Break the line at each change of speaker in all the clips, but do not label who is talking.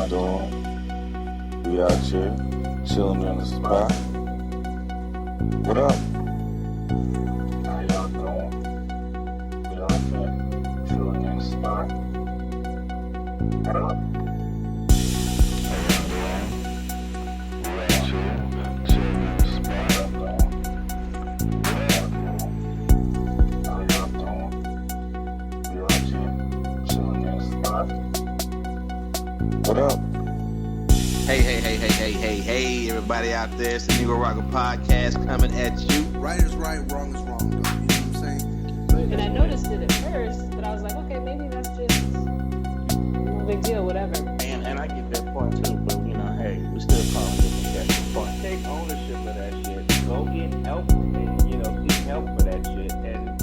doing? We out here, chilling in the spot. What up? How y'all doing? We out here, chilling in the spot. What up? How y'all doing? We out here, chilling in the spot. What up? How y'all doing? We out here, chilling in the spot. What up?
Hey, everybody out there. It's the Negroraguan Podcast coming at you.
Right is right, wrong is wrong, though. You know what I'm saying?
And I noticed it at first, but I was like, okay, maybe that's just no big deal, whatever.
And I get that part too, but hey, we still call it that part. Take ownership of that shit. Go get help and seek help for that shit and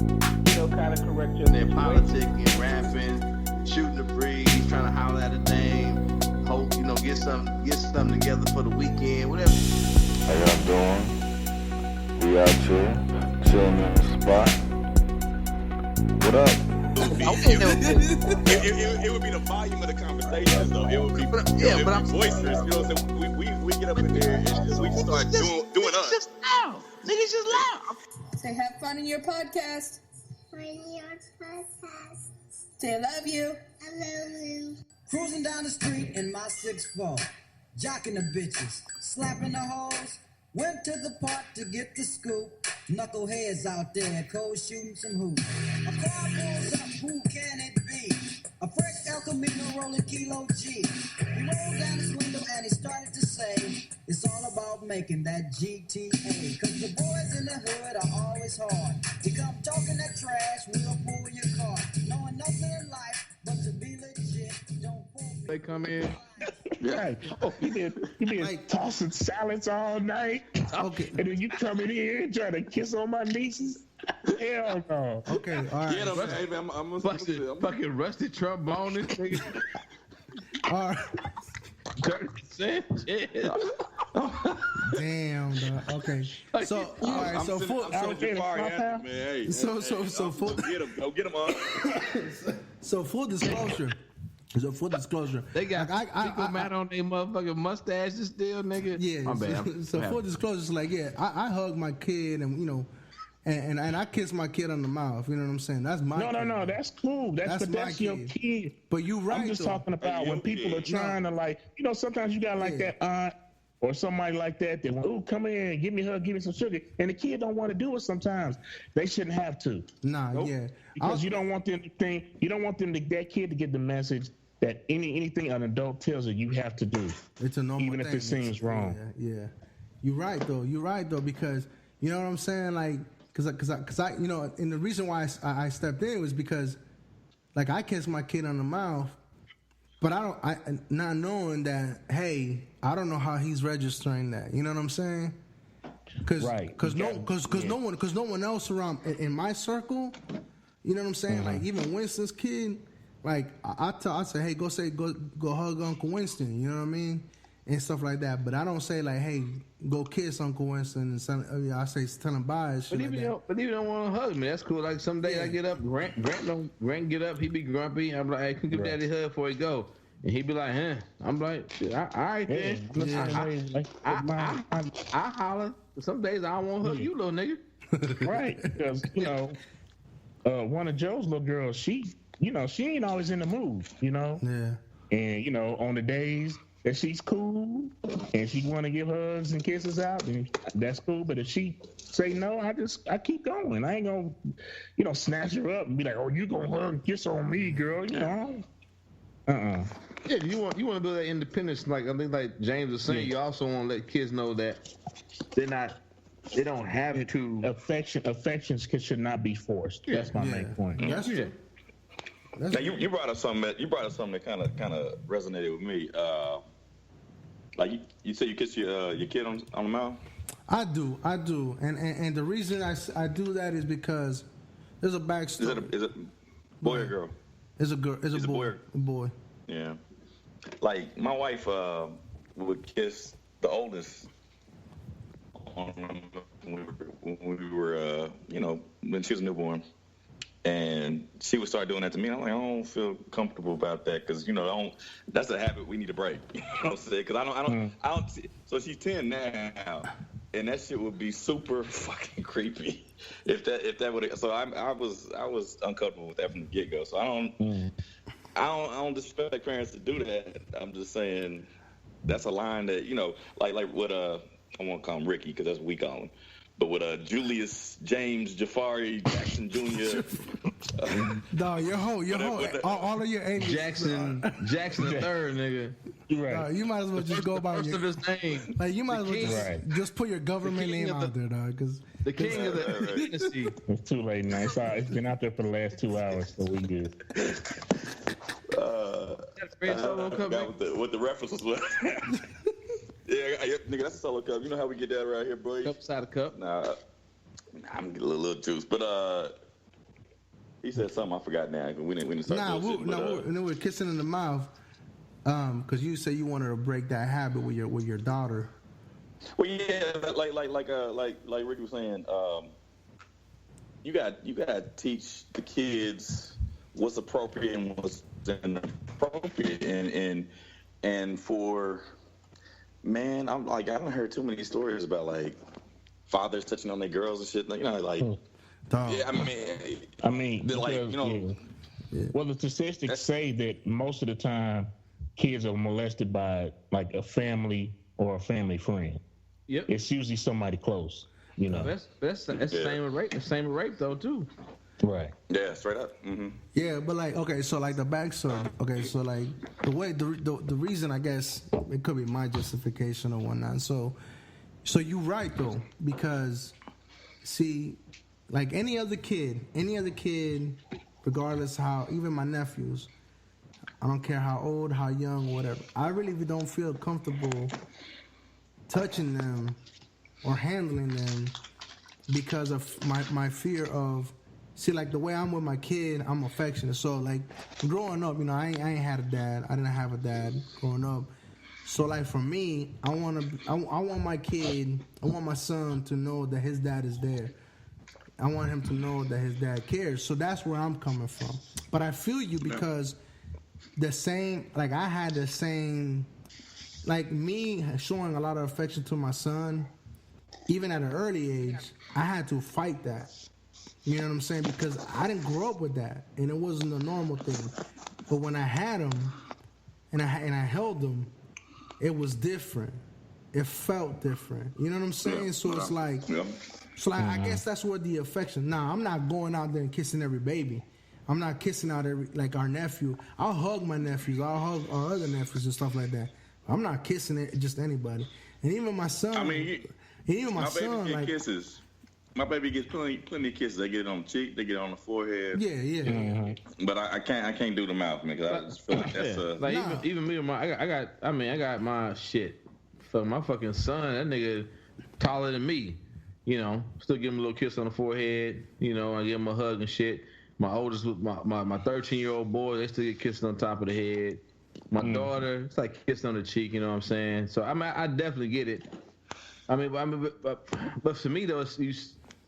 kind of correct your
They're politicking, rapping, shooting the breeze, trying to holler at a name. Hope get something together for the weekend, whatever.
How y'all doing? We out here, chilling in the spot. What up?
It would be the volume of the conversations, though. It would be, voices. You know what I'm saying? We get up in there and we just start doing us.
Just loud. Niggas just loud.
Say have fun in your podcast. Say I love you.
I love you.
Cruising down the street in my 6'4", jocking the bitches, slapping the hoes. Went to the park to get the scoop. Knuckleheads out there, cold shooting some hoops. A car pulls up, who can it be? A fresh El Camino rolling Kilo G. He rolled down his window and he started to say, it's all about making that GTA. Cause the boys in the hood are always hard. You come talking that trash, we'll pull your car. Knowing nothing in life but to be legit. Don't fool me.
They come in. Right. Oh, he been tossing salads all night.
Okay.
And then you coming in trying to kiss on my nieces? Hell no.
Okay, all right.
Get him, hey, man, I'm
Fucking rusty trombone this nigga.
All right.
30%.
Damn, dog. Okay. So, all right. So, full.
I'm Jafari after, man. Hey,
So full.
Go get him on.
So full disclosure.
They got pickle mat on their motherfucking mustaches still, nigga.
Yeah.
My bad.
So full disclosure is like, yeah, I hug my kid and and I kiss my kid on the mouth. You know what I'm saying? That's my kid.
No. That's cool. That's your kid.
But you right.
I'm just talking about when people are trying to sometimes you got that aunt or somebody like that come in, give me a hug, give me some sugar, and the kid don't want to do it sometimes. They shouldn't have to.
Nah, nope. Yeah.
Because you don't want them to think, that kid to get the message that anything an adult tells you have to do.
It's a normal
even
thing.
If it seems wrong.
Yeah. You're right though, because you know what I'm saying, like, cause I and the reason why I stepped in was because, like, I kissed my kid on the mouth, but I not knowing that, hey, I don't know how he's registering that. You know what I'm saying? Cause no one else around in my circle. You know what I'm saying? Like, even Winston's kid, like, I say, hey, go hug Uncle Winston. You know what I mean? And stuff like that. But I don't say, like, hey, go kiss Uncle Winston. And I say, tell him bye and shit.
But even don't want to hug me. That's cool. Like, some days I get up, Grant get up, he be grumpy. I'm like, hey, come give Daddy a hug before he go. And he be like, huh? I'm like, all right, then. I holler. Some days I don't want to hug you, little nigga. Right. Because, one of Joe's little girls, she ain't always in the mood,
Yeah.
And, on the days that she's cool and she want to give hugs and kisses out, then that's cool. But if she say no, I keep going. I ain't gonna, snatch her up and be like, oh, you gonna hug and kiss on me, girl. Yeah,
you want to build that independence. Like, I think, like James was saying, you also want to let kids know that they don't have to.
Affections should not be forced. That's my main point.
That's true.
Now you brought up something that kind of resonated with me. Like you said, you kiss your kid on the mouth.
I do, and the reason I do that is because there's a backstory.
Is it boy or girl?
It's a girl. It's a boy. A boy.
Yeah. Like, my wife would kiss the oldest when we were when she was a newborn, And she would start doing that to me. And I'm like, I don't feel comfortable about that because that's a habit we need to break. You know what I'm saying? Because I don't. So she's 10 now, and that shit would be super fucking creepy if that would. So I was uncomfortable with that from the get go. So I don't disrespect parents to do that. I'm just saying that's a line that like what I won't call him Ricky because that's what we call him. But with Julius James Jafari Jackson Jr.
No, your whole, all of your aliens.
Jackson the third, nigga.
Right.
You might as well just go by
first of his name.
Like you might as well just put your government name out there, dog. Because
the king of the dynasty.
It's too late now. It's been out there for the last 2 hours, so we good.
What the reference was. Yeah, nigga, that's a solo cup. You know how we get that right here, boy?
Cup side of cup.
Nah, I'm getting a little juice. But he said something I forgot now. We didn't start
we're kissing in the mouth. Because you say you wanted to break that habit with your daughter.
Well, yeah, like Ricky was saying, you got to teach the kids what's appropriate and what's inappropriate, and for. Man, I'm like, I haven't heard too many stories about like fathers touching on their girls and shit. Yeah,
I mean, well, the statistics say that most of the time kids are molested by like a family or a family friend.
Yep,
it's usually somebody close.
That's the same with rape. The same with rape though too.
Right.
Yeah, straight up. Mm-hmm.
Yeah, but like, okay, so like the backstory. Okay, so like the reason, I guess it could be my justification or whatnot. So you're right though, because see, like any other kid, regardless how, even my nephews, I don't care how old, how young, whatever. I really don't feel comfortable touching them or handling them because of my fear of. See, like the way I'm with my kid, I'm affectionate. So, like growing up, I ain't had a dad. I didn't have a dad growing up. So, like for me, I want my kid, I want my son to know that his dad is there. I want him to know that his dad cares. So that's where I'm coming from. But I feel you because I had the same, like me showing a lot of affection to my son, even at an early age, I had to fight that. You know what I'm saying? Because I didn't grow up with that, and it wasn't a normal thing. But when I had him, and I held him, it was different. It felt different. You know what I'm saying? So it's like, I guess that's where the affection. Nah, I'm not going out there and kissing every baby. I'm not kissing out like our nephew. I'll hug my nephews. I'll hug our other nephews and stuff like that. I'm not kissing it just anybody. And even my son.
My son get kisses. My baby gets plenty of kisses. They get it on the cheek, they get it on the forehead.
Yeah.
Mm-hmm. But I can't do the mouth, man, because I just feel like that's
even me. I got my shit for my fucking son. That nigga taller than me. Still give him a little kiss on the forehead. I give him a hug and shit. My oldest, my 13-year-old boy, they still get kissed on top of the head. My daughter, it's like kissed on the cheek. You know what I'm saying? So I definitely get it. But for me though,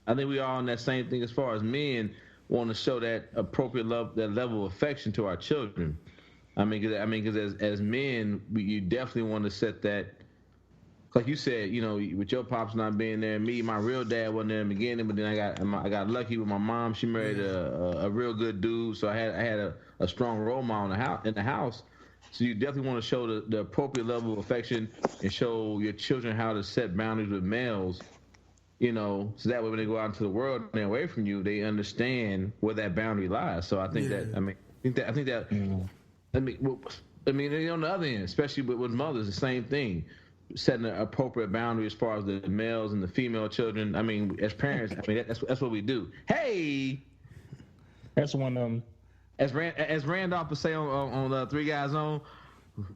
I think we are on that same thing as far as men want to show that appropriate love, that level of affection to our children. Because as men, you definitely want to set that. Like you said, with your pops not being there, my real dad wasn't there in the beginning, but then I got lucky with my mom. She married a real good dude, so I had a strong role model in the house. So you definitely want to show the appropriate level of affection and show your children how to set boundaries with males. So that way when they go out into the world and they're away from you, they understand where that boundary lies. So I think on the other end, especially with mothers, the same thing. Setting an appropriate boundary as far as the males and the female children. As parents, that's what we do. Hey,
that's one of them.
As Randolph would say on Three Guys On,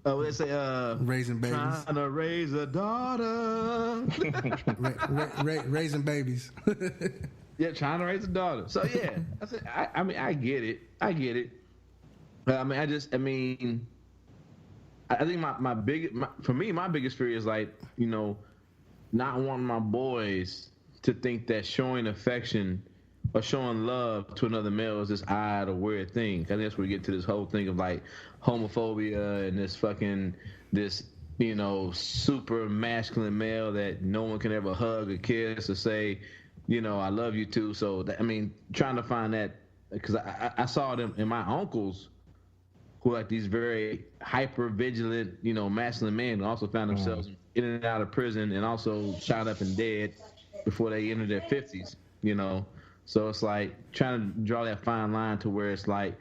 they say
raising babies.
Trying to raise a daughter.
Raising babies.
Yeah, trying to raise a daughter. So yeah, I get it. I think my biggest fear is like, not wanting my boys to think that showing affection or showing love to another male is this odd or weird thing. I think that's where we get to this whole thing of like homophobia and this super masculine male that no one can ever hug or kiss or say, I love you too. So trying to find that, because I saw them in my uncles who are like these very hyper vigilant, masculine men who also found themselves in and out of prison and also shot up and dead before they entered their 50s, So it's like trying to draw that fine line to where it's like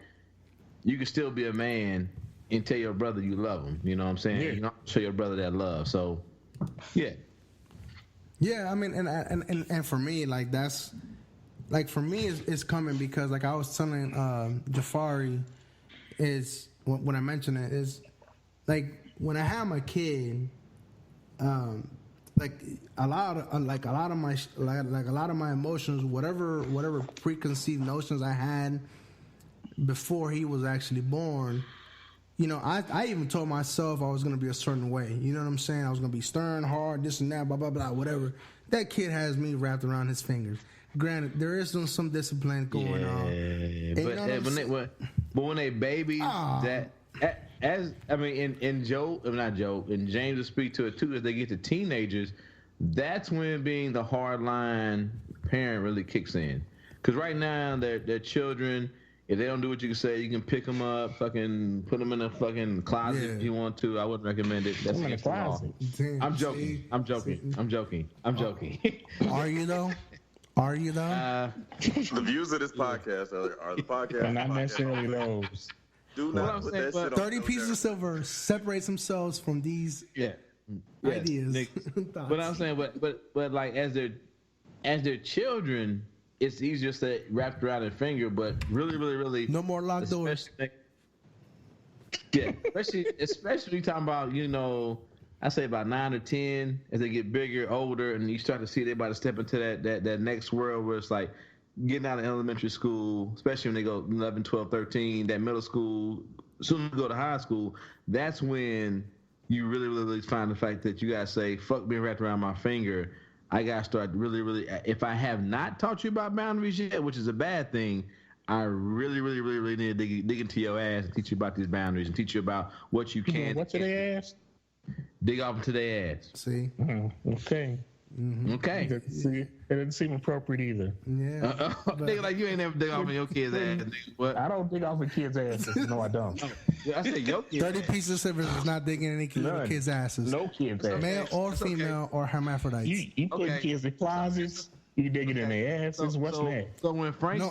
you can still be a man and tell your brother you love him. You know what I'm saying?
Yeah.
You don't show your brother that love. So, yeah.
Yeah, and for me, like that's like for me it's coming because like I was telling Jafari is when I mentioned it is like when I have my kid, like a lot of my emotions, whatever preconceived notions I had before he was actually born. I even told myself I was going to be a certain way. You know what I'm saying? I was going to be stern, hard, this and that, blah, blah, blah, whatever. That kid has me wrapped around his fingers. Granted, there is some discipline going on.
But when they babies, in James will speak to it too, as they get to teenagers, that's when being the hard line parent really kicks in. Because right now, they're children. If they don't do what you can say, you can pick them up, fucking put them in a fucking closet if you want to. I wouldn't recommend it. That's against the law. I'm joking. I'm joking.
Are you though?
The views of this podcast are the podcast.
And not necessarily those.
Do not put that shit on.
30 pieces of silver separates themselves from these ideas.
But I'm saying, but like as their children, it's easier to say wrapped around their finger, but really
no more locked doors.
Yeah, especially talking about I say about 9 or 10 as they get bigger, older, and you start to see they about to step into that next world where it's like getting out of elementary school, especially when they go 11, 12, 13, that middle school, soon as you go to high school. That's when you really find the fact that you gotta say fuck being wrapped around my finger. I gotta start really. If I have not taught you about boundaries yet, which is a bad thing, I really need to dig into your ass and teach you about these boundaries and teach you about what you can.
What to their ass?
Dig off into their ass.
See?
Okay.
Mm-hmm.
Okay.
It doesn't seem appropriate either.
Yeah.
Nigga, like you ain't never dig off on your kid's ass. Nigga. What?
I don't dig off a kid's asses. No, I don't.
I said your kid.
30 pieces of silver is not digging any kids' asses.
No kids' asses.
Male or female or hermaphrodites.
You put kids in closets. You digging in their asses. What's next?
So when Frank's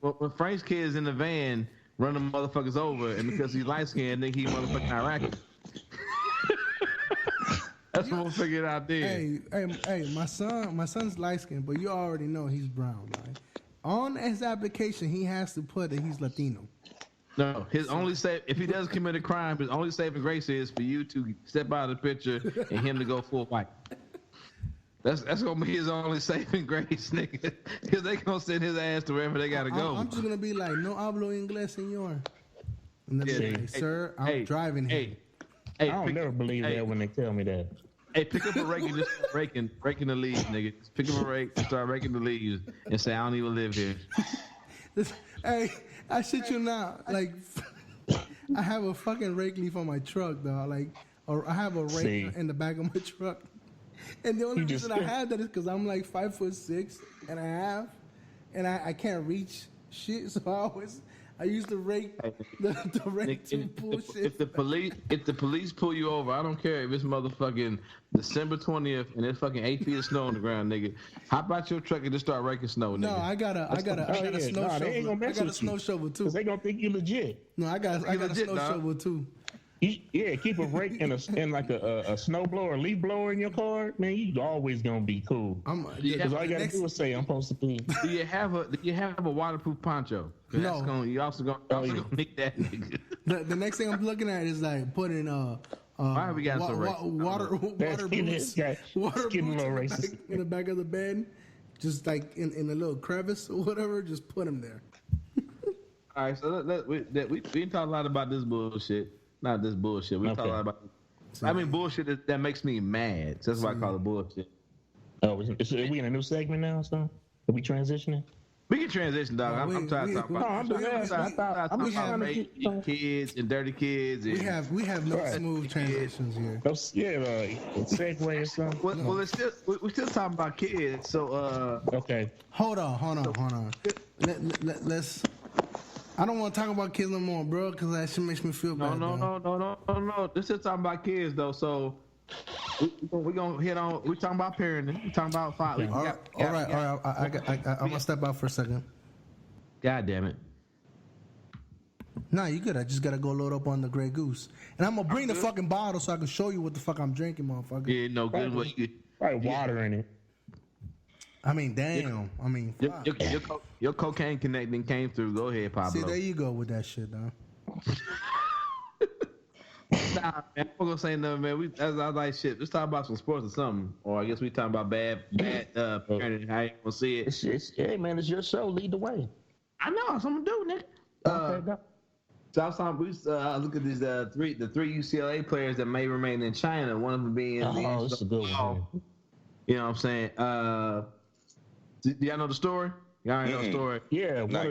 when Frank's kid is in the van running motherfuckers over, and because he's light skinned, think he motherfucking Iraqi. That's what we'll figure it out there.
Hey, my son's light skinned, but you already know he's brown, right? On his application, he has to put that he's Latino.
No, if he does commit a crime, his only saving grace is for you to step out of the picture and him to go full white. That's gonna be his only saving grace, nigga. Because they gonna send his ass to wherever they gotta go.
I'm just gonna be like, no hablo inglés, señor. And then say, sir, I'm driving here.
I don't never believe that when they tell me that.
Hey, pick up a rake and just start raking the leaves, nigga. Just pick up a rake and start raking the leaves and say, I don't even live here.
Hey, I shit you not. Like, I have a fucking rake leaf on my truck, though. Like, or I have a rake in the back of my truck. And the only reason I have that is because I'm like 5'6" and a half, and I can't reach shit. So I used to rake the rake to pull shit.
If the police pull you over, I don't care if it's motherfucking December 20th and there's fucking 8 feet of snow on the ground, nigga. Hop out your truck and just start raking snow, nigga.
No, I got a snow shovel.
They ain't gonna mess
I got a snow shovel too.
Cause they gonna think you legit.
No, I got a snow shovel too.
Keep a rake and like a snow blower, a leaf blower in your car, man. You always gonna be cool. Because all you gotta do is say I'm supposed to be.
Do you have a waterproof poncho?
No.
You also gonna need that, nigga.
The next thing I'm looking at is like putting
why we got
water boots. Water boots in the back of the bed, just like in a little crevice or whatever. Just put them there.
All right, so we didn't talk a lot about this bullshit. Not this bullshit. We talk a lot about. Bullshit that makes me mad. So that's why I call it bullshit.
Oh, are we in a new segment now? So are we transitioning?
We can transition, dog. I'm tired of talking about.
I'm just asking. I'm just trying to get
kids and dirty kids. And,
We have no smooth transitions here.
Segue or something.
Well, it's still we're still talking about kids. So
okay.
Hold on. Let's. I don't want to talk about kids no more, bro, because that shit makes me feel bad.
No. This is talking about kids though. So we're gonna hit on. We're talking about parenting. We're talking about father.
All right. I'm gonna step out for a second.
God damn it.
Nah, you good. I just gotta go load up on the Grey Goose, and I'm gonna bring the fucking bottle so I can show you what the fuck I'm drinking, motherfucker.
Yeah, no good.
Right, water in it.
I mean, damn.
Your cocaine connecting came through. Go ahead, Pablo.
See, there you go with that shit, though.
Nah, man, I'm not gonna say nothing, man. I was like, shit. Let's talk about some sports or something, or I guess we talking about bad parenting. How you gonna see it?
Hey, man, it's your show. Lead the way.
I know. That's what I'm gonna do, nigga. So I was talking. Look at these the three UCLA players that may remain in China. One of them being
that's a good one.
You know what I'm saying? Do y'all know the story? Y'all already know the story.
Yeah,
give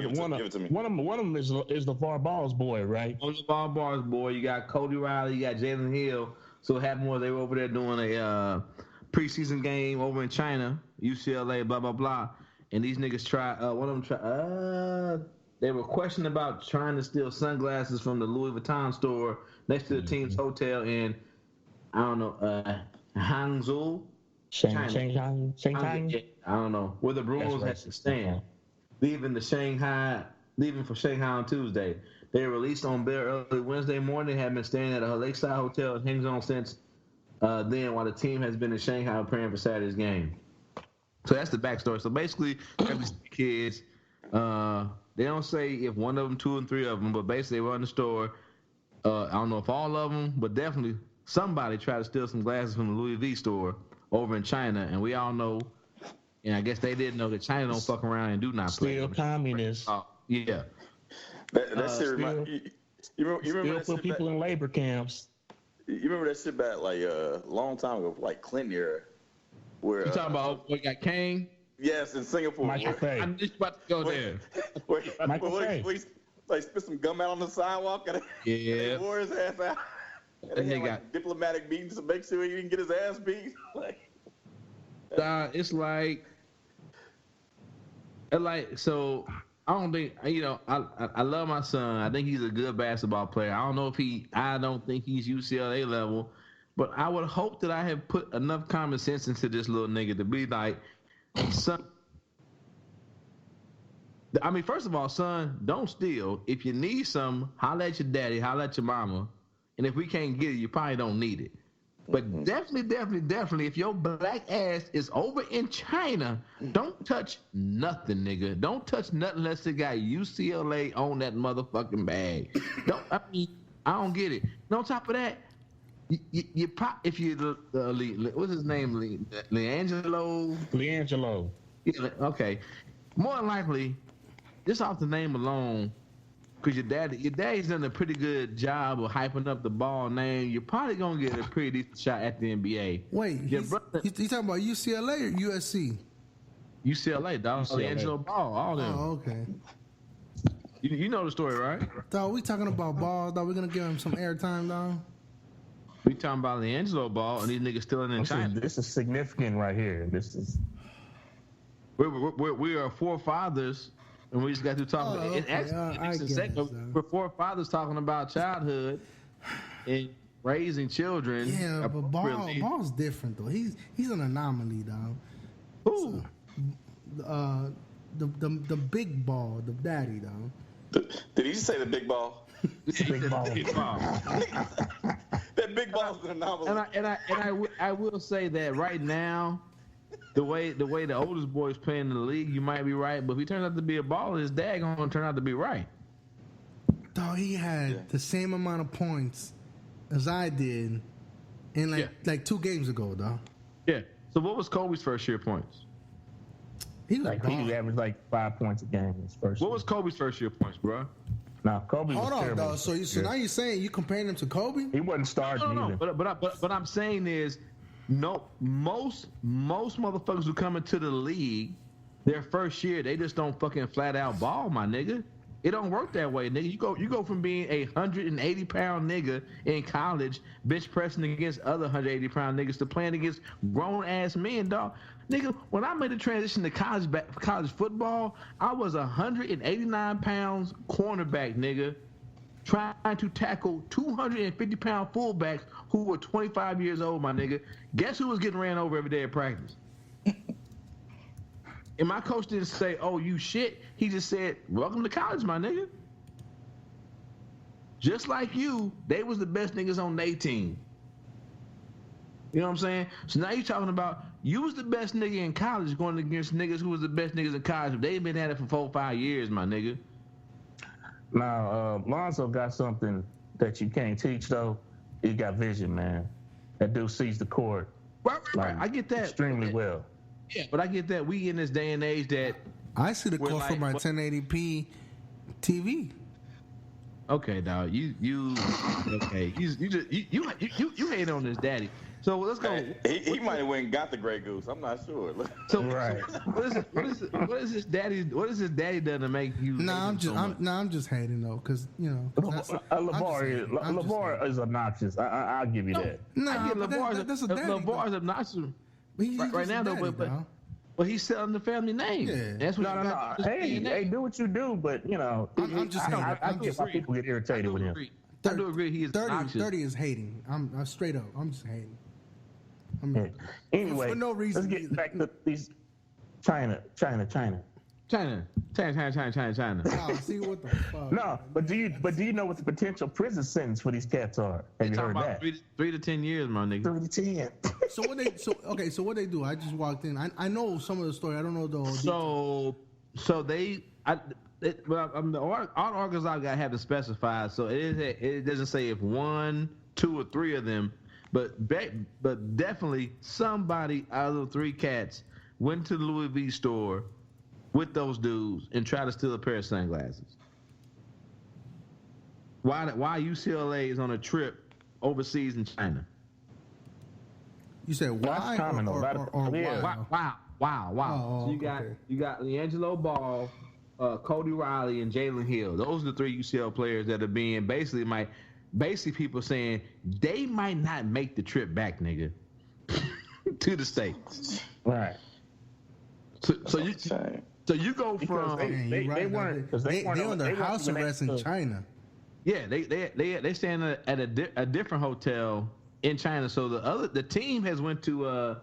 it to me.
One of them is the LeVar Ball's boy, right?
On LeVar Ball's boy, you got Cody Riley, you got Jalen Hill. So what happened was they were over there doing a preseason game over in China, UCLA, blah blah blah, and these niggas one of them they were questioning about trying to steal sunglasses from the Louis Vuitton store next to the team's hotel in I don't know Hangzhou.
Shanghai.
I don't know where the Bruins had to stand, leaving for Shanghai on Tuesday. They were released on bail early Wednesday morning. Had been staying at a lakeside hotel in Hangzhou since then, while the team has been in Shanghai preparing for Saturday's game. So that's the backstory. So basically, every kids, they don't say if one of them, two, and three of them, but basically they were in the store. I don't know if all of them, but definitely somebody tried to steal some glasses from the Louis V store over in China, and we all know, and I guess they didn't know that China don't fuck around and do not play.
Still communist.
Yeah.
That shit remind you remember that
put
shit
people
back,
in labor camps.
You remember that shit back like a long time ago, like Clinton era, where
You talking about we got Kane?
Yes, in Singapore.
Michael Fay.
I'm just about to go there.
Michael Fay.
Like spit some gum out on the sidewalk and he wore his ass out. And they got diplomatic meetings to make sure he didn't get his ass beat.
It's like so. I don't think I love my son. I think he's a good basketball player. I don't know if I don't think he's UCLA level, but I would hope that I have put enough common sense into this little nigga to be like, son. I mean, first of all, son, don't steal. If you need something, holla at your daddy, holla at your mama. And if we can't get it, you probably don't need it. But definitely, if your black ass is over in China, don't touch nothing, nigga. Don't touch nothing unless it got UCLA on that motherfucking bag. I don't get it. And on top of that, if you what's his name,
Leangelo.
Yeah, okay. More than likely, just off the name alone. Because your daddy's done a pretty good job of hyping up the ball name. You're probably going to get a pretty decent shot at the NBA.
Wait, he's talking about UCLA or USC?
UCLA, dog. Angelo Ball, all them.
Oh, okay.
You know the story, right?
Dog, we talking about Ball, dog. We're going to give him some airtime, dog.
We talking about Leangelo Ball, and these niggas still in China.
This is significant right here. This is...
We are forefathers... And we just got to talk about it. Actually, we're forefathers talking about childhood and raising children.
Yeah, but Ball's different though. He's an anomaly, dog.
Who?
So, the big Ball, the daddy, dog.
Did he just say the big ball?
Big ball.
That big ball's an anomaly.
And I will say that right now. The way the oldest boy is playing in the league, you might be right, but if he turns out to be a baller, his dad gonna turn out to be right.
Dog, he had the same amount of points as I did in like 2 games ago, dog.
Yeah. So what was Kobe's first year points?
He
averaged like 5 points a game his first.
What was Kobe's first year points, bro?
No, Kobe was
terrible.
terrible.
Dog. So now you're saying you comparing him to Kobe?
He wasn't starting either.
But I'm saying is. No, most motherfuckers who come into the league their first year, they just don't fucking flat out ball, my nigga. It don't work that way, nigga. You go from being a 180-pound nigga in college, bench pressing against other 180-pound niggas, to playing against grown ass men, dog. Nigga, when I made the transition to college football, I was 189 pounds cornerback, nigga, trying to tackle 250-pound fullbacks who were 25 years old, my nigga. Guess who was getting ran over every day at practice? And my coach didn't say, "Oh, you shit." He just said, "Welcome to college, my nigga." Just like you, they was the best niggas on their team. You know what I'm saying? So now you're talking about you was the best nigga in college going against niggas who was the best niggas in college. They've been at it for 4 or 5 years, my nigga.
Now, Lonzo got something that you can't teach, though. He got vision, man. That dude sees the court.
Right. I get that.
Extremely well.
Yeah, but I get that we in this day and age that
I see the court from my 1080p TV.
Okay, dog. You okay? You hate on this daddy. So let's go.
He might have went and got the Grey Goose. I'm not sure.
So right. What is this daddy? What is this daddy done to make you?
I'm just hating though, because you know.
LeVar is obnoxious. I'll give you that.
LeVar's obnoxious right now, though. But he's selling the family name. Yeah. That's what
no. Hey, do what you do, but you know,
I'm just hating.
I get why people get irritated with him.
I do agree. He is
30 is hating. I'm straight up. I'm just hating.
Anyway,
for no reason.
Let's get back to these China.
China.
Oh, see what the fuck?
No, but do you know what the potential prison sentence for these cats are? Have you heard that?
3 to 10 years, my nigga.
3 to 10.
So what they do? I just walked in. I know some of the story. I don't know the whole
all articles I've got have to specify. So it doesn't say if 1, 2, or 3 of them, but definitely somebody out of the 3 cats went to the Louis V store with those dudes and tried to steal a pair of sunglasses. Why UCLA is on a trip overseas in China?
You said why?
Wow.
Oh,
so you got LiAngelo Ball, Cody Riley, and Jalen Hill. Those are the 3 UCL players that are being basically people saying they might not make the trip back, nigga, to the States.
Right.
So you go from
they under house arrest in China.
Yeah, they staying at a different hotel in China. So the team has went to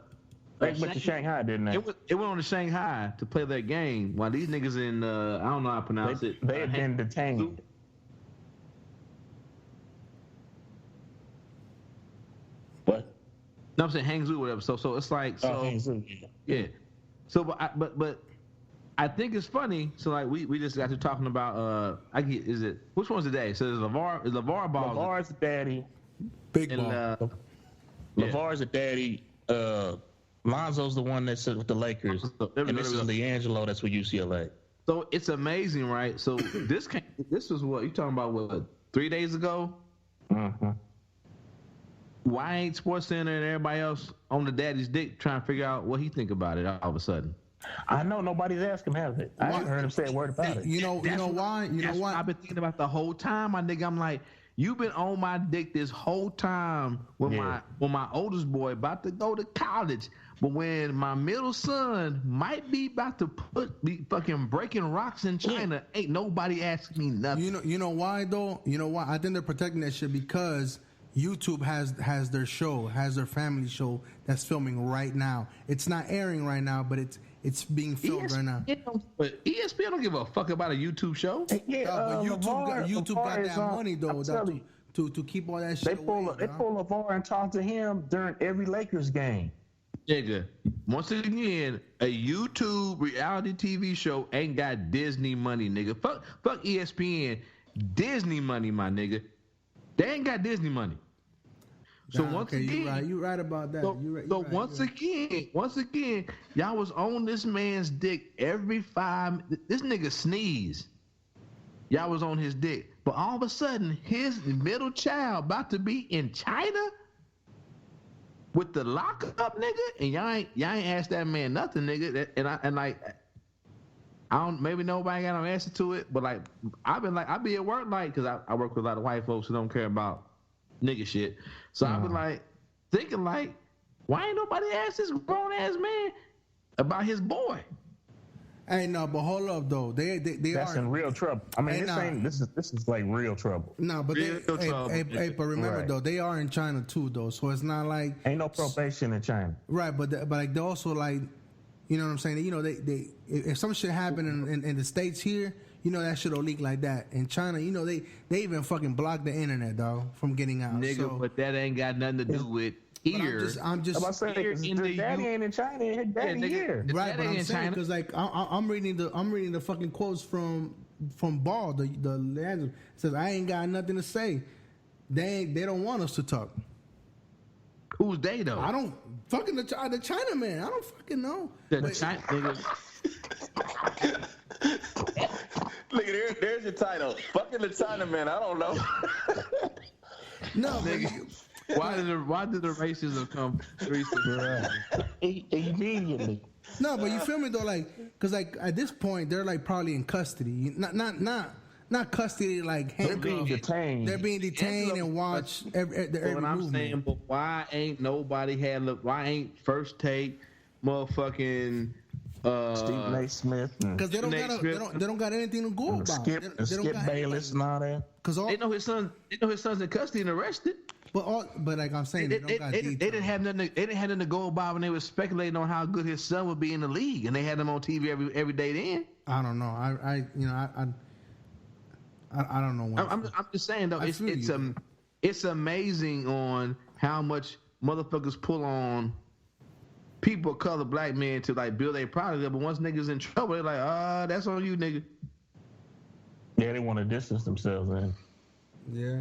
they went to Shanghai, didn't they?
It went on to Shanghai to play their game. While these niggas in I don't know how to pronounce it.
They have been detained. What?
No, I'm saying Hangzhou, whatever. So it's like
Hangzhou,
yeah. So but I think it's funny. So like we just got to talking about which one's the daddy? So is LeVar Ball?
LeVar's the daddy.
Big Ball.
LeVar's the daddy. Lonzo's the one that's with the Lakers, and this is LiAngelo that's with UCLA.
So it's amazing, right? So this was what you talking about? What 3 days ago?
Mm-hmm.
Why ain't SportsCenter and everybody else on the daddy's dick trying to figure out what he think about it all of a sudden?
I know nobody's asked him, has it? I haven't heard him say a word about it.
You know why?
What I've been thinking about the whole time, my nigga. I'm like, you've been on my dick this whole time when my oldest boy about to go to college. But when my middle son might be about to be fucking breaking rocks in China, ain't nobody asking me nothing.
You know why though? You know why? I think they're protecting that shit because YouTube has their show, has their family show that's filming right now. It's not airing right now, but it's being filmed right now.
But ESPN don't give a fuck about a YouTube show.
Yeah,
but YouTube got that money though to keep all that shit.
They pull LeVar and talk to him during every Lakers game.
Nigga, once again, a YouTube reality TV show ain't got Disney money, nigga. Fuck ESPN, Disney money, my nigga. They ain't got Disney money. So once again,
you're right about that.
Once again, y'all was on this man's dick every 5. This nigga sneeze. Y'all was on his dick, but all of a sudden, his middle child about to be in China with the lockup, nigga, and y'all ain't asked that man nothing, nigga. And maybe nobody got no answer to it, but like I be at work like, cause I work with a lot of white folks who don't care about nigga shit. So I be like thinking like, why ain't nobody asked this grown ass man about his boy?
Hey, no, but hold up though.
That's in real trouble. I mean, this is like real trouble.
No, but but remember though, they are in China too though. So it's not like
ain't no probation in China.
Right, but like they also like, you know what I'm saying? You know, they if some shit happen in the States here, you know that shit'll leak like that. In China, you know they even fucking block the internet, dog, from getting out.
Nigga,
so,
but that ain't got nothing to do with here.
I'm just
here in the daddy ain't in China, his daddy here.
Right, but I'm saying because like I'm reading the fucking quotes from Ball, the legend. It says I ain't got nothing to say. They don't want us to talk.
Who's they though?
I don't fucking the Chinaman. I don't fucking know.
Look at there's your title. Fucking the Chinaman. I don't know.
No,
nigga. Why did the racism come
immediately?
No, but you feel me though, like, because like at this point they're like probably in custody, not custody like handcuffed.
They're being detained.
They're being detained and watch every
what I'm
movement.
saying, but why ain't nobody why ain't First Take, motherfucking
Stephen A. Smith?
Because they don't got anything to go about.
Skip Bayless and all that.
Because
they know his son's in custody and arrested.
But like I'm saying, they
didn't have nothing. They didn't have nothing to go about when they were speculating on how good his son would be in the league, and they had him on TV every day. Then
I don't know. I don't know.
I'm just saying though, it's amazing on how much motherfuckers pull on people of color, black men, to like build a product up. But once niggas in trouble, they're like, that's on you, nigga.
Yeah, they want to distance themselves, man.
Yeah.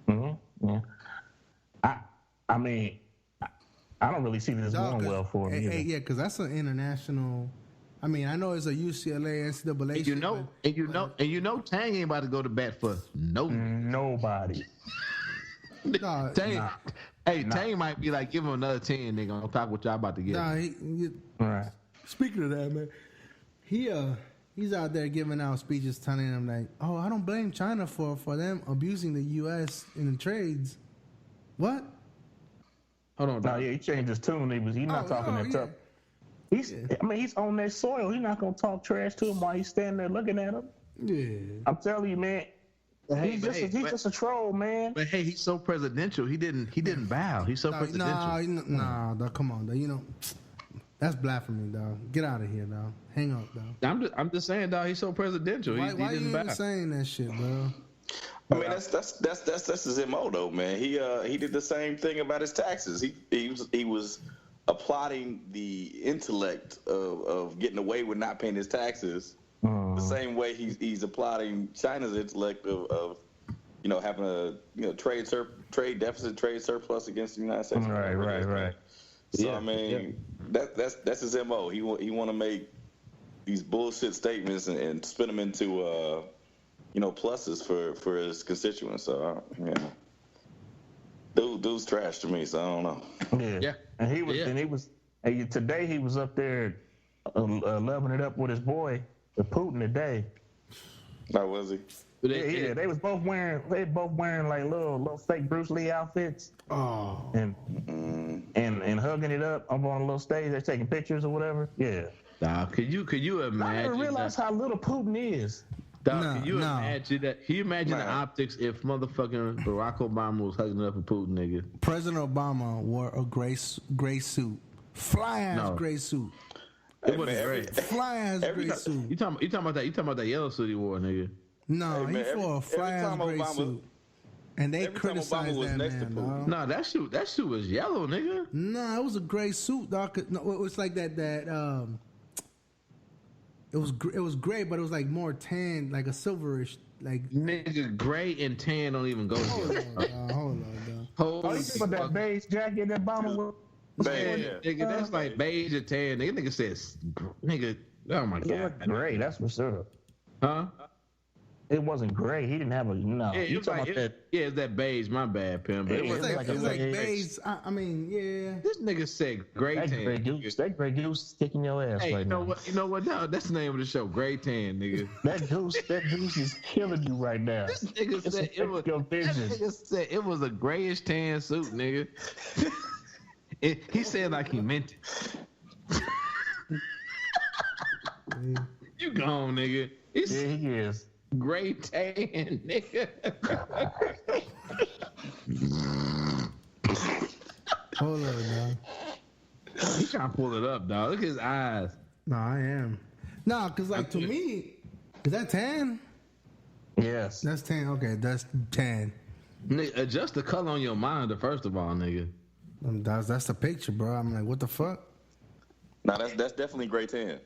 Mm-hmm. Yeah. I mean, I don't really see this going well for him.
Yeah, because that's an international. I mean, I know it's a UCLA NCAA.
And you know, Tang ain't about to go to bat for
nobody.
Tang might be like, give him another 10, nigga, on top of what y'all about to get.
Right.
Speaking of that, man, he's out there giving out speeches telling them like, oh, I don't blame China for them abusing the U.S. in the trades. What?
Hold on.
No, he changed his tune. He's not talking that tough. He's on their soil. He's not gonna talk trash to him while he's standing there looking at him.
Yeah.
I'm telling you, man. He's just a troll, man.
But hey, he's so presidential. He didn't bow. He's so presidential.
Nah, dog, come on, dog. You know, that's blasphemy, dog. Get out of here, dog. Hang up, dog.
I'm just saying, dog. He's so presidential.
Why you even saying that shit, bro?
I mean, that's his MO though, man. He did the same thing about his taxes. He was applauding the intellect of getting away with not paying his taxes. The same way he's applauding China's intellect of having a trade deficit, trade surplus against the United States.
Right.
So I mean, that's his MO. He want to make these bullshit statements and spin them into pluses for his constituents. So dude's trash to me. So I don't know.
Yeah. And today he was up there loving it up with his boy. With Putin today.
How was he?
Yeah, they both wearing like little fake Bruce Lee outfits.
Oh.
And hugging it up on a little stage. They're taking pictures or whatever. Yeah.
Could you imagine?
I didn't realize how little Putin is.
Can you imagine that? Can you imagine the optics if motherfucking Barack Obama was hugging it up with Putin, nigga?
President Obama wore a gray suit, fly ass gray suit.
It wasn't great.
Fly ass gray suit.
You talking about that yellow suit he wore, nigga?
No, he wore a fly ass gray suit. And they criticized that man, dog.
No, that suit was yellow, nigga.
No, it was a gray suit, dog. No, it was like that. It was gray, but it was like more tan, like a silverish, like.
Nigga, gray and tan don't even go together.
Hold on, dog.
You talking about that beige jacket that Obama wore?
Nigga, that's like beige or tan. Nigga says, nigga, oh my god,
gray. That's for sure.
Huh?
it wasn't gray. He didn't have a no.
Yeah,
You
it's
talking
like,
about that?
Yeah, it's that beige. My bad, Pim. But
Yeah,
it was
it's like a
beige. I mean, yeah.
This nigga said gray
That
tan.
gray goose sticking your ass
Hey,
right now.
You know what? No, that's the name of the show, Gray Tan, nigga.
That goose is killing you right now.
This nigga said it was a grayish tan suit, nigga. He said like he meant it. You gone, nigga.
Yeah, he is.
Gray tan, nigga.
Hold on, dog.
He trying to pull it up, dog. Look at his eyes.
No, I am. No, because like to me, is that tan?
Yes.
That's tan. Okay, that's tan.
Nigga, adjust the color on your monitor, first of all, nigga.
That's the picture, bro. I'm like, what the fuck?
Now that's definitely gray tan.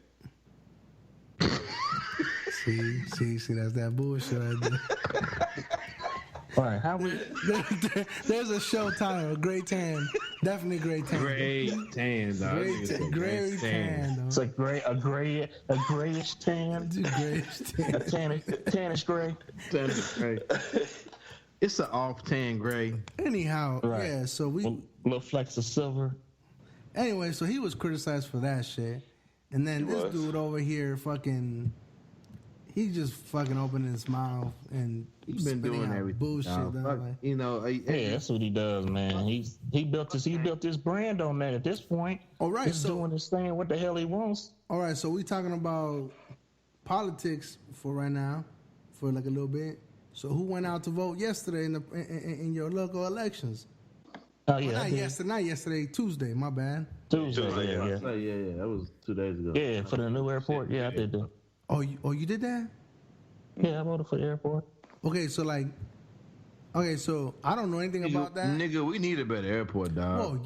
See, that's that bullshit right there.
All right, how we?
There's a show title, Gray Tan. Definitely Gray Tan.
Gray tan, dog.
Gray tan.
It's a grayish tan.
Grayish tan.
A tannish gray.
Tannish gray. It's an off tan gray.
Anyhow,
right.
Yeah. So
little flecks of silver.
Anyway, so he was criticized for that shit, and then this dude over here, he just fucking opened his mouth and
he's been doing everything.
Bullshit.
Yeah, that's what he does, man. He built his brand on that. At this point,
all right,
he's doing his thing. What the hell he wants?
All right, so we talking about politics for right now, for like a little bit. So who went out to vote yesterday in your local elections?
Oh yeah,
not yesterday. Tuesday. My bad.
Tuesday. Yeah.
That was 2 days ago.
Yeah, for the new airport. Yeah, I did that.
Oh, you did that?
Yeah, I voted for the airport.
Okay, so I don't know anything about that.
Nigga, we need a better airport, dog.
Well,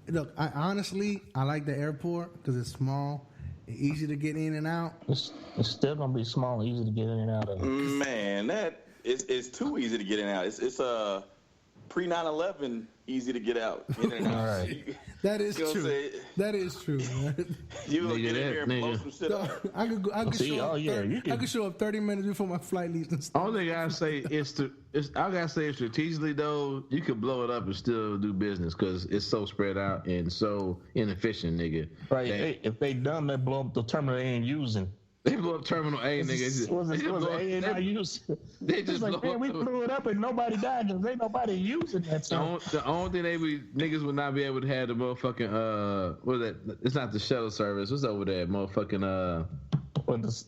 look, I honestly like the airport because it's small, and easy to get in and out.
It's still gonna be small and easy to get in and out of.
Man, that it's too easy to get in and out. It's pre 9/11 easy to get out in and out.
All right.
That is true. That is true.
You gonna get in here and blow some shit up.
I could show up 30 minutes before my flight leaves.
All thing I say is I gotta say strategically though, you could blow it up and still do business because it's so spread out and so inefficient, nigga.
Right. If they done, they blow up the terminal they ain't using.
They blew up Terminal A, nigga.
Was A not used?
They just
like, man, we blew it up and nobody died because ain't nobody using that stuff.
The only thing niggas would not be able to have the motherfucking what is that? It's not the shuttle service. What's over there? Motherfucking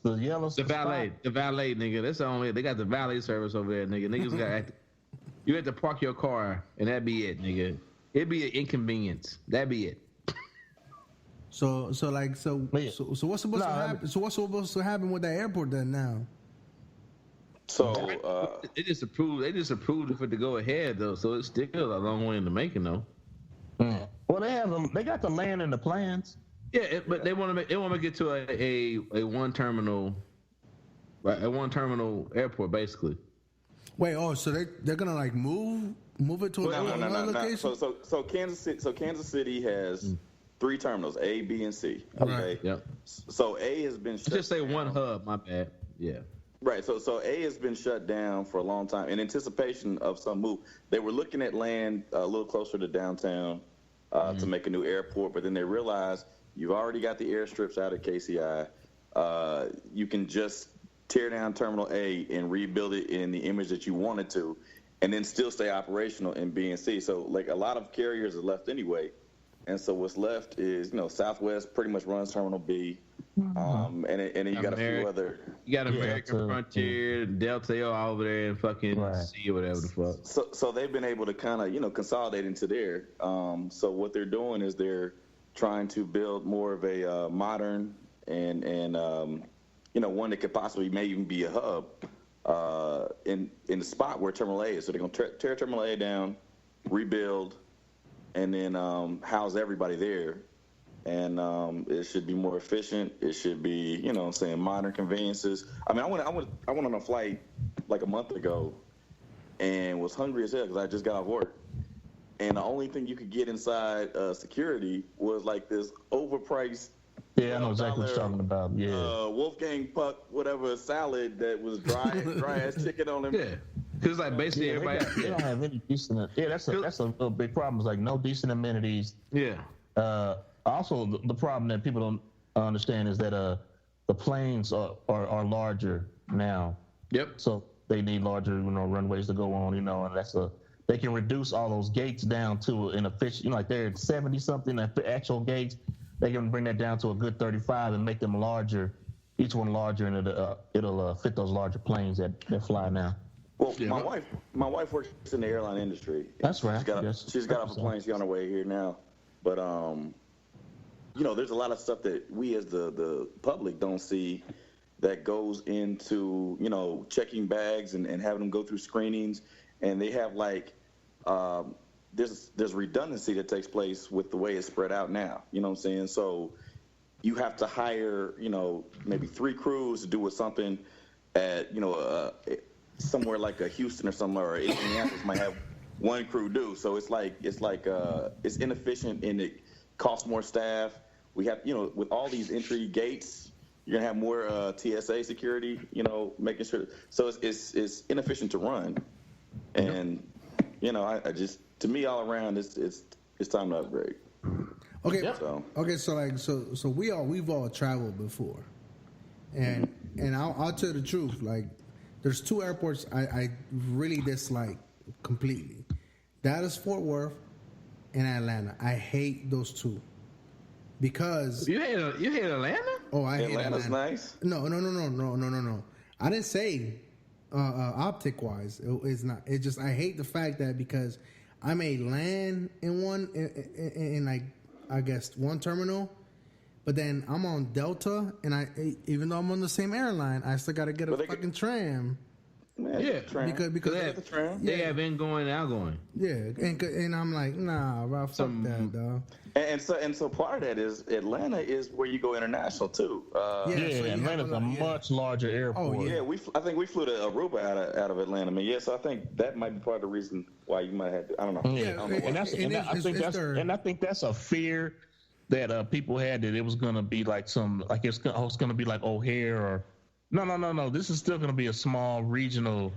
the yellow.
The valet, nigga. That's the only. They got the valet service over there, nigga. Niggas got. You had to park your car and that'd be it, nigga. It'd be an inconvenience. That'd be it.
So what's supposed to happen? So what's supposed to happen with that airport then now?
So
they just approved for it to go ahead though. So it's still a long way in the making though.
Mm. Well, they got the land in the plans.
Yeah, but they want to make it to a one terminal, right? A one terminal airport basically.
Wait, so they're gonna like move it to another location?
So Kansas City has 3 terminals, A, B, and C. Okay.
Right. Yep.
So A has been shut
just say
down.
one hub. My bad. Yeah.
Right. So A has been shut down for a long time in anticipation of some move. They were looking at land a little closer to downtown to make a new airport, but then they realized you've already got the airstrips out at KCI. You can just tear down Terminal A and rebuild it in the image that you wanted to, and then still stay operational in B and C. So like a lot of carriers are left anyway. And so what's left is, Southwest pretty much runs Terminal B, and then you got a few other. You got
American Frontier, Delta all over there, and fucking C or whatever the fuck.
So they've been able to kind of consolidate into there. So what they're doing is they're trying to build more of a modern and one that could possibly may even be a hub in the spot where Terminal A is. So they're gonna tear Terminal A down, rebuild, and then house everybody there. And it should be more efficient. It should be, modern conveyances. I mean, I went on a flight like a month ago and was hungry as hell because I just got off work. And the only thing you could get inside security was like this overpriced
Yeah, I know exactly what you're talking about. Yeah.
Wolfgang Puck, whatever salad that was dry ass chicken on him.
Yeah, because like basically everybody.
They don't have any decent. Yeah, that's a real big problem. It's like no decent amenities.
Yeah.
Also, the problem that people don't understand is that the planes are larger now.
Yep.
So they need larger, runways to go on, and they can reduce all those gates down to an efficient, like they're at 70 something, the actual gates, they can bring that down to a good 35 and make them larger, each one larger, and it'll fit those larger planes that fly now.
Well, my wife works in the airline industry.
That's right.
She's got off a plane. She's on her way here now. But there's a lot of stuff that we as the public don't see that goes into, checking bags and having them go through screenings. And they have there's redundancy that takes place with the way it's spread out now. You know what I'm saying? So you have to hire, maybe 3 crews to do something at, somewhere like a Houston or somewhere, or Indianapolis might have 1 crew do. So it's inefficient and it costs more staff. We have, with all these entry gates, you're gonna have more TSA security, making sure. So it's inefficient to run, and I just, to me, all around, it's time to upgrade.
Okay. So we've all traveled before, and I'll tell you the truth. Like, there's 2 airports I really dislike completely. That is Fort Worth and Atlanta. I hate those 2. Because
you hate Atlanta?
Oh, I hate
Atlanta's
Atlanta.
Nice.
No. I didn't say optic wise. It's not. It's just I hate the fact that because I may land in one in like I guess one terminal, but then I'm on Delta, and even though I'm on the same airline, I still got to get a fucking tram.
Yeah,
because
they have ingoing and outgoing.
Yeah, and I'm like, nah, bro, fuck that, dog.
And so part of that is Atlanta is where you go international too.
So Atlanta's a much larger airport.
Oh yeah, I think we flew to Aruba out of Atlanta. I mean, yes, I think that might be part of the reason why you might have to. I don't know.
Yeah, and I think that's a fear that people had, that it was gonna be like it's gonna be like O'Hare or. No. This is still going to be a small regional,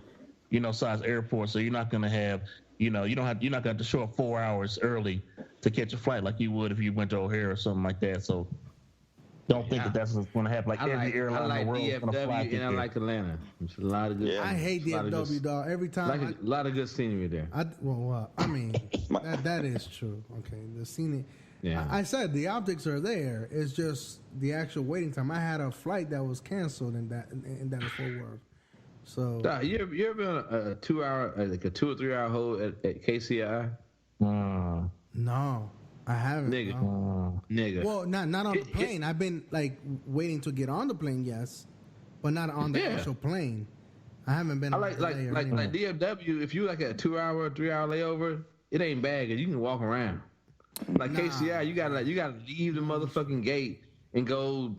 size airport. So you're not going to have, you're not going to have to show up 4 hours early to catch a flight like you would if you went to O'Hare or something like that. So don't think that's what's going to happen. Like every airline in the world is going to fly.
And I like Atlanta. It's a lot of good.
Yeah. I hate DFW, dog. Every time.
A lot of good scenery there.
I mean, that is true. Okay, the scenery. Yeah. I said the optics are there. It's just the actual waiting time. I had a flight that was canceled in that Fort Worth. So
you ever been on a 2 hour, like a 2 or 3 hour hold at KCI?
No, I haven't.
Nigga.
Well, not on the plane. I've been like waiting to get on the plane, yes, but not on the actual plane. I haven't been. Like
DFW. If you like a 2 hour, 3 hour layover, it ain't bad because you can walk around. Like KCI, you gotta leave the motherfucking gate and go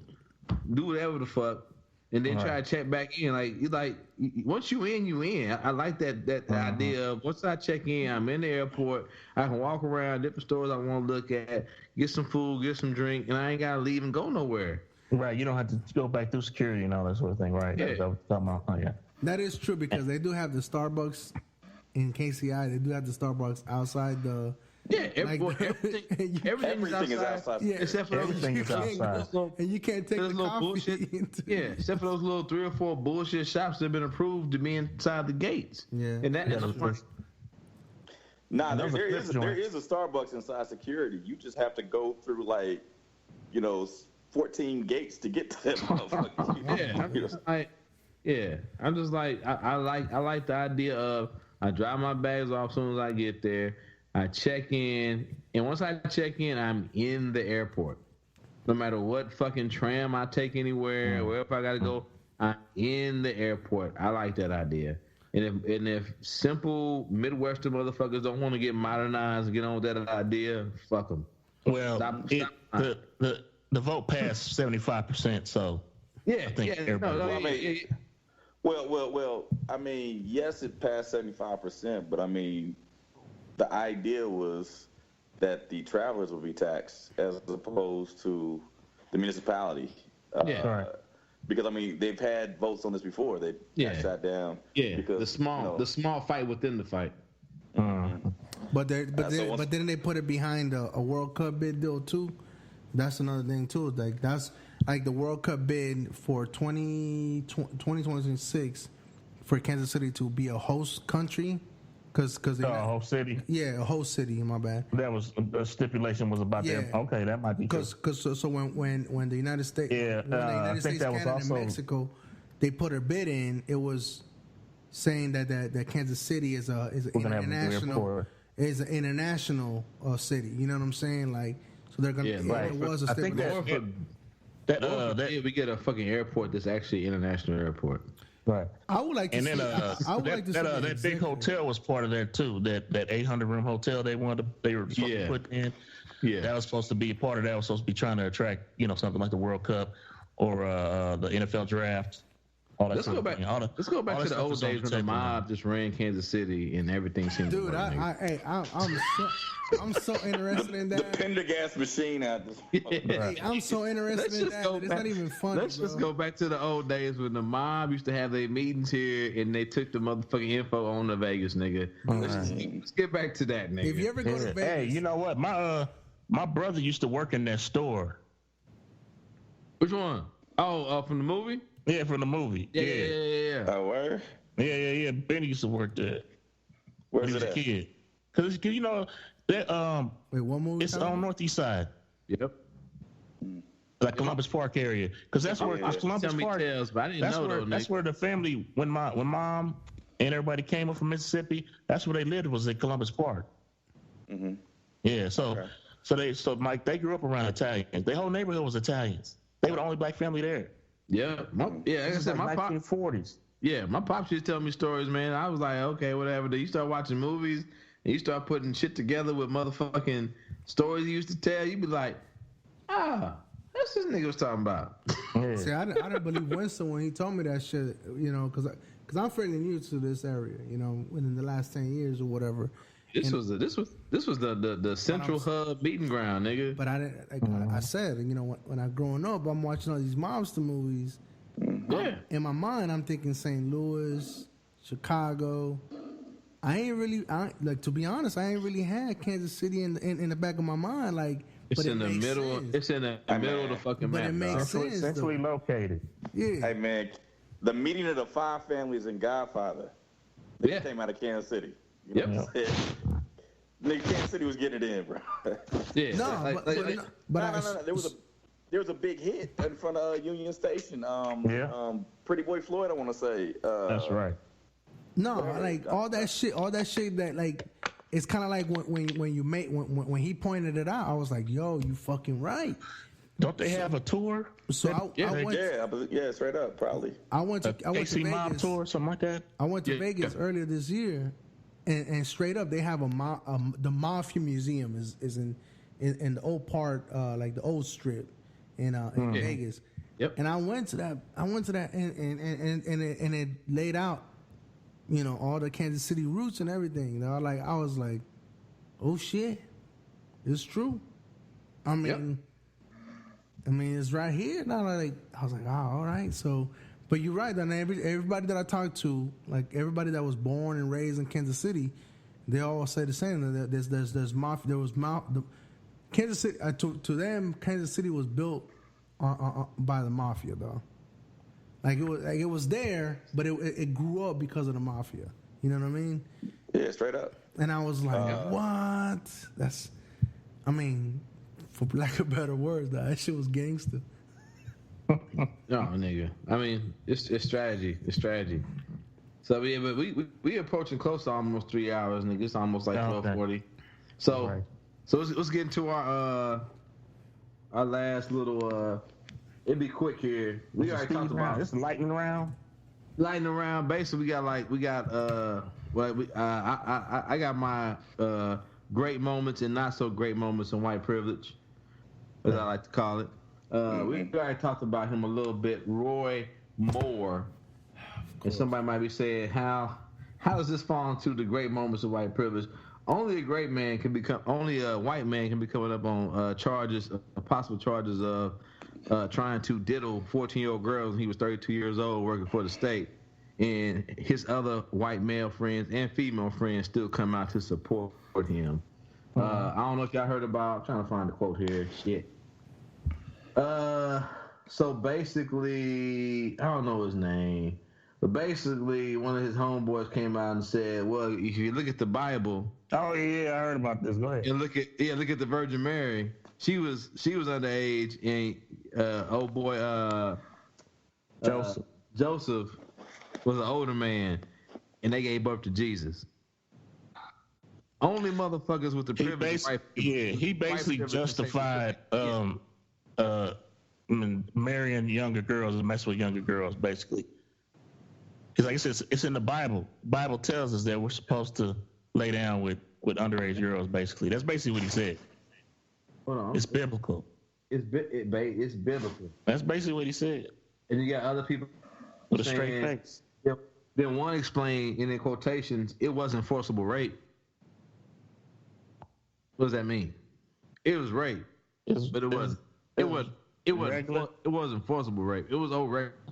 do whatever the fuck, and then try to check back in. Like once you in, you in. I like that idea of once I check in, I'm in the airport. I can walk around different stores I want to look at, get some food, get some drink, and I ain't gotta leave and go nowhere.
Right, you don't have to go back through security and all that sort of thing. Right?
Yeah. That is true because they do have the Starbucks in KCI. They do have the Starbucks outside the.
Yeah, everything is outside.
Yeah,
except for
everything is outside.
And you can't take the coffee.
Bullshit. Yeah, except for those little 3 or 4 bullshit shops that have been approved to be inside the gates.
Yeah,
and that is the point.
Nah, there is a Starbucks inside security. You just have to go through 14 gates to get to that motherfucker.
I'm just like I like the idea of I drop my bags off as soon as I get there. I check in, and once I check in, I'm in the airport. No matter what fucking tram I take anywhere, wherever I gotta go, I'm in the airport. I like that idea. And if simple Midwestern motherfuckers don't want to get modernized and get on with that idea, fuck them.
Well, the vote passed 75%, so I think everybody.
Well, I mean, yes, it passed 75%, but I mean, the idea was that the travelers would be taxed as opposed to the municipality.
Right.
Because I mean, they've had votes on this before. They got shot down.
Yeah,
because,
the small fight within the fight.
But then they put it behind a World Cup bid deal too. That's another thing too. Like that's like the World Cup bid for 2026 for Kansas City to be a host country. Cause
a host city.
Yeah, a host city. My bad.
That was the stipulation was about that. Okay, that might be.
Because so when the United States,
I think that was
Canada,
also
and Mexico, they put a bid in. It was saying that Kansas City is an international city. You know what I'm saying? Like, so they're gonna.
Right.
It was a stipulation.
We get a fucking airport that's actually an international airport.
Right.
I would like to see. I would like to see
that big hotel was part of that too. That 800-room hotel they were supposed to put in. Yeah. That was supposed to be part of that. Was supposed to be trying to attract something like the World Cup or the NFL draft.
Let's go back
to the old days when the mob just ran Kansas City and everything seemed to work.
I'm so interested in that.
The Pendergast machine out there.
Hey, I'm so interested in that. It's not even funny.
Let's just go back to the old days when the mob used to have their meetings here and they took the motherfucking info on to Vegas, nigga. Let's get back to that, nigga.
If you ever go to Vegas,
hey, you know what? My brother used to work in that store.
Which one? Oh, from the movie?
Yeah, from the movie.
Yeah.
Oh, where?
Yeah. Benny used to work there.
Where's
he was
it
a kid? Because that
wait, what movie?
It's on Northeast Side.
Yep.
Like Columbus Park area, because that's where Columbus Park.
But I didn't know
that's where the family when mom and everybody came up from Mississippi. That's where they lived, was in Columbus Park.
Mm-hmm.
Yeah. So Mike, they grew up around Italians. Their whole neighborhood was Italians. They were the only black family there.
Yeah, like I said, my
1940s.
Yeah, my pops used to tell me stories, man. I was like, okay, whatever. Then you start watching movies and you start putting shit together with motherfucking stories he used to tell. You be like, that's this nigga was talking about.
See, I didn't believe Winston when he told me that shit. Because I'm fairly new to this area. Within the last 10 years or whatever.
This was the central hub meeting ground, nigga.
But I didn't. I said, when I'm growing up, I'm watching all these mobster movies.
Yeah.
In my mind, I'm thinking St. Louis, Chicago. To be honest, I ain't really had Kansas City in the back of my mind. Like,
it's in the middle. Sense. It's in the middle of the fucking map.
But it makes sense.
Centrally located.
Yeah.
Hey man, the meeting of the five families in Godfather. They came out of Kansas City. You know what I'm saying? Nigga, Kansas City was getting it in, bro.
Yeah.
No,
There was a big hit in front of Union Station. Pretty Boy Floyd, I want to say.
That's right.
No, like all that shit that like, it's kind of like when he pointed it out, I was like, yo, you fucking right.
Don't they have a tour?
So I went
straight up, probably.
I went to Vegas.
Mob tour, something like that.
I went to Vegas earlier this year, and straight up they have the Mafia Museum is in the old part, like the old strip in Vegas.
Yep.
And I went to that, and it laid out, all the Kansas City roots and everything. I was like, oh shit, it's true. I mean, it's right here. Now, I was like, all right. So, but you're right. Then everybody that I talked to, like everybody that was born and raised in Kansas City, they all say the same. There's mafia. There was Kansas City. To them, Kansas City was built by the mafia, though. It was there, but it grew up because of the mafia. You know what I mean?
Yeah, straight up.
And I was like, what? That's, for lack of better words, that shit was gangster.
No, nigga. It's strategy. It's strategy. So yeah, but we approaching close to almost 3 hours, nigga. It's almost like 12:40. So
right.
So let's get into our last little. It'd be quick here. We already talked about
this lightning round.
Lightning round. Basically, I got my great moments and not so great moments in white privilege, as I like to call it. We already talked about him a little bit. Roy Moore. And somebody might be saying, how does this fall into the great moments of white privilege? Only a white man can be coming up on possible charges of trying to diddle 14-year-old girls, and he was 32 years old working for the state. And his other white male friends and female friends still come out to support him. I don't know if y'all heard about. I'm trying to find the quote here. Shit. So basically, I don't know his name, but basically, one of his homeboys came out and said, "Well, if you look at the Bible."
Oh yeah, I heard about this. Go ahead.
And look at the Virgin Mary. She was underage, and old boy Joseph was an older man, and they gave birth to Jesus. Only motherfuckers with the privilege.
He basically justified marrying younger girls and messing with younger girls, basically. Because like I said, it's in the Bible. Bible tells us that we're supposed to lay down with underage girls, basically. That's basically what he said.
Hold on.
It's biblical.
It's biblical.
That's basically what he said.
And you got other people
with a straight face.
Yep. Then one explained in quotations, it wasn't forcible rape. What does that mean? It was rape, but it wasn't. It wasn't forcible rape. It was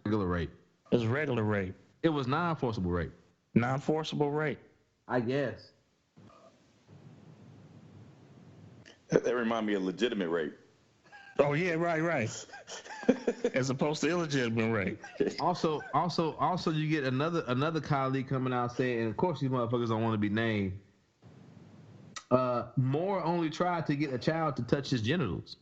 regular rape.
It was regular rape.
It was non-forcible rape.
Non-forcible rape.
I guess.
That remind me of legitimate rape.
Oh yeah, right. As opposed to illegitimate rape.
Also, you get another colleague coming out saying, and of course these motherfuckers don't want to be named. Moore only tried to get a child to touch his genitals.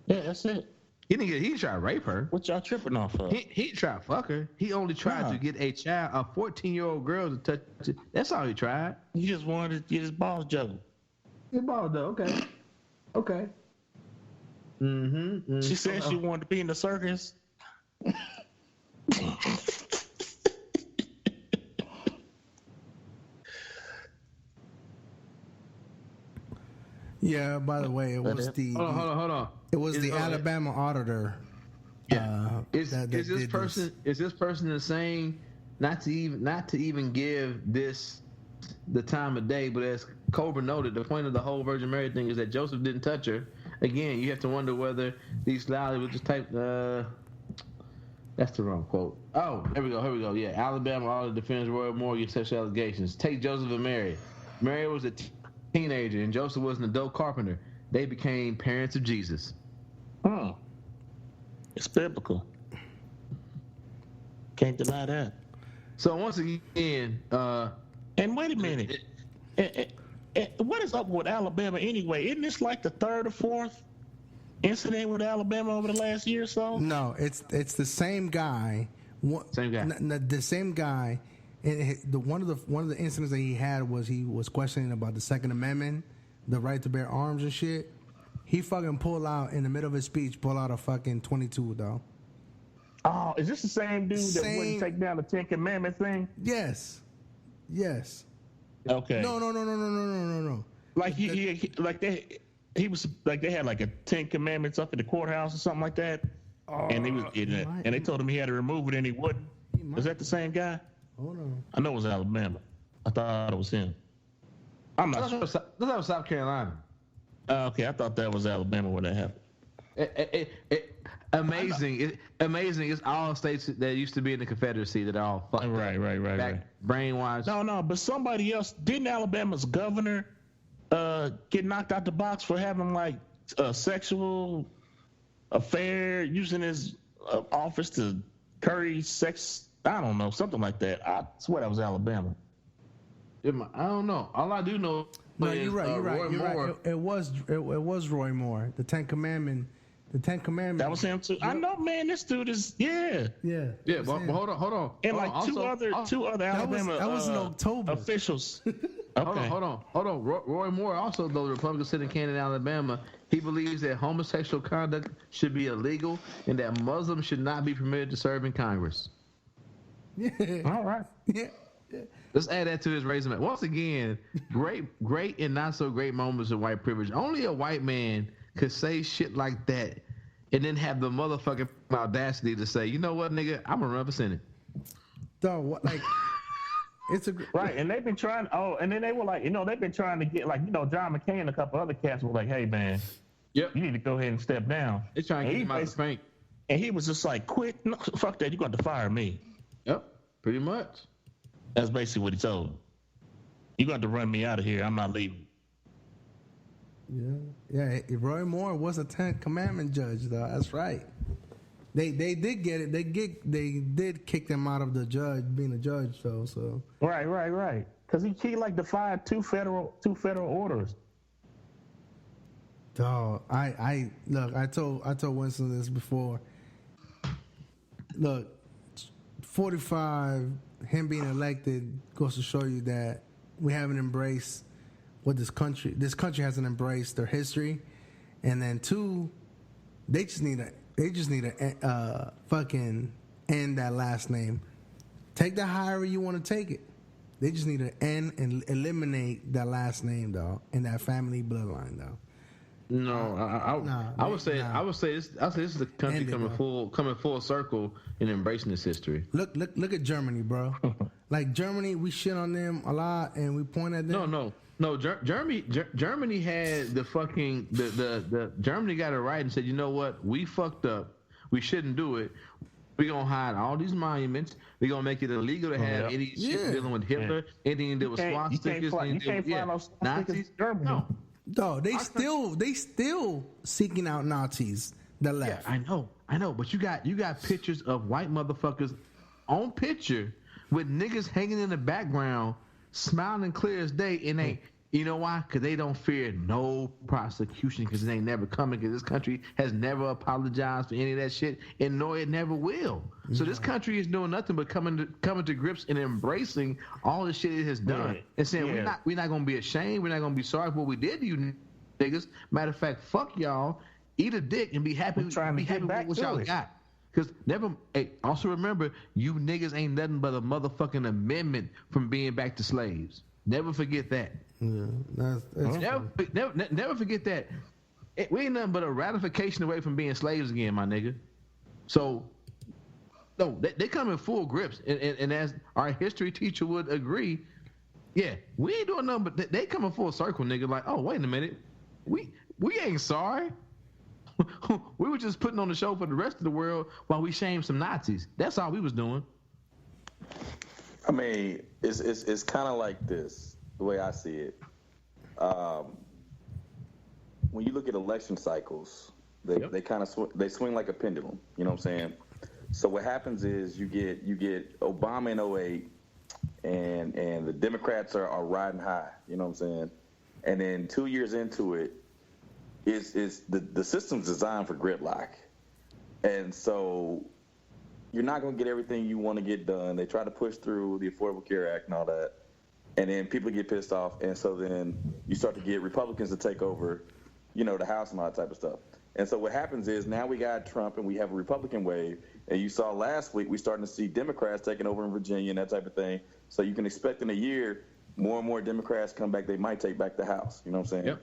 Yeah, that's it.
He didn't try to rape her.
What y'all tripping off of?
He tried to fuck her. He only tried to get a 14-year-old girl to touch it. That's all he tried.
He just wanted to get his balls juggled.
His balls though, okay.
She said she wanted to be in the circus.
Yeah. By the way, it was
hold on.
It was the Alabama auditor.
Yeah. Is this person insane? Not to even give this the time of day, but as Cobra noted, the point of the whole Virgin Mary thing is that Joseph didn't touch her. Again, you have to wonder whether these loudly would just type. That's the wrong quote. Oh, here we go. Yeah, Alabama auditor defends Roy Moore against sexual allegations. Take Joseph and Mary. Mary was a teenager, and Joseph was an adult carpenter. They became parents of Jesus.
It's biblical. Can't deny that.
So once again,
and wait a minute, what is up with Alabama anyway? Isn't this like the third or fourth incident with Alabama over the last year or so?
No, it's the same guy. The same guy. And one of the incidents that he had was he was questioning about the Second Amendment, the right to bear arms and shit. He fucking pulled out in the middle of his speech, a fucking 22 though.
Oh, is this the same dude that wouldn't take down the Ten Commandments thing?
Yes.
Okay.
No.
Like they had like a 10 Commandments up at the courthouse or something like that, and they told him he had to remove it and he wouldn't. Is that the same guy?
Hold on.
I know it was Alabama. I thought it was him. I'm not sure.
That was South Carolina.
Okay, I thought that was Alabama where that happened.
Amazing. Amazing. It's all states that used to be in the Confederacy that are all fucked
right.
brainwashed.
No, but somebody else. Didn't Alabama's governor get knocked out the box for having like a sexual affair, using his office to curry sex? I don't know, something like that. I swear that was Alabama.
I don't know. All I do know.
No, you're right. It was Roy Moore. The Ten Commandments.
That was him too. I know, man. This dude is
Yeah.
But hold on.
And like two other Alabama
that was in October.
officials.
Okay. Hold on. Roy Moore also, though the Republican sitting candidate in Alabama, he believes that homosexual conduct should be illegal and that Muslims should not be permitted to serve in Congress.
Yeah.
All right.
Yeah.
Let's add that to his resume. Once again, great and not so great moments of white privilege. Only a white man could say shit like that and then have the motherfucking audacity to say, you know what, nigga, I'm gonna run for Senate.
Dog, what, like, it's a
right, and they've been trying. Oh, and then they were like, they've been trying to get like, John McCain and a couple other cats were like, hey man,
Yep.
You need to go ahead and step down.
They trying to get him out of the paint.
And he was just like, quit. No, fuck that. You're going to fire me.
Yep. Pretty much.
That's basically what he told him. You're going to run me out of here. I'm not leaving.
Yeah. Roy Moore was a 10th Commandment judge, though. That's right. They did get it. They did kick them out of the judge being a judge, though. So
Right. Because he like defied two federal orders.
Dog, I look. I told Winston this before. Look, 45. Him being elected goes to show you that we haven't embraced what this country hasn't embraced their history, and then 2, they just need to fucking end that last name. Take that however you want to take it. They just need to end and eliminate that last name, though, and that family bloodline, though.
No, I would say this is the country coming full circle and embracing this history.
Look at Germany, bro. Like Germany, we shit on them a lot and we point at them.
No. Germany had the Germany got it right and said, you know what, we fucked up. We shouldn't do it. We're gonna hide all these monuments. We're gonna make it illegal to have any shit dealing with Hitler, anything that was swastikas, Nazis. No.
No, they still seeking out Nazis that left.
Yeah, I know, but you got pictures of white motherfuckers on picture with niggas hanging in the background, smiling clear as day, and you know why? Because they don't fear no prosecution, because it ain't never coming, because this country has never apologized for any of that shit, and nor it never will. So this country is doing nothing but coming to grips and embracing all the shit it has done, and saying we're not gonna be ashamed, we're not gonna be sorry for what we did to you niggas. Matter of fact, fuck y'all, eat a dick and be happy. Be happy with what y'all got. Because also remember, you niggas ain't nothing but a motherfucking amendment from being back to slaves. Never forget that.
Yeah,
never forget that. We ain't nothing but a ratification away from being slaves again, my nigga. So, no, they come in full grips, and as our history teacher would agree, yeah, we ain't doing nothing, but they come in full circle, nigga. Like, oh, wait a minute, we ain't sorry. We were just putting on the show for the rest of the world while we shamed some Nazis. That's all we was doing.
I mean, it's kind of like this, the way I see it. When you look at election cycles, they kind of they swing like a pendulum. You know what I'm saying? So what happens is you get Obama in 2008, and the Democrats are riding high. You know what I'm saying? And then 2 years into it, the system's designed for gridlock, and so you're not going to get everything you want to get done. They try to push through the Affordable Care Act and all that, and then people get pissed off, and so then you start to get Republicans to take over, the House and all that type of stuff. And so what happens is now we got Trump and we have a Republican wave, and you saw last week we're starting to see Democrats taking over in Virginia and that type of thing. So you can expect in a year more and more Democrats come back. They might take back the House. You know what I'm saying?
Yep.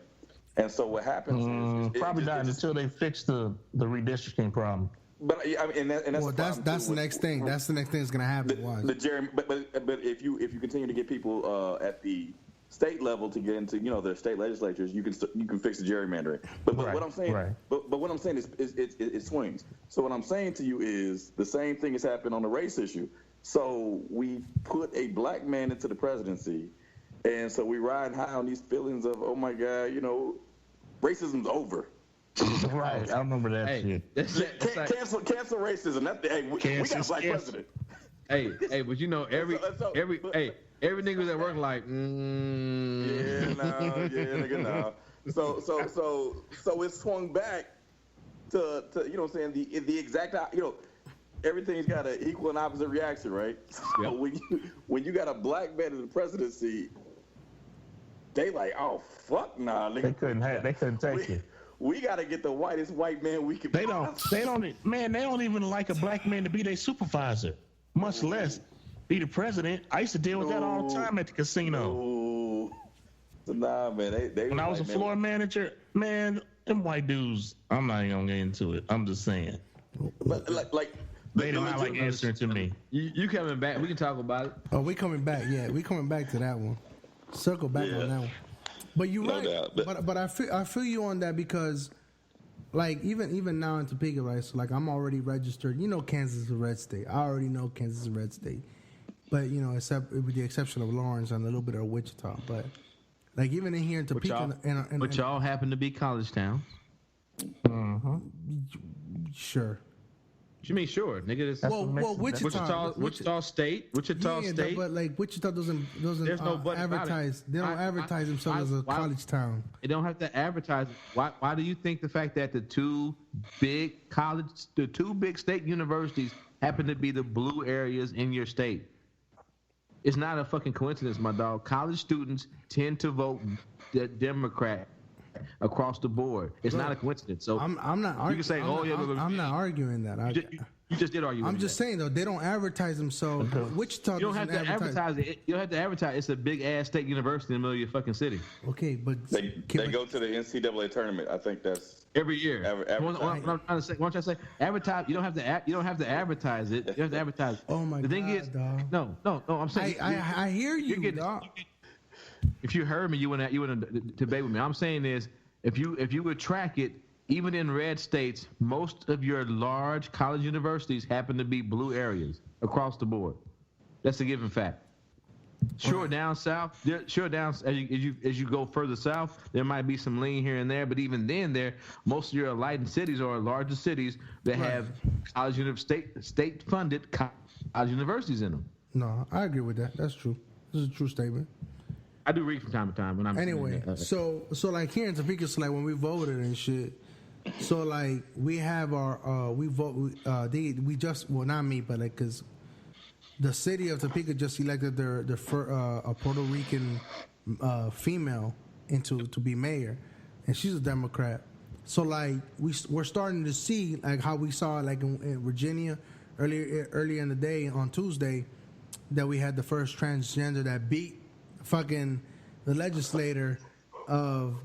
And so what happens is
probably not until they fix the redistricting problem.
But I mean,
that's the next thing. That's the next thing that's gonna happen.
But if you continue to get people at the state level to get into their state legislatures, you can fix the gerrymandering. But what I'm saying, but what I'm saying is it swings. So what I'm saying to you is the same thing has happened on the race issue. So we put a black man into the presidency, and so we ride high on these feelings of, oh my God, racism's over.
Right, I remember that shit.
Cancel racism. We got a black president.
Hey, but every nigga that work like,
nigga, no. So it swung back to what I'm saying, the exact, everything's got an equal and opposite reaction, right? So when you got a black man in the presidency, they like, oh fuck nah, nigga.
They couldn't take it.
We got to get the whitest white man we can.
They don't even like a black man to be their supervisor, much less be the president. I used to deal with that all the time at the casino.
So nah, man.
When I was a floor manager, man, them white dudes. I'm not even gonna get into it. I'm just saying.
But like
they do not like answering to me.
You coming back? We can talk about it.
Oh, we coming back. Yeah, we coming back to that one. Circle back on that one. But you're right. But I feel you on that because like even now in Topeka, right? So like I'm already registered. You know, Kansas is a red state. I already know Kansas is a red state, but you know, except with the exception of Lawrence and a little bit of Wichita. But like even in here in Topeka,
but y'all happen to be college towns.
Sure.
What you mean sure, nigga? Wichita State. State.
But like Wichita doesn't
There's no
advertise. They don't advertise themselves as a college town.
They don't have to advertise. Why do you think the fact that the two big state universities happen to be the blue areas in your state? It's not a fucking coincidence, my dog. College students tend to vote Democrat across the board. It's not a coincidence. So
I'm not arguing.
You can say,
I'm not arguing that.
You just did argue.
I'm just saying though, they don't advertise themselves. Wichita
you don't have to advertise it. You don't have to advertise. It's a big ass state university in the middle of your fucking city.
Okay, but
they go to the NCAA tournament. I think that's
every year. What I'm trying to say, advertise. You don't have to advertise it. You have to advertise.
Oh my god.
The thing is,
dog.
no. I'm saying.
I hear you, dog.
If you heard me, you wouldn't debate with me. I'm saying is, if you would track it, even in red states, most of your large college universities happen to be blue areas across the board. That's a given fact. Sure, down south, as you go further south, there might be some lean here and there, but even then, most of your enlightened cities are larger cities that have college state-funded college universities in them.
No, I agree with that. That's true. This is a true statement.
I do read from time to time when I'm
anyway. So like here in Topeka, so like when we voted and shit. So like we have our we vote. We just not me, but like because the city of Topeka just elected their a Puerto Rican female to be mayor, and she's a Democrat. So like we're starting to see like how we saw like in Virginia earlier in the day on Tuesday that we had the first transgender that beat fucking the legislator of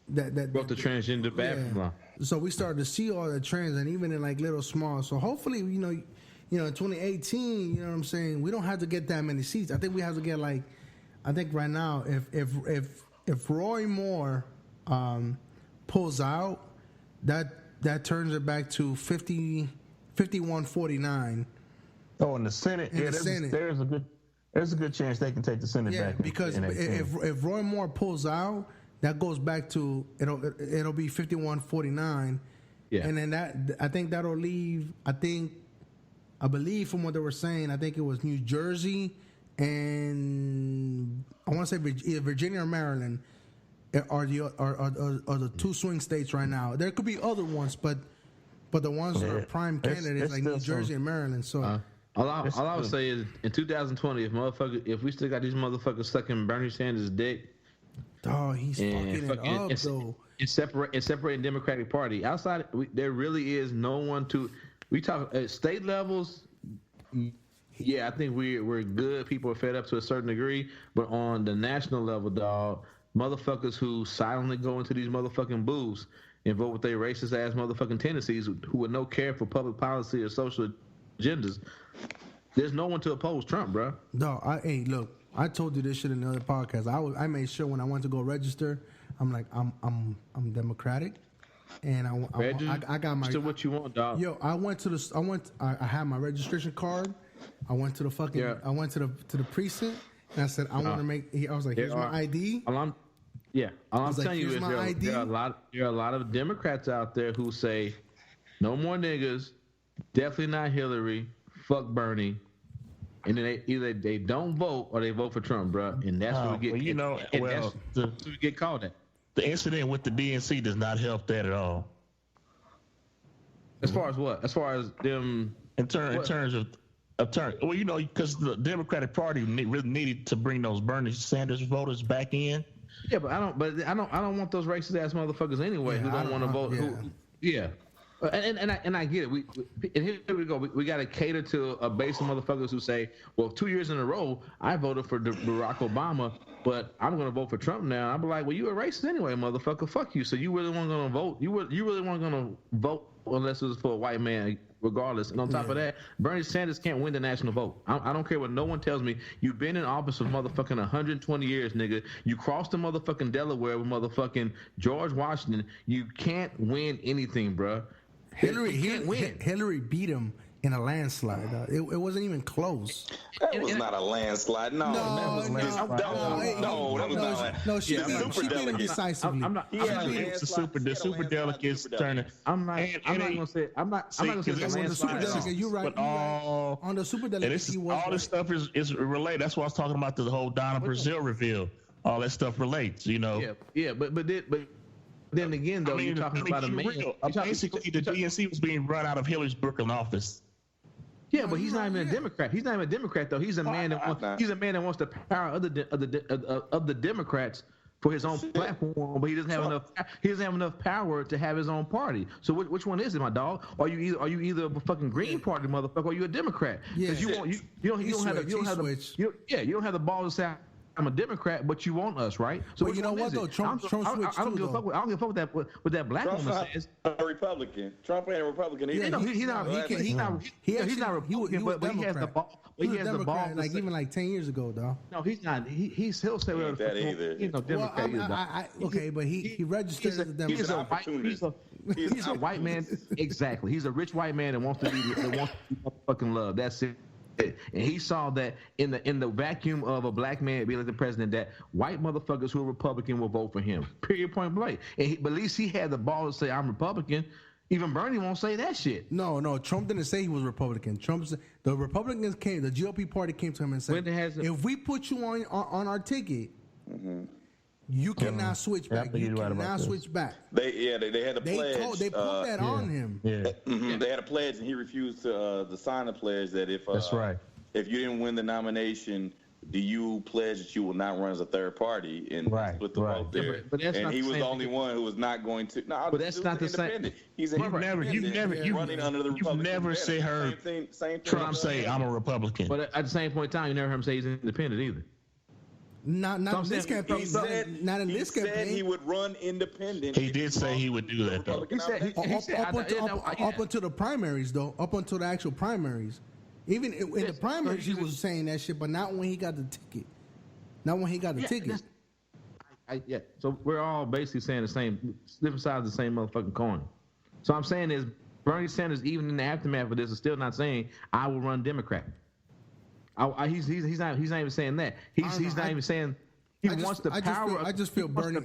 that
broke the transgender bathroom law.
So we started to see all the trends, and even in like little small. So hopefully, in 2018, you know what I'm saying, we don't have to get that many seats. I think we have to get like, I think right now, if Roy Moore pulls out, that turns it back to 51-49.
Oh, in the Senate, there's a good chance they can take the Senate back.
Yeah, because if Roy Moore pulls out, that goes back to it'll be 51-49. Yeah. And then I think that'll leave. I believe from what they were saying, I think it was New Jersey and I want to say either Virginia or Maryland are the two swing states right now. There could be other ones, but the ones that are prime candidates like New Jersey and Maryland. So.
All I would say is in 2020, if we still got these motherfuckers sucking Bernie Sanders' dick,
oh, he's fucking it up though.
It's separating Democratic Party. Outside, there really is no one to. We talk at state levels. Yeah, I think we're good. People are fed up to a certain degree, but on the national level, dog, motherfuckers who silently go into these motherfucking booths and vote with their racist ass motherfucking tendencies, who with no care for public policy or social agendas. There's no one to oppose Trump, bro.
No, look, I told you this shit in the other podcast. I made sure when I went to go register, I'm like, I'm Democratic, and I got my.
Still what you want, dog?
Yo, I had my registration card. I went to the fucking. Yeah. I went to the precinct, and I said I want to make. I was like, here's my ID.
All I'm telling you is there are a lot of Democrats out there who say, no more niggas, definitely not Hillary. Fuck Bernie, and then either they don't vote or they vote for Trump, bro, and that's what we get. That's what we get called at.
The incident with the DNC does not help that at all.
As far as what? As far as them
in terms of well, because the Democratic Party really needed to bring those Bernie Sanders voters back in.
Yeah, but I don't want those racist ass motherfuckers anyway who don't want to vote. Yeah. And I get it. And here we go. We got to cater to a base of motherfuckers who say, well, 2 years in a row, I voted for Barack Obama, But I'm gonna vote for Trump now. I'm like, well, you a racist anyway, motherfucker. Fuck you. So you really weren't gonna vote? You really weren't gonna vote unless it was for a white man, regardless. And on top of that, Bernie Sanders can't win the national vote. I don't care what no one tells me. You've been in office for motherfucking 120 years, nigga. You crossed the motherfucking Delaware with motherfucking George Washington. You can't win anything, bruh.
Hillary beat him in a landslide. It wasn't even close.
That was not a landslide. No, that was
No, she beat him decisively.
I'm not. It's the super delegates turning.
I'm not gonna say it's a landslide.
You're right. On the super delegates,
all this stuff is related. That's why I was talking about the whole Donna Brazile reveal. All that stuff relates, you know.
Yeah, but then again, though, you're talking about a man.
Basically, the DNC was being run out of Hillary's Brooklyn office.
Yeah, but he's not even a Democrat. He's not even a Democrat, though. He's a man that wants the power of the Democrats for his own platform, but he doesn't have enough. He doesn't have enough power to have his own party. So which one is it, my dog? Are you either a fucking Green Party motherfucker, or you a Democrat? Because you don't have the balls to say, I'm a Democrat, but you want us, right? So
you know what though? Trump switched
I don't give a fuck with that black
Trump's
woman says.
A Republican. Trump ain't a Republican either.
Yeah, he's not Republican, but he has the ball. He has the ball.
Like even like 10 years ago, though.
No, he's not. He'll say
He ain't that either.
He's no Democrat either.
Okay, but he registered as a Democrat.
He's a white man. Exactly. He's a rich white man that wants to be fucking love. That's it. And he saw that in the vacuum of a black man being elected president, that white motherfuckers who are Republican will vote for him. Period, point blank. But at least he had the ball to say, I'm Republican. Even Bernie won't say that shit.
No, Trump didn't say he was Republican. The Republicans came, the GOP party came to him and said, if we put you on our ticket, you cannot switch back. You cannot switch back.
They had a pledge.
They put that on him.
Yeah. They had a pledge, and he refused to sign a pledge that if
that's right.
If you didn't win the nomination, do you pledge that you will not run as a third party and split the vote there?
Yeah, but
and he was the only one who was not going to. No,
but that's not the same.
He's
you've never said her Trump say I'm a Republican.
But at the same point in time, you never heard him say he's independent either.
Not in this campaign. He said
he would run independent.
He did say he would do that, though.
Up until the primaries, though. Up until the actual primaries. Even in the primaries, he was saying that shit, but not when he got the ticket. Not when he got the ticket.
So we're all basically saying the same, different sides of the same motherfucking coin. So I'm saying is Bernie Sanders, even in the aftermath of this, is still not saying I will run Democrat. He's not even saying that. He's not even saying he wants the power.
I just feel Bernie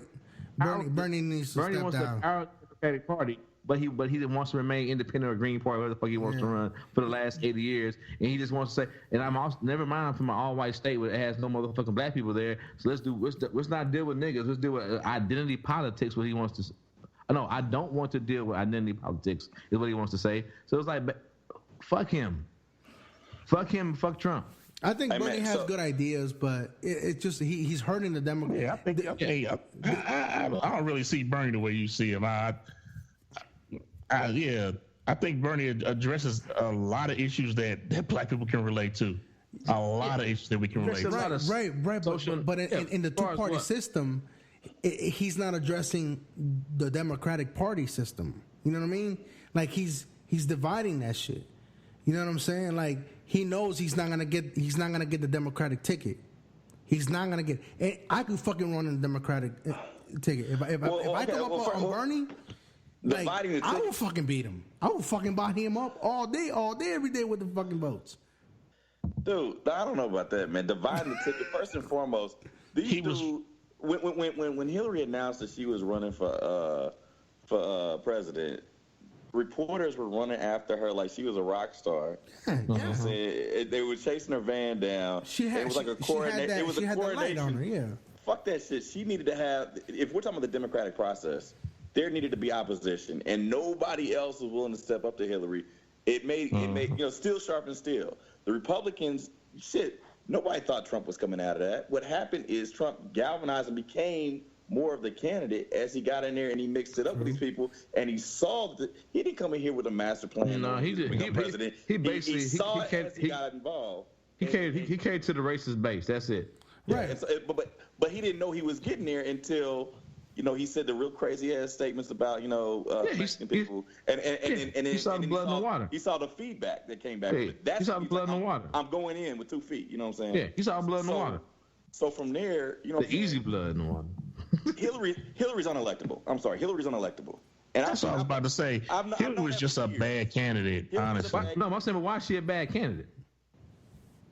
needs to step down.
Wants the power of the Democratic Party, but he wants to remain independent or Green Party, whatever the fuck he wants to run for the last 80 years, and he just wants to say. And I'm also never mind, I'm from an all-white state where it has no motherfucking black people there. So let's not deal with niggas. Let's deal with identity politics. What he wants to. No, I don't want to deal with identity politics. Is what he wants to say. So it's like, fuck him. Fuck him. Fuck Trump.
I think Bernie has good ideas, but it's just he's hurting the Democrats.
Yeah, I don't really see Bernie the way you see him. I think Bernie addresses a lot of issues that black people can relate to. A lot of issues that we can relate to.
Right. But in the two-party system, he's not addressing the Democratic Party system. You know what I mean? Like he's dividing that shit. You know what I'm saying? Like he knows he's not gonna get the Democratic ticket. He's not gonna get. And I could fucking run a Democratic ticket if I come up on Bernie. Like, I will fucking beat him. I will fucking buy him up all day, every day with the fucking votes.
Dude, I don't know about that, man. Dividing the ticket first and foremost. When Hillary announced that she was running for president, reporters were running after her like she was a rock star. You know what I'm saying? They were chasing her van down. It was like a coronation. It was a coronation. Fuck that shit. She needed to have. If we're talking about the democratic process, there needed to be opposition, and nobody else was willing to step up to Hillary. It made steel sharpen steel. The Republicans, nobody thought Trump was coming out of that. What happened is Trump galvanized and became more of the candidate as he got in there and he mixed it up with these people, and he saw that he didn't come in here with a master plan.
No, he did. He
saw it as he got involved.
He came to the racist base. That's it.
Right.
But he didn't know he was getting there until, he said the real crazy ass statements about, Mexican people, and
he saw the blood in the water.
He saw the feedback that came back.
Yeah, he saw the blood in the water.
I'm going in with 2 feet. You know what I'm saying?
Yeah, he saw blood in the water.
So from there,
the easy blood in the water.
Hillary's unelectable. I'm sorry, Hillary's unelectable. And
that's what I was about to say. Hillary was just a bad candidate, honestly.
No, I'm saying, but why is she a bad candidate?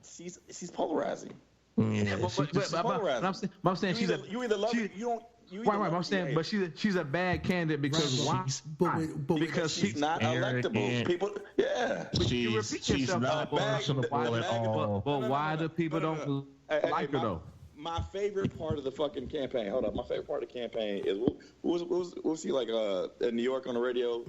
She's polarizing.
Yeah,
I'm saying
you either love it, you don't.
Right. I'm saying, but she's a bad candidate because why?
Because she's not electable. People, yeah.
She's not personable at all.
But why do people don't like her though?
My favorite part of the fucking campaign. Hold up. My favorite part of the campaign is what was she like in New York on the radio?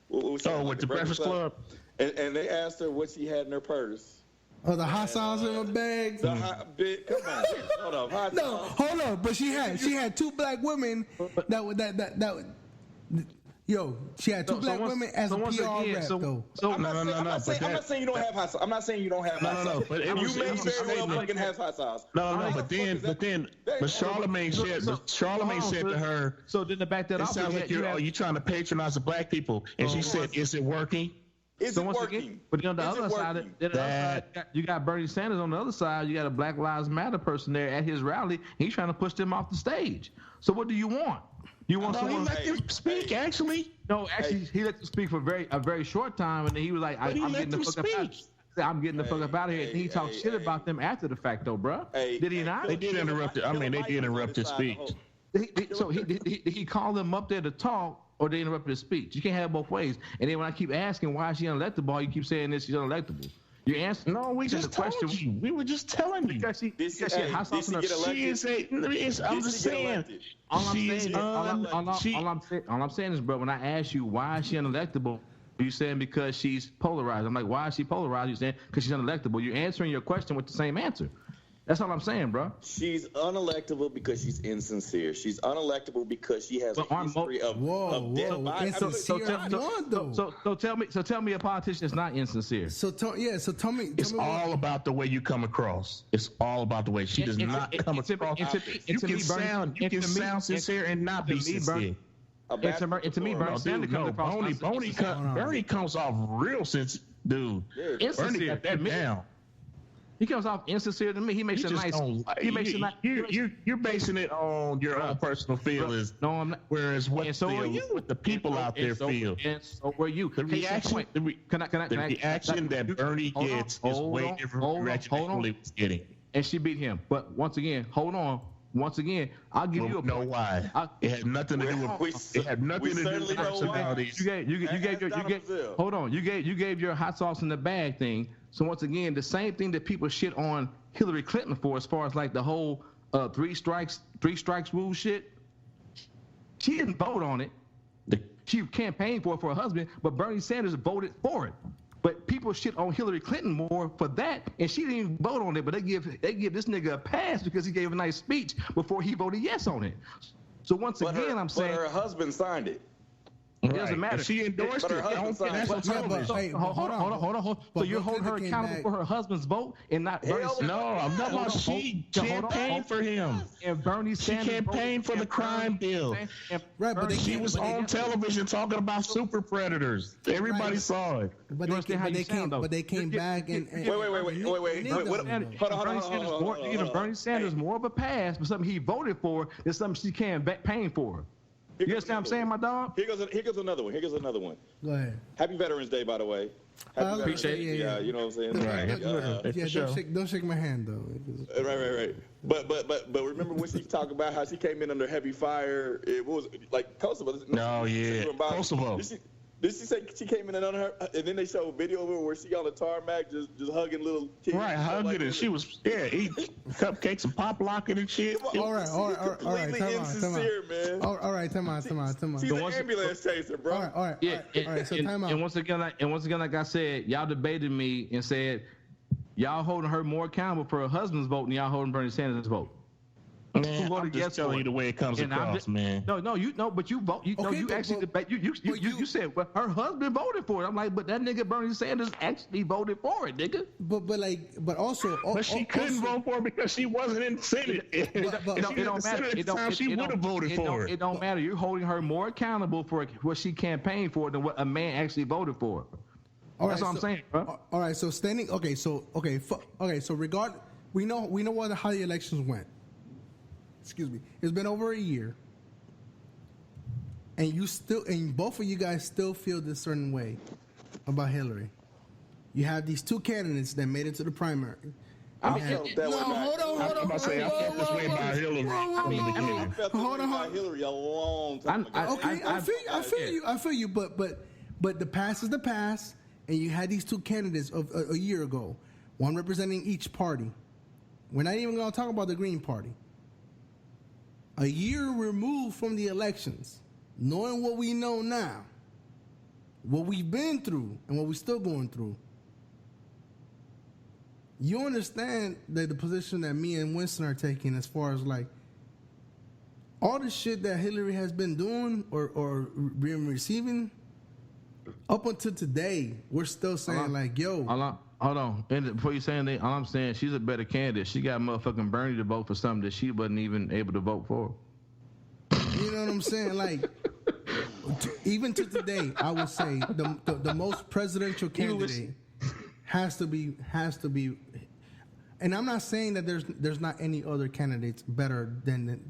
With
the Breakfast Club.
And they asked her what she had in her purse.
Oh, the hot sauce in her bag.
The hot bit. Come on, hold up.
Hold on. But she had 2 black women that would. Yo, she had 2 black women as a PR rep, though.
I'm not saying you don't have hot sauce. I'm not saying you don't have hot sauce.
But
you may very well fucking have hot sauce.
But Charlamagne said to her.
So then to back that up,
it sounds like you're trying to patronize the black people, and she said, "Is it working?"
Is it working?
But on the other side, you got Bernie Sanders on the other side. You got a Black Lives Matter person there at his rally. He's trying to push them off the stage. So what do you want? You want someone?
He let him speak. Actually,
no. Actually, he let him speak for a very short time, and then he was like, "I'm getting the fuck up out. I'm getting the fuck up out of here." And he talked shit about them after the fact, though, bro. Did he not?
They did interrupt it. I mean, they did interrupt his speech.
So he called them up there to talk. Or they interrupted his speech. You can't have both ways. And then when I keep asking why is she unelectable, you keep saying this, she's unelectable. You answer.
No, we just told you. We were just telling you.
Because she had hot sauce in her.
I'm just saying.
All I'm saying is, bro, when I ask you why is she unelectable, you saying because she's polarized. I'm like, why is she polarized? You saying because she's unelectable. You're answering your question with the same answer. That's all I'm saying, bro.
She's unelectable because she's insincere. She's unelectable because she has a history of
So tell me a politician that's not insincere.
So tell me.
It's all about the way you come across. It's all about the way she does not come across. You can sound sincere and not be sincere.
And to me, Bernie Sanders comes across.
Bernie comes off real sincere, dude. Bernie got that down.
He comes off insincere to me. He makes a nice.
You're basing it on your own personal feelings.
No, I'm not.
Whereas what the people out there feel.
And so were you.
The reaction. The reaction that Bernie gets is way different from the reaction that Hillary was getting.
And she beat him. But once again, hold on. Once again, I'll give you a
know why. It had nothing to do with. It had nothing to do with personalities.
Hold on. You gave your hot sauce in the bag thing. So once again, the same thing that people shit on Hillary Clinton for, as far as like the whole three strikes rule shit. She didn't vote on it. She campaigned for it for her husband, but Bernie Sanders voted for it. But people shit on Hillary Clinton more for that, and she didn't even vote on it. But they give this nigga a pass because he gave a nice speech before he voted yes on it. So once again, I'm saying
her husband signed it.
It doesn't matter.
She endorsed it.
Hold on. So you're holding her accountable for her husband's vote and not Bernie Sanders?
No, I'm not about she campaigned for him.
And Bernie Sanders
campaigned for the crime bill.
Right, but
she was on television talking about super predators. Everybody saw it.
But they came back and
wait. Hold on.
You're giving Bernie Sanders more of a pass for something he voted for than something she campaigned for. You understand what I'm saying, my dog?
Here goes another one.
Go ahead.
Happy Veterans Day, by the way.
Appreciate it.
Yeah, you know what I'm saying?
Right.
Don't shake my hand though.
Right. But remember when she talked about how she came in under heavy fire? It was like Kosovo.
Kosovo.
Did she say she came in under her? And then they show a video of her where she on the tarmac just hugging little kids.
Right, hugging and she was eating cupcakes and pop locking and shit.
All right.
Completely insincere, man.
All right, come on.
She's an ambulance chaser, bro.
All right. So time out.
And once again, like I said, y'all debated me and said y'all holding her more accountable for her husband's vote than y'all holding Bernie Sanders' vote.
Man, I'm just telling you the way it comes across, man.
No, but you vote. You actually debate. You said, well, her husband voted for it. I'm like, but that nigga Bernie Sanders actually voted for it, nigga.
But also,
she couldn't vote for it because she wasn't in the Senate.
It don't matter.
She would have voted for it.
It don't matter. You're holding her more accountable for what she campaigned for than what a man actually voted for. That's what I'm saying, bro.
All right. So standing. Okay. So we know how the elections went. Excuse me. It's been over a year, and both of you guys still feel this certain way about Hillary. You have these two candidates that made it to the primary.
I felt that way
Hold on.
I felt this way about Hillary from the beginning.
I felt this way about Hillary a long time ago.
Okay, I feel you. But the past is the past, and you had these two candidates of a year ago, one representing each party. We're not even going to talk about the Green Party. A year removed from the elections, knowing what we know now, what we've been through, and what we're still going through, you understand that the position that me and Winston are taking as far as like all the shit that Hillary has been doing or been receiving up until today, we're still saying like, yo.
Hold on. And before you say anything, all I'm saying, she's a better candidate. She got motherfucking Bernie to vote for something that she wasn't even able to vote for.
You know what I'm saying? Like, even to today, I would say the most presidential candidate has to be. And I'm not saying that there's not any other candidates better than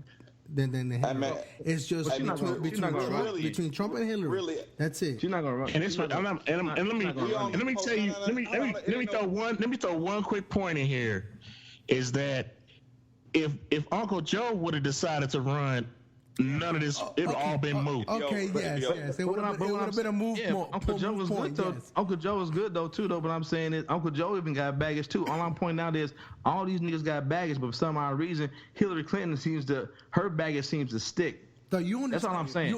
Hillary. It's just between Trump and Hillary.
Really,
that's it.
She's not gonna run.
And let me tell you. Let me throw one quick point in here. Is that if Uncle Joe would have decided to run, none of this it would all been moved.
Okay, yes. It would have been a move.
Uncle Joe was good though. Yes. Uncle Joe was good though too though. But I'm saying is Uncle Joe even got baggage too. All I'm pointing out is all these niggas got baggage, but for some odd reason, Hillary Clinton her baggage seems to stick.
So you understand?
That's all I'm saying.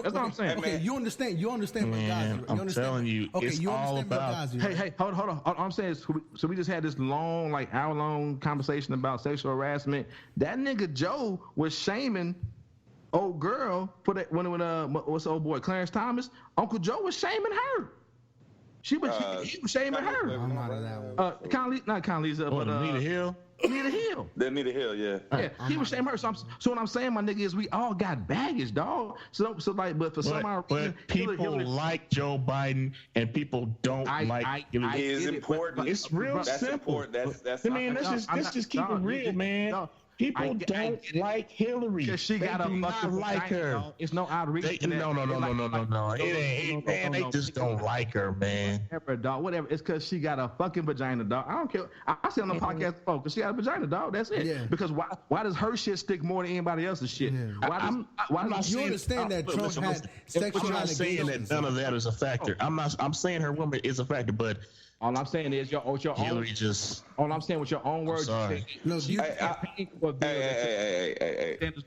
That's all I'm saying.
Okay, you understand? You understand?
Man, I'm telling you, it's all about.
Hey, hold on. All I'm saying is, so we just had this long, like hour-long conversation about sexual harassment. That nigga Joe was shaming old girl for that when what's the old boy Clarence Thomas. Uncle Joe was shaming her. He was shaming her.
I'm out of that one.
Not Condoleezza, but
Anita Hill.
Anita Hill.
Anita Hill, yeah.
Yeah, he was shaming her. So what I'm saying, my nigga, is we all got baggage, dog. So like, but for some odd reason,
people like Joe Biden and people don't like Hillary.
It is important.
It's real simple.
That's
I mean, let's just keep it real, man. People don't like Hillary.
Because she got a fucking
like her.
It's no outreach.
No. It ain't, man. They just don't like her, man.
Whatever. It's because she got a fucking vagina, dog. I don't care. I said on the podcast before, because she got a vagina, dog. That's it. Yeah. Because why does her shit stick more than anybody else's shit?
Yeah. You understand that Trump had sexual allegations?
I'm not saying that none of that is a factor. I'm saying her woman is a factor, but.
All I'm saying is your own. All I'm saying with your own words.
Look,
Sanders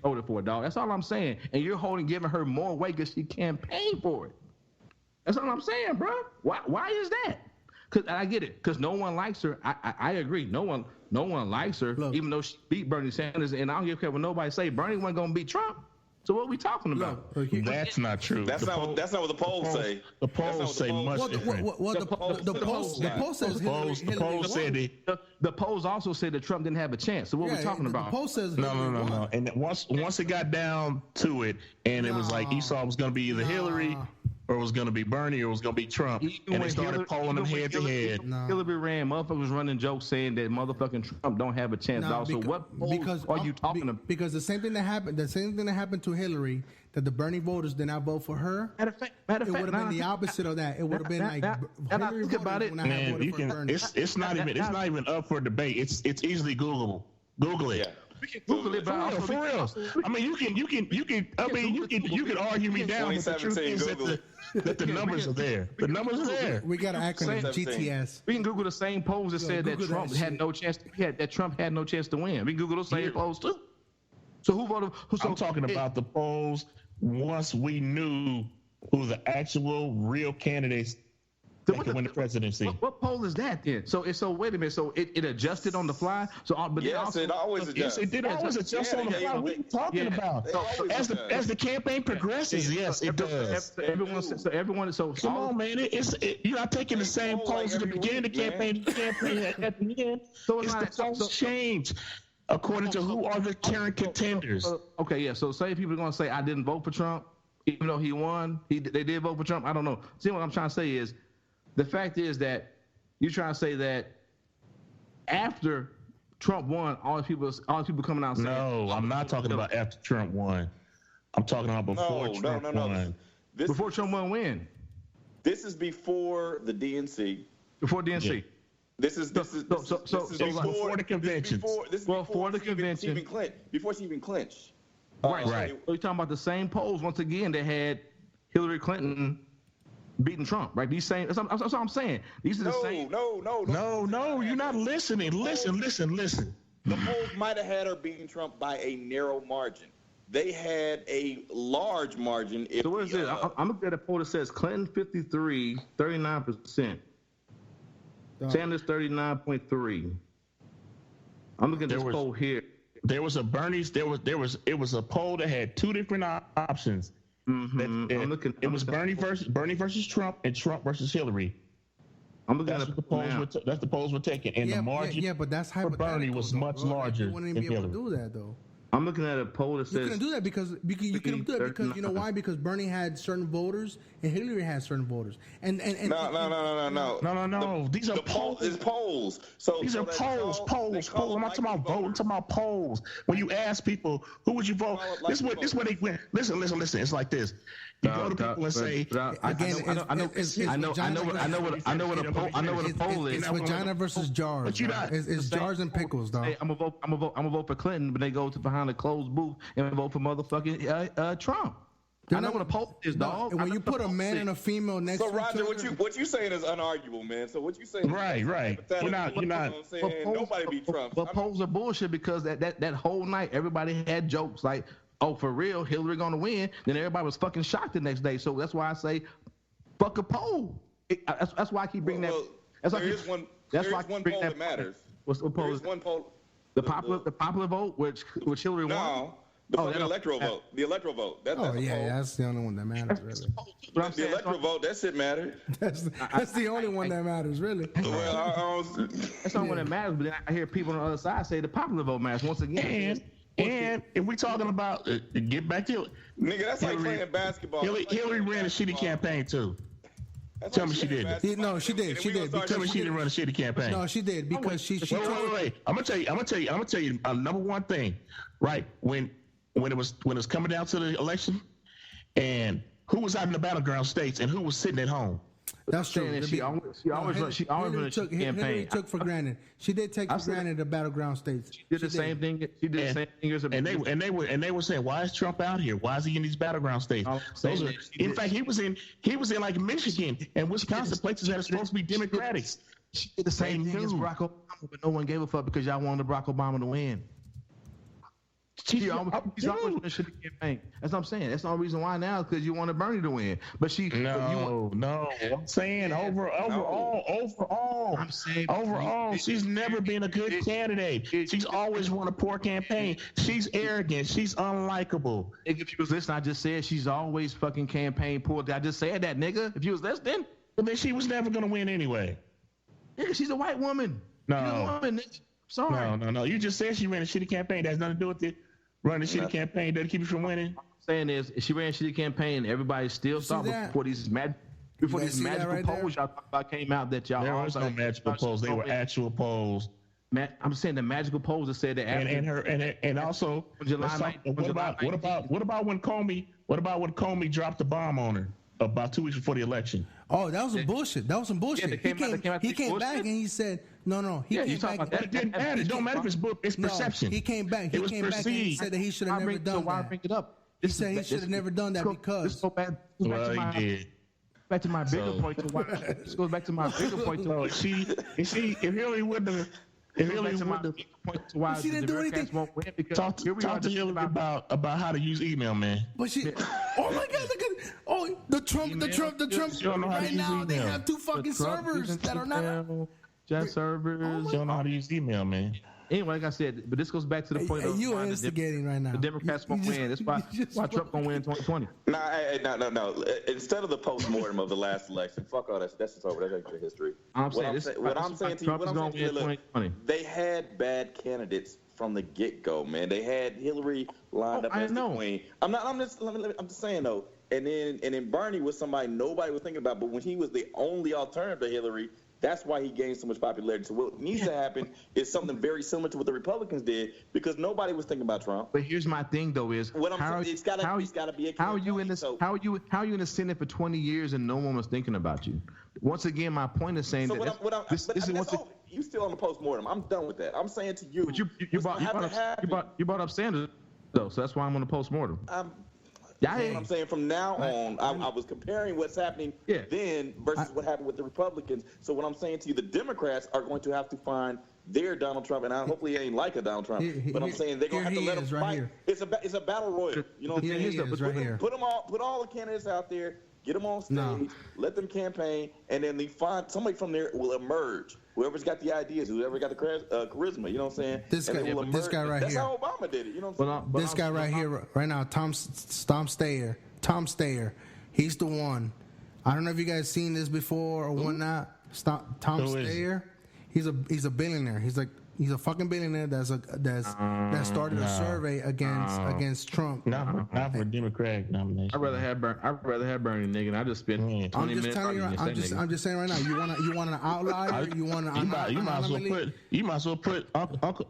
voted for it, dog. That's all I'm saying. And you're giving her more weight because she campaigned for it. That's all I'm saying, bro. Why is that? Because I get it. Because no one likes her. I agree. No one likes her, even though she beat Bernie Sanders. And I don't give a care what nobody say. Bernie wasn't gonna beat Trump. So what are we talking about?
That's not true.
That's not what the polls say.
The polls say much different.
The polls
said
the polls also said that Trump didn't have a chance. So what are we talking about?
The poll says
no. And once it got down to it, and it was like Esau was going to be either Hillary or it was going to be Bernie or it was going to be Trump, and they started polling them head to head.
Hillary ran, motherfuckers running jokes saying that motherfucking Trump don't have a chance. So what polls are you talking about?
Because the same thing that happened to Hillary, that the Bernie voters did not vote for her.
Matter of fact,
it would have been the opposite of that. It would have been like Hillary
think about it,
man. It's not even up for debate. It's easily Googleable. Google it.
Yeah.
We can Google it, but
for real. I mean, you can argue me down, but the truth is that the numbers are there. The numbers are there.
We got an acronym, GTS.
We can Google the same polls that said that Trump had no chance. That Trump had no chance to win. We can Google those same polls too. So who voted?
I'm talking about the polls once we knew who the actual real candidates that could win the presidency.
What poll is that then? So wait a minute. So it adjusted on the fly. So but
yes,
also,
it always adjusts.
Yes, it did always adjust on the fly. What are you talking about? As the campaign progresses, yes, it does.
So
come on, man. You're not taking the same polls at the beginning of the campaign, at the end.
So
it's the polls change according to who are the current contenders.
Okay, yeah. So say people are going to say I didn't vote for Trump, even though he won. They did vote for Trump. I don't know. See, what I'm trying to say is, the fact is that you're trying to say that after Trump won, all the people coming out saying.
No, I'm not talking about after Trump won. I'm talking about before Trump won.
Before Trump won, when?
This is before the DNC.
Before DNC.
Yeah. This is before
the convention.
Before the convention.
Before she even clinched.
Right. So you're talking about the same polls once again that had Hillary Clinton beating Trump, right? These same. That's what I'm saying. These are the same.
No. You're not listening. Listen.
The polls might have had her beating Trump by a narrow margin. They had a large margin.
So what is it? I'm looking at a poll that says Clinton 53, 39%. Sanders 39.3. I'm looking at this poll here.
There was a Bernie's. It was a poll that had two different options.
Mm-hmm.
It was Bernie versus Trump and Trump versus Hillary.
I'm looking
at that's the polls were taken, and the margin
but that's
for Bernie was much larger.
You wouldn't even be able to do that though.
I'm looking at a poll that says
you couldn't do that because you couldn't do it because you know why? Because Bernie had certain voters and Hillary had certain voters. And
no.
These are polls.
It's polls. So
these are polls. I'm not talking about voting. I'm talking about polls. When you ask people who would you vote, this is what they went. Listen. It's like this. You go to people and say,
I know what a poll is.
It's vagina versus jars. It's jars and pickles, dog.
I'm gonna vote for Clinton, but they go to behind a closed booth and vote for motherfucking Trump. I know what a poll is, dog.
When you put a man and a female next to each other.
So Roger, what you saying is unarguable, man. So what you saying?
Right. You're not.
Nobody beat Trump.
But polls are bullshit because that whole night everybody had jokes like, oh, for real, Hillary gonna win. Then everybody was fucking shocked the next day. So that's why I say, fuck a poll. That's why I keep bringing that.
There is one poll that matters.
What poll?
There is one poll.
The popular vote, which Hillary won.
No. The electoral vote. The electoral vote. That's
that's the only one that matters, really.
The electoral vote, that shit mattered.
That's the only one that matters, really.
That's not one that matters, but then I hear people on the other side say the popular vote matters once again.
And if we're talking about, get back to it.
Nigga, that's Hillary, like playing basketball.
Hillary ran a shitty campaign, too. Tell me she didn't.
No, she did.
Tell me she didn't run a shitty campaign.
No, she did because she.
Wait. I'm gonna tell you number one thing, right? When it was coming down to the election, and who was out in the battleground states and who was sitting at home.
That's true.
She always
Hillary took for granted. She did take for granted the battleground states.
She did the same thing. She did the same thing as
they were saying, why is Trump out here? Why is he in these battleground states? In fact, he was in like Michigan and Wisconsin, places that are supposed to be Democratic.
She did the same thing as Barack Obama, but no one gave a fuck because y'all wanted Barack Obama to win. She's always been a shitty campaign. That's what I'm saying. That's the only reason why now is because you wanted Bernie to win. But she
No. I'm saying overall.
I'm saying
overall, she's never been a good candidate. She's always run a poor campaign. She's arrogant. She's unlikable.
If you was listening, I just said she's always fucking campaign poor. I just said that, nigga. If you was listening,
well, then she was never gonna win anyway.
Nigga, she's a white woman.
No.
She's a woman, nigga. Sorry.
No. You just said she ran a shitty campaign. That has nothing to do with it. Running a shitty campaign doesn't keep you from winning.
What I'm saying is, she ran a shitty campaign. Everybody still thought before these magical polls y'all talk about came out that y'all.
There was no magical polls. They were actual polls.
I'm saying the magical polls that said that.
And also, what about when Comey dropped the bomb on her about 2 weeks before the election?
Oh, that was some bullshit. Yeah, he came back and he said, no. He came back.
But it didn't matter. It don't matter if it's perception.
He came back. He came back and he said that he should have never done that.
Why bring it up?
He said he should have never done that because.
Well, he did.
Back to my bigger point. This goes back to my bigger point.
If Hillary wouldn't have.
She didn't do anything.
Talk to Hillary about how to use email, man.
But she, oh my God, look at the Trump.
You don't know how to
Right
use
now, they
email.
have 2 fucking servers that are not.
Just servers.
You don't know how to use email, man.
Anyway, like I said, but this goes back to the point of
You are
why
instigating right now.
the Democrats won't win. That's why Trump gonna win in 2020.
No. Instead of the post-mortem of the last election, fuck all that. That's just over. That's extra history.
What I'm saying to you, look,
they had bad candidates from the get-go, man. They had Hillary lined up as the queen. I'm just saying though. And then Bernie was somebody nobody was thinking about, but when he was the only alternative to Hillary, that's why he gained so much popularity. So what needs to happen is something very similar to what the Republicans did, because nobody was thinking about Trump.
But here's my thing, though: is
it's got to be a
how are you in this?
So,
how are you in the Senate for 20 years and no one was thinking about you? Once again, my point is saying
you still on the postmortem. I'm done with that. I'm saying to you,
but you brought up Sanders, though, so that's why I'm on the postmortem.
I'm saying from now on, I was comparing what's happening then versus what happened with the Republicans. So what I'm saying to you, the Democrats are going to have to find their Donald Trump, and hopefully he ain't like a Donald Trump, but I'm saying they're going to have to let him fight. It's a battle royal. You know what I'm saying? Put all the candidates out there, get them on stage, let them campaign, and then somebody from there will emerge. Whoever's got the ideas, whoever got the charisma, you know what I'm saying?
This guy right
That's
here.
how Obama did it, you know what I'm saying?
This guy right here, right now, Tom Steyer, he's the one. I don't know if you guys seen this before or whatnot. Tom Steyer, he's a billionaire. He's a fucking billionaire that started a survey against Trump.
Not for a Democratic nomination.
I'd rather have Bernie, nigga. And I just spent 20 minutes arguing with that nigga.
I'm just saying right now. You want an outlier? You want an anomaly?
You might as well put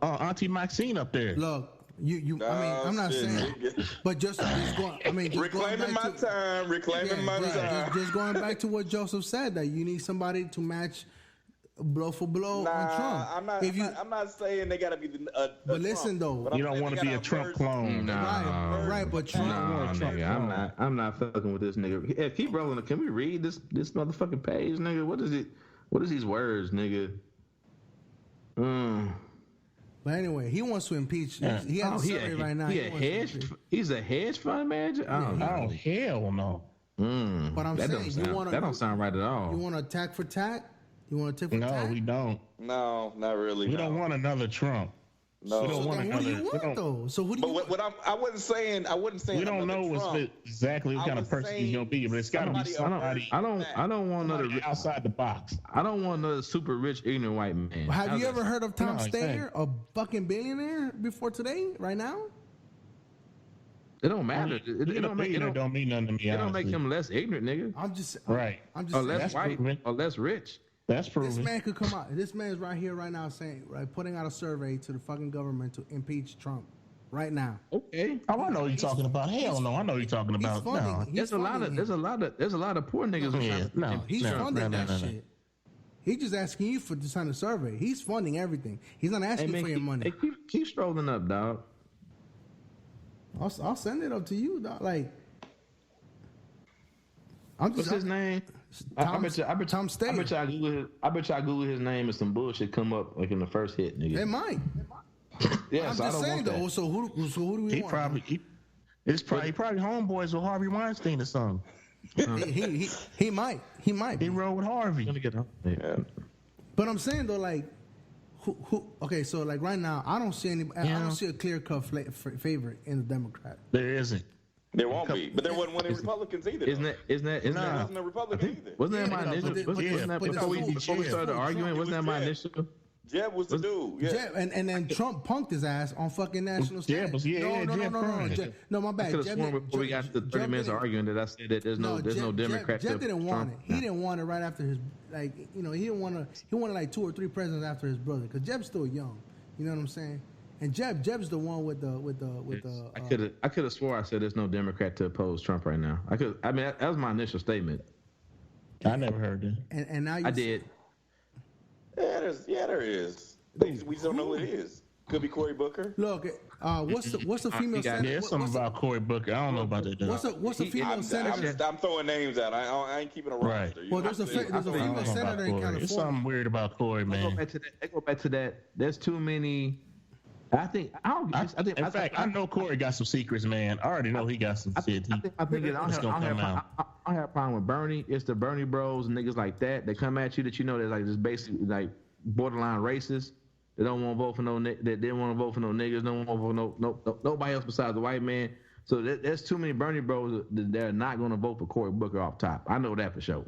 Auntie Maxine up there.
Look. I'm not saying, but just going.
Reclaiming my time.
Just going back to what Joseph said, that you need somebody to match blow for blow on Trump.
I'm not saying they got to be
but listen though,
you don't want to be a Trump clone.
Right. But Trump.
I'm not fucking with this nigga. Yeah, keep rolling. Can we read this motherfucking page, nigga? What is it? What is these words, nigga?
But anyway, he wants to impeach. He has a survey right now.
He's a hedge fund manager.
Oh hell no.
But I'm saying
that don't sound right at all.
You want to attack for tack? You want to take?
No, we don't.
No, not really.
We don't want another Trump.
No.
We don't want
another. What do you want though? So who do you want?
I wasn't saying.
We don't know exactly what kind of person he's gonna be, but it's gotta be somebody.
I don't want another
outside the box.
I don't want another super rich ignorant white man.
Have you ever heard of Tom Steyer, a fucking billionaire, before today? Right now?
It don't matter.
It don't mean nothing to me.
It don't make him less ignorant, nigga.
I'm just
or less white or less rich.
That's proven.
This man could come out. This man is right here, right now, putting out a survey to the fucking government to impeach Trump, right now.
Okay.
Oh, I know what you're talking about. Hell no, I know what you're talking about. No,
there's a lot of poor niggas.
He's funding that shit. He's just asking you to sign a survey. He's funding everything. He's not asking for your money.
Hey, keep strolling up, dog.
I'll send it up to you, dog. Like,
what's his name?
Tom Steyer.
I bet you Google his name and some bullshit come up like in the first hit, nigga.
It might.
Yeah,
I'm just saying though. So who do we want?
It's probably homeboys with Harvey Weinstein or something.
He might.
He rode with Harvey.
But I'm saying though, like, who? Okay, so like right now, I don't see any. I don't see a clear cut favorite in the Democrat.
There isn't.
There won't be, but there wasn't one in Republicans either.
Isn't
a Republican either.
Wasn't that my initial? Wasn't that before we started arguing? Wasn't that my initial?
Jeb was the dude. Yeah.
Jeb, and then Trump punked his ass on fucking national stage. No, my bad.
I could have sworn before we got to 30 minutes of arguing that I said that there's no Democrat.
Jeb didn't want it. He didn't want it right after his, like, he didn't want to. He wanted like 2 or 3 presidents after his brother, because Jeb's still young. You know what I'm saying? And Jeb's the one with the.
I could have swore I said there's no Democrat to oppose Trump right now. I mean, that was my initial statement.
I never heard that.
And now
I did.
There is. We just don't know who it is. Could be Cory Booker.
Look, what's the female senator?
Yeah, something about Cory Booker. I don't know about that.
What's the female senator?
I'm throwing names out. I ain't keeping a roster.
Well, there's a female senator in California.
There's something weird about Cory, man.
They go back to that. There's too many
In fact, I know Corey got some secrets, man. I already know he got some shit.
I think I don't have a problem with Bernie. It's the Bernie bros and niggas like that. They come at you that you know they're like just basically like borderline racist. They don't want to vote for no. They didn't want to vote for no niggas. Don't want to vote for nobody else besides the white man. So there's too many Bernie bros that are not going to vote for Cory Booker off top. I know that for sure.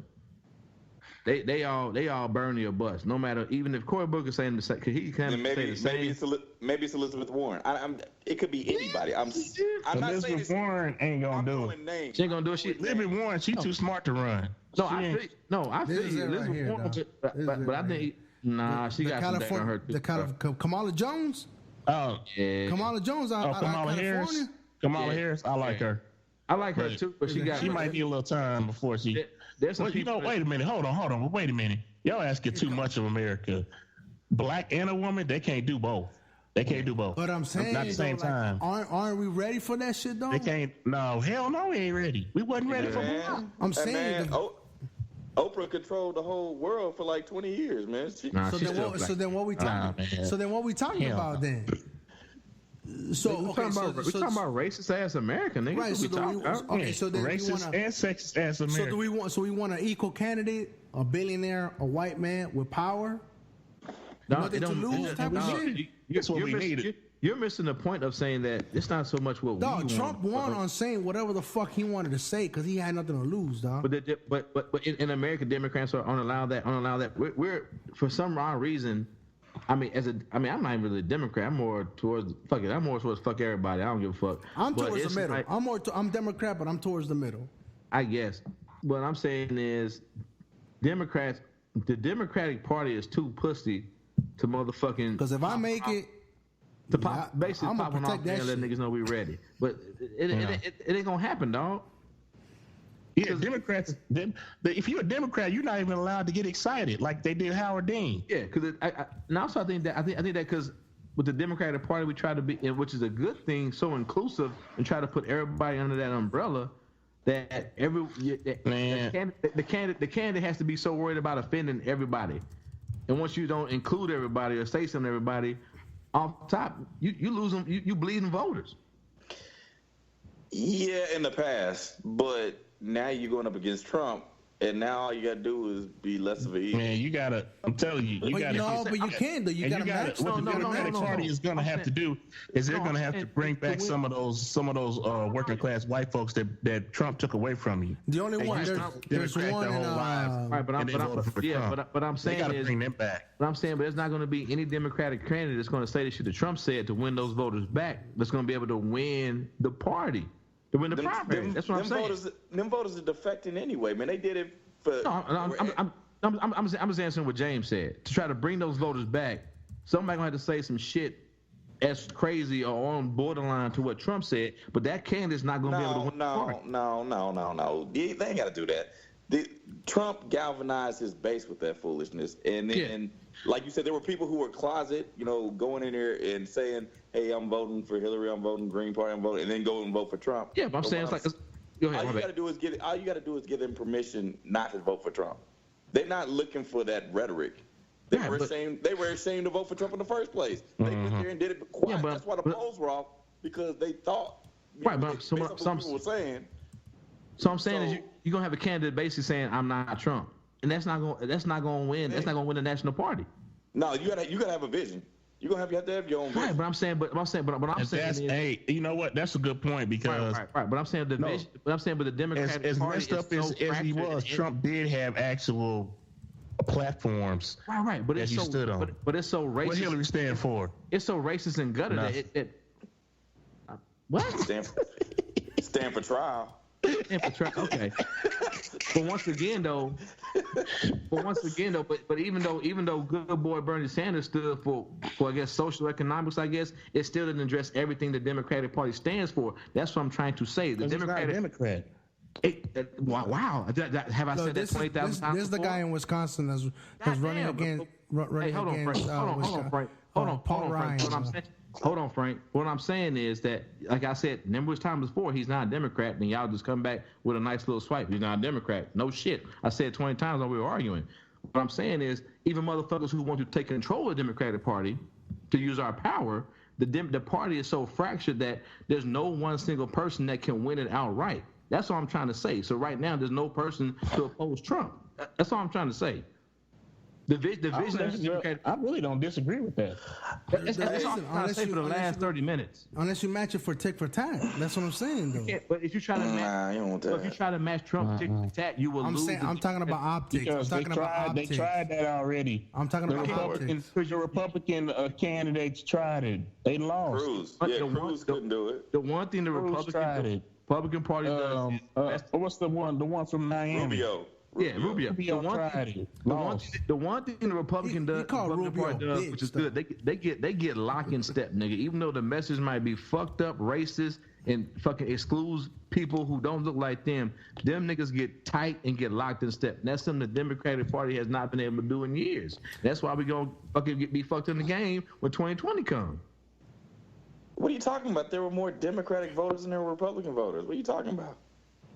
They all Bernie or bust. No matter, even if Cory Booker saying the same, he can say the same.
Maybe it's Elizabeth Warren. It could be anybody. I'm not saying
Elizabeth Warren ain't gonna do it.
Names.
She ain't gonna do it.
Elizabeth Warren, she too smart to run.
I feel you. Elizabeth Warren, but I think she got some that on her too.
Kamala Jones.
Oh
yeah,
Kamala Jones.
Kamala Harris. Kamala Harris. I like her.
I like her too, but she
might need a little time before she.
There's some people.
Wait a minute. Hold on. Wait a minute. Y'all asking too much of America. Black and a woman, they can't do both.
But I'm saying,
not at the same time.
Aren't we ready for that shit though?
They can't. No, hell no, we ain't ready. We wasn't ready for that.
I'm saying.
Oprah controlled the whole world for like 20 years, man.
So then what we talking about then? So
we're talking about racist ass America, nigga.
Right. So then
racist and sexist ass America.
So we want an equal candidate, a billionaire, a white man with power. Nothing to lose type of shit.
That's what we needed.
You're missing the point of saying that it's not so much what we want.
Trump won on saying whatever the fuck he wanted to say because he had nothing to lose, dog.
But in America, Democrats aren't allowed that. We're for some odd reason. I'm not even really a Democrat. I'm more towards fuck everybody. I don't give a fuck.
I'm towards the middle. I'm Democrat, but I'm towards the middle.
I guess. What I'm saying is, Democrats, the Democratic Party is too pussy to motherfucking.
Because if I make it.
Basically popping off there and let niggas know we ready. But it ain't gonna happen, dog.
Yeah, Democrats. If you're a Democrat, you're not even allowed to get excited like they did Howard Dean.
Yeah, because I think that because with the Democratic Party we try to be, which is a good thing, so inclusive, and try to put everybody under that umbrella. That the candidate has to be so worried about offending everybody, and once you don't include everybody or say something to everybody. Off top, you lose them. You bleeding voters.
Yeah, in the past, but now you're going up against Trump, and now all you got to do is be less of a evil.
Man, you gotta. I'm telling you, you gotta.
No, but you can't though. You gotta match.
What the Democratic Party is gonna have to do is they're gonna have to bring back some of those working class white folks that Trump took away from you.
The only one there's one in
right, but I'm saying
they gotta bring them back.
But I'm saying, but there's not going to be any Democratic candidate that's going to say the shit that Trump said to win those voters back. That's going to be able to win the party, to win the primary. That's what I'm saying.
Them voters are defecting anyway, man. They did it for.
No, I'm just answering what James said. To try to bring those voters back, somebody gonna have to say some shit as crazy or on borderline to what Trump said. But that candidate's not gonna be able to win the party.
No. They ain't got to do that. Trump galvanized his base with that foolishness, and then, like you said, there were people who were closet, going in there and saying, "Hey, I'm voting for Hillary, I'm voting Green Party, I'm voting," and then go and vote for Trump.
Yeah, but I'm saying it's like, go ahead.
All you got to do is give them permission not to vote for Trump. They're not looking for that rhetoric. They were ashamed to vote for Trump in the first place. They went there and did it quiet. That's why the polls were off, because they thought.
Some people were saying. So I'm saying is you're gonna have a candidate basically saying I'm not Trump, and that's not gonna win. That's not gonna win the national party.
No, you gotta have a vision. You have to have your own vision.
Right, but I'm saying
hey, you know what? That's a good point because
right. But I'm saying the vision. But I'm saying, but the Democratic
as
Party
messed up as he was, Trump did have actual platforms.
Right. But it's
so stood on.
But it's so racist.
What Hillary stand for?
It's so racist and gutted that what?
Stand for trial.
Okay. But once again though, even though good boy Bernie Sanders stood for I guess social economics, I guess it still didn't address everything the Democratic Party stands for. That's what I'm trying to say. The
Democrat.
Wow. Have I said that 20,000 times?
There's the guy in Wisconsin that's running against.
Hold on, Frank. What I'm saying is that, like I said, numerous times before, he's not a Democrat, and y'all just come back with a nice little swipe. He's not a Democrat. No shit. I said 20 times while we were arguing. What I'm saying is, even motherfuckers who want to take control of the Democratic Party to use our power, the party is so fractured that there's no one single person that can win it outright. That's what I'm trying to say. So right now, there's no person to oppose Trump. That's all I'm trying to say. The vision of the Democratic.
I really don't disagree with that.
That's all I'm trying to say for the last 30 minutes.
Unless you match it for tick for tack. That's what I'm saying, though.
But if you try to match, if you try to match Trump tick for tack, you will lose.
I'm talking about optics.
Because they tried that already.
I'm talking about optics.
The Republican candidates tried it. They lost.
Cruz couldn't do it.
The one thing the Republican Party does.
What's the one from Miami?
Rubio.
The one thing the Republican Party does, which is good, they get lock in step, nigga. Even though the message might be fucked up, racist, and fucking excludes people who don't look like them niggas get tight and get locked in step. And that's something the Democratic Party has not been able to do in years. That's why we gonna fucking be fucked in the game when 2020 comes.
What are you talking about? There were more Democratic voters than there were Republican voters. What are you talking about?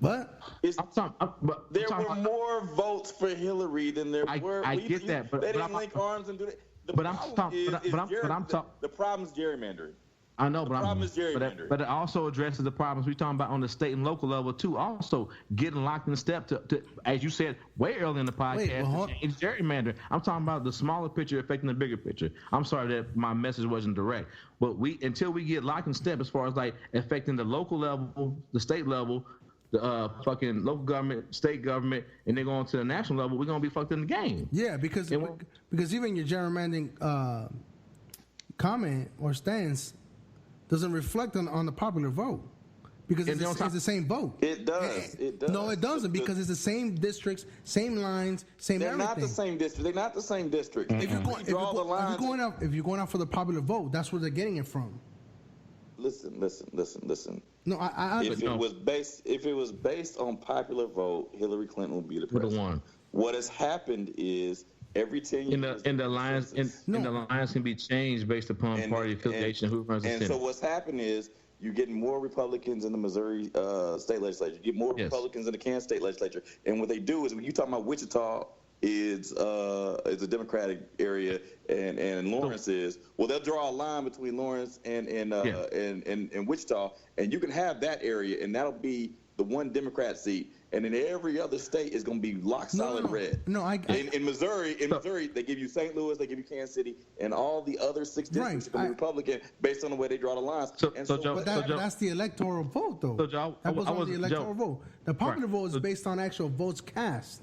What?
There were more votes for Hillary than there were.
I get that, but
they didn't link arms and do that. The problem is gerrymandering.
I know, but it also addresses the problems we're talking about on the state and local level too. Also, getting locked in step to as you said way early in the podcast, change gerrymandering. I'm talking about the smaller picture affecting the bigger picture. I'm sorry that my message wasn't direct, but until we get locked in step as far as like affecting the local level, the state level, the fucking local government, state government, and then going to the national level, we're gonna be fucked in the game.
Yeah, because even your gerrymandering comment or stance doesn't reflect on the popular vote because it's the same vote.
It does. It does.
No, it doesn't because it's the same districts, same lines, same everything.
They're not the same district. They're not the same district.
If you're going out for the popular vote, that's where they're getting it from.
Listen.
No,
if it was based on popular vote, Hillary Clinton would be the president. What has happened is every 10 years,
the lines can be changed based upon party affiliation. Who runs the Senate?
So what's happened is you're getting more Republicans in the Missouri state legislature. You get more Republicans in the Kansas state legislature. And what they do is when you talk about Wichita is a Democratic area and Lawrence is, well, they'll draw a line between Lawrence and Wichita, and you can have that area, and that'll be the one Democrat seat, and then every other state is going to be lock solid red. In Missouri, they give you St. Louis, they give you Kansas City, and all the other 6 districts are going to be Republican based on the way they draw the lines.
That's the electoral vote, though. That was on the electoral vote. The popular vote is based on actual votes cast.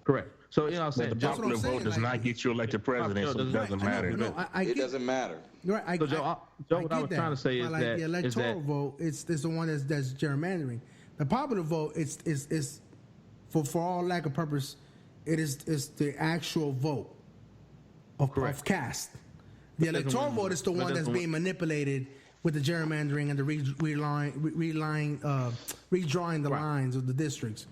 Correct. So I'm saying
the popular vote does not get you elected president, so it doesn't matter.
It doesn't matter.
Right.
Joe, what I was trying to say is that
the electoral vote is the one that's gerrymandering. The popular vote is for all lack of purpose, it is the actual vote of cast. The electoral vote is the one that's being manipulated with the gerrymandering and the redrawing the lines of the districts.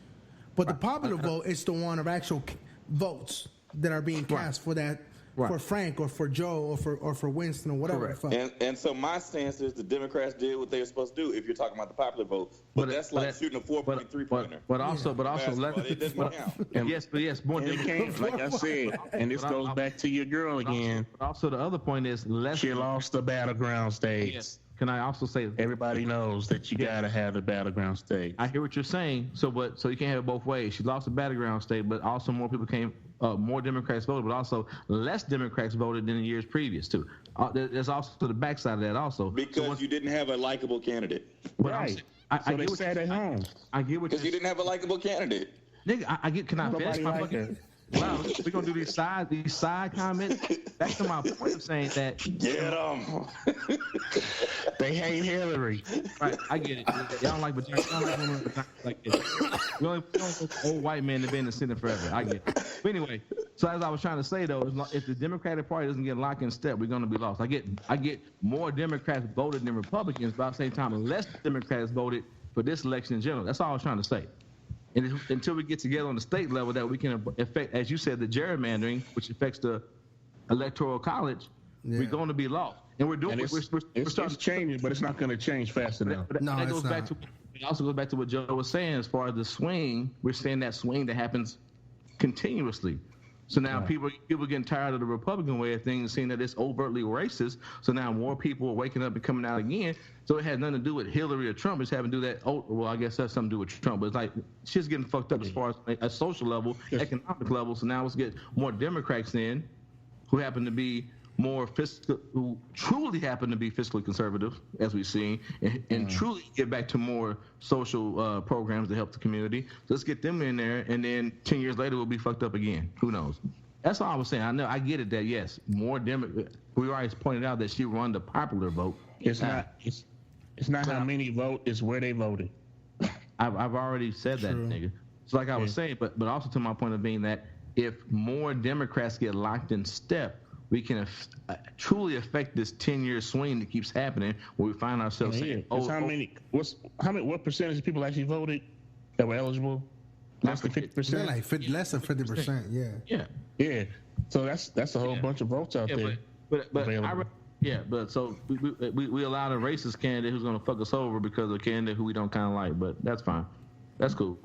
But the popular vote is the one of actual votes that are being cast for that. For Frank or for Joe or for Winston or whatever.
And so my stance is the Democrats did what they were supposed to do if you're talking about the popular vote. But that's like shooting a 4.3 pointer.
But also
it doesn't count.
Yes, more
Democrats. Like I said, and this goes back to your girl again.
But also the other point is
she lost the battleground stage.
Yes. Can I also say
everybody knows that you gotta have the battleground state?
I hear what you're saying. So you can't have it both ways. She lost the battleground state, but also more people came. More Democrats voted, but also less Democrats voted than in years previous too. There's also the backside of that also.
Because you didn't have a likable candidate.
Right. So they sat at home.
I get what
because you didn't have a likable candidate.
Nigga, I get. Can I finish my fucking? Wow, we're gonna do these side comments. Back to my point of saying that.
Get them.
They hate Hillary.
Right, I get it. Y'all don't like women like this. We only old white men that been in the Senate forever. I get it. But anyway, so as I was trying to say though, if the Democratic Party doesn't get locked in step, we're gonna be lost. I get more Democrats voted than Republicans, but at the same time, less Democrats voted for this election in general. That's all I was trying to say. And until we get together on the state level that we can affect, as you said, the gerrymandering, which affects the electoral college, we're going to be lost. And we're doing
it's changing, but it's not going to change fast enough.
It also goes back to what Joe was saying as far as the swing. We're saying that swing that happens continuously. So now people getting tired of the Republican way of things, seeing that it's overtly racist. So now more people are waking up and coming out again. So it has nothing to do with Hillary or Trump. It's having to do that. Oh, well, I guess that's something to do with Trump. But it's like shit's getting fucked up as far as a social level, economic level. So now let's get more Democrats in, who happen to be more who truly happen to be fiscally conservative, as we've seen, and truly get back to more social programs to help the community. So let's get them in there, and then 10 years later we'll be fucked up again. Who knows? That's all I was saying. I know, I get it that yes, more Democrats. We already pointed out that she won the popular vote.
It's not how many vote; it's where they voted.
I've already said that, nigga. It's like I was saying, but also to my point of being that if more Democrats get locked in step, we can truly affect this 10-year swing that keeps happening, where we find ourselves saying,
what percentage of people actually voted that were eligible? Less than 50%.
Like less than 50%.
Yeah. So that's a whole bunch of votes out there.
But so we allowed a racist candidate who's going to fuck us over because of a candidate who we don't kind of like. But that's fine. That's cool.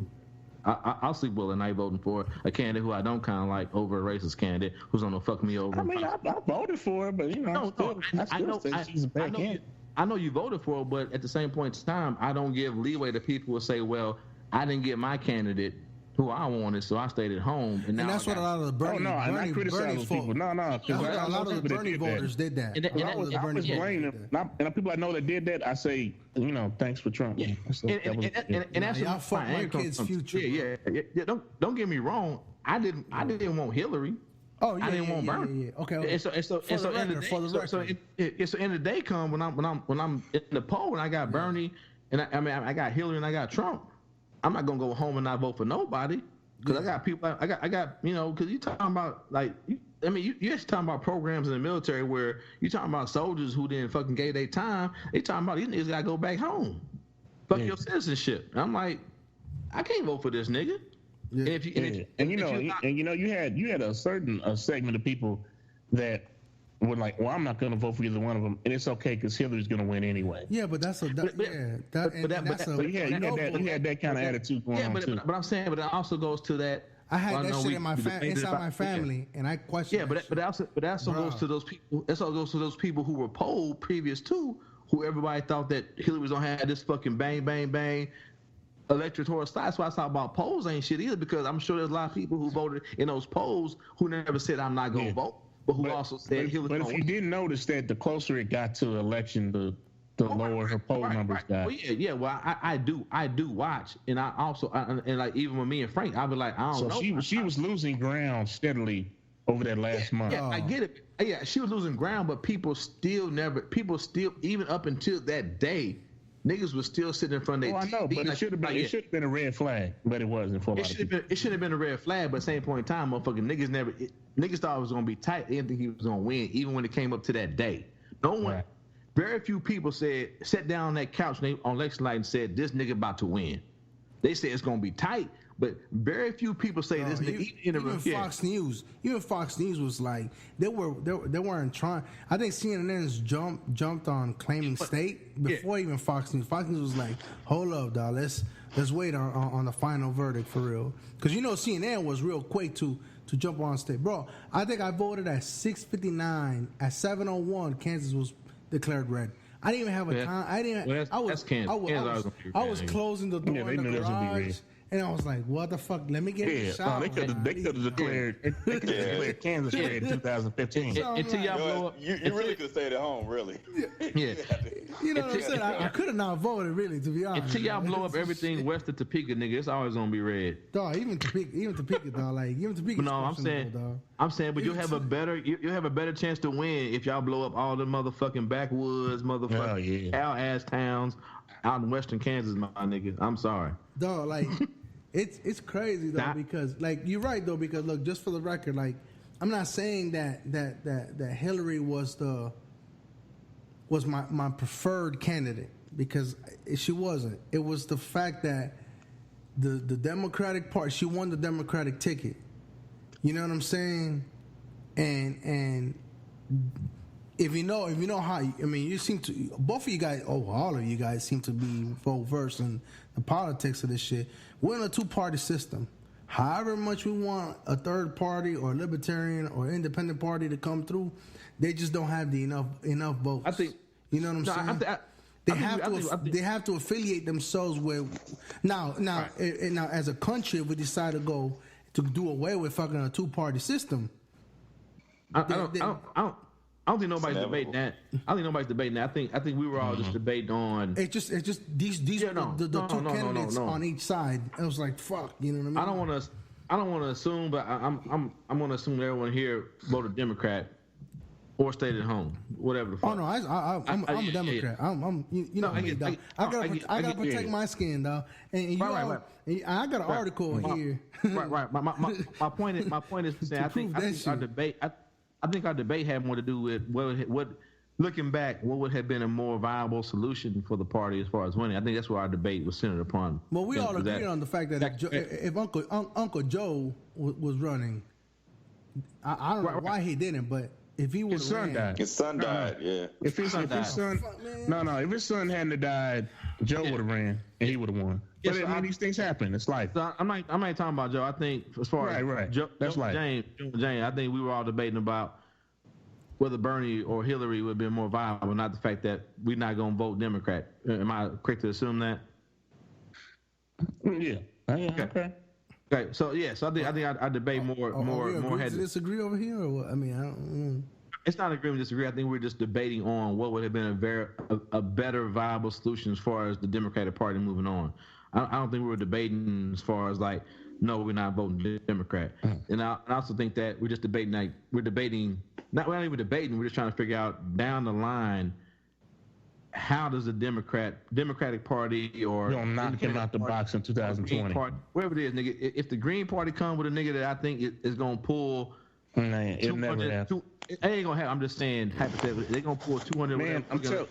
I'll sleep well at night voting for a candidate who I don't kind of like over a racist candidate who's going to fuck me over.
I mean, I voted for her, but I still think she's a bad candidate.
I know you voted for her, but at the same point in time, I don't give leeway to people who say, well, I didn't get my candidate who I wanted, so I stayed at home. And
that's what a lot of the Bernie.
and I criticize those people. No, because
a lot of the Bernie voters did that.
I was blaming them. And the people I know that did that, I say, thanks for Trump.
And that's
y'all fuck my kids' future.
Yeah. Don't get me wrong. I didn't want Hillary.
Oh yeah,
I didn't want Bernie.
Yeah. Okay.
So end of the day come when I'm in the poll and I got Bernie and I got Hillary and I got Trump. I'm not gonna go home and not vote for nobody because I got people. I got because you talking about you're just talking about programs in the military where you talking about soldiers who didn't fucking gave their time. They talking about these niggas gotta go back home. Fuck your citizenship. And I'm like, I can't vote for this nigga. Yeah.
You had a segment of people that were like, well, I'm not going to vote for either one of them, and it's okay because Hillary's going to win anyway.
Yeah, but that's you had
that kind of attitude going on too.
But I'm saying, but it also goes to that.
I had that shit inside my family, and I questioned.
Yeah, but that also goes to those people. That also goes to those people who were polled previous to who everybody thought that Hillary was gonna have this fucking bang bang bang electoral style. That's why I talk about polls ain't shit either, because I'm sure there's a lot of people who voted in those polls who never said I'm not gonna vote. But who also said Hillary.
But if you didn't notice that the closer it got to the election, the lower her poll numbers got.
Well, Well, I do watch, and I also and like even with me and Frank, I'll be like, I don't know.
So she was losing ground steadily over that last month.
Yeah, I get it. Yeah, she was losing ground, but people still even up until that day, niggas was still sitting in front of their TV.
I know, but it should have been a red flag, but it wasn't for a lot of people.
It should have been a red flag, but at the same point in time, motherfucking niggas thought it was gonna be tight. They didn't think he was gonna win, even when it came up to that day. Very few people sat down on that couch on election night and said, this nigga about to win. They said it's gonna be tight, but very few people say this nigga.
Even Fox News was like they weren't trying. I think CNN's jumped on claiming state before even Fox News. Fox News was like, hold up, dog, let's wait on the final verdict for real, because CNN was real quick to jump on state, bro. I think I voted at 6:59. At 7:01, Kansas was declared red. I didn't even have a time. I was closing the door in the garage. And I was like, what the fuck? Let me get in the shower.
They could have declared Kansas red in 2015.
Until y'all blow up.
You really could have stayed at home, really.
Yeah. You know what I'm saying? I could have not voted, really, to be honest.
Until y'all blow up everything west of Topeka, nigga, it's always going to be red.
Dog, even Topeka, dog. Like, even Topeka.
No, I'm saying, but you'll have a better chance to win if y'all blow up all the motherfucking backwoods, motherfucking cow-ass towns out in western Kansas, my nigga. I'm sorry.
Dog, like, it's crazy, though, because, like, you're right, though, because, look, just for the record, like, I'm not saying that Hillary was my preferred candidate, because she wasn't. It was the fact that the Democratic Party, she won the Democratic ticket. You know what I'm saying? And if you know how, you seem to, both of you guys, all of you guys seem to be well versed in the politics of this shit. We're in a two-party system. however much we want a third party or libertarian or independent party to come through, they just don't have the enough votes.
I think.
You know what I'm saying? They have to affiliate themselves with. Now, as a country, if we decide to go to do away with fucking a two-party system,
I don't think nobody's debating that. I don't think nobody's debating that. I think we were all just debating on.
It's just these two candidates on each side. It was like fuck, you know what I mean?
I don't want to assume, but I'm going to assume everyone here voted Democrat or stayed at home, whatever the fuck.
Oh no, I'm a Democrat. You know me, dog. I gotta protect my skin, dog. And right. I got an article here.
Right. My point is saying I think our debate. I think our debate had more to do with what looking back, what would have been a more viable solution for the party as far as winning. I think that's what our debate was centered upon.
Well, we all agree on the fact that if Uncle Joe was running, I don't know why he didn't, but if he was
his son died. Yeah.
If his son hadn't died, Joe would have ran and he would have won. But I mean, these things happen. It's life.
So I'm not talking about Joe. I think as far as Joe,
that's life.
James, I think we were all debating about whether Bernie or Hillary would have been more viable, not the fact that we're not going to vote Democrat. Am I correct to assume that?
Yeah. Okay.
Okay. So I think I debate more
had to disagree over here, or what? I mean, I don't know.
It's not agreement, disagree. I think we're just debating on what would have been a better viable solution as far as the Democratic Party moving on. I don't think we were debating as far as like, no, we're not voting Democrat. And I also think that we're just debating we're not even debating. We're just trying to figure out down the line, how does the Democratic Party or
you'll knock him out the box in 2020,
wherever it is, nigga. If the Green Party come with a nigga that I think is gonna pull.
It never happens.
It ain't gonna happen. I'm just saying hypothetically, they're gonna pull 200.
Man, I'm telling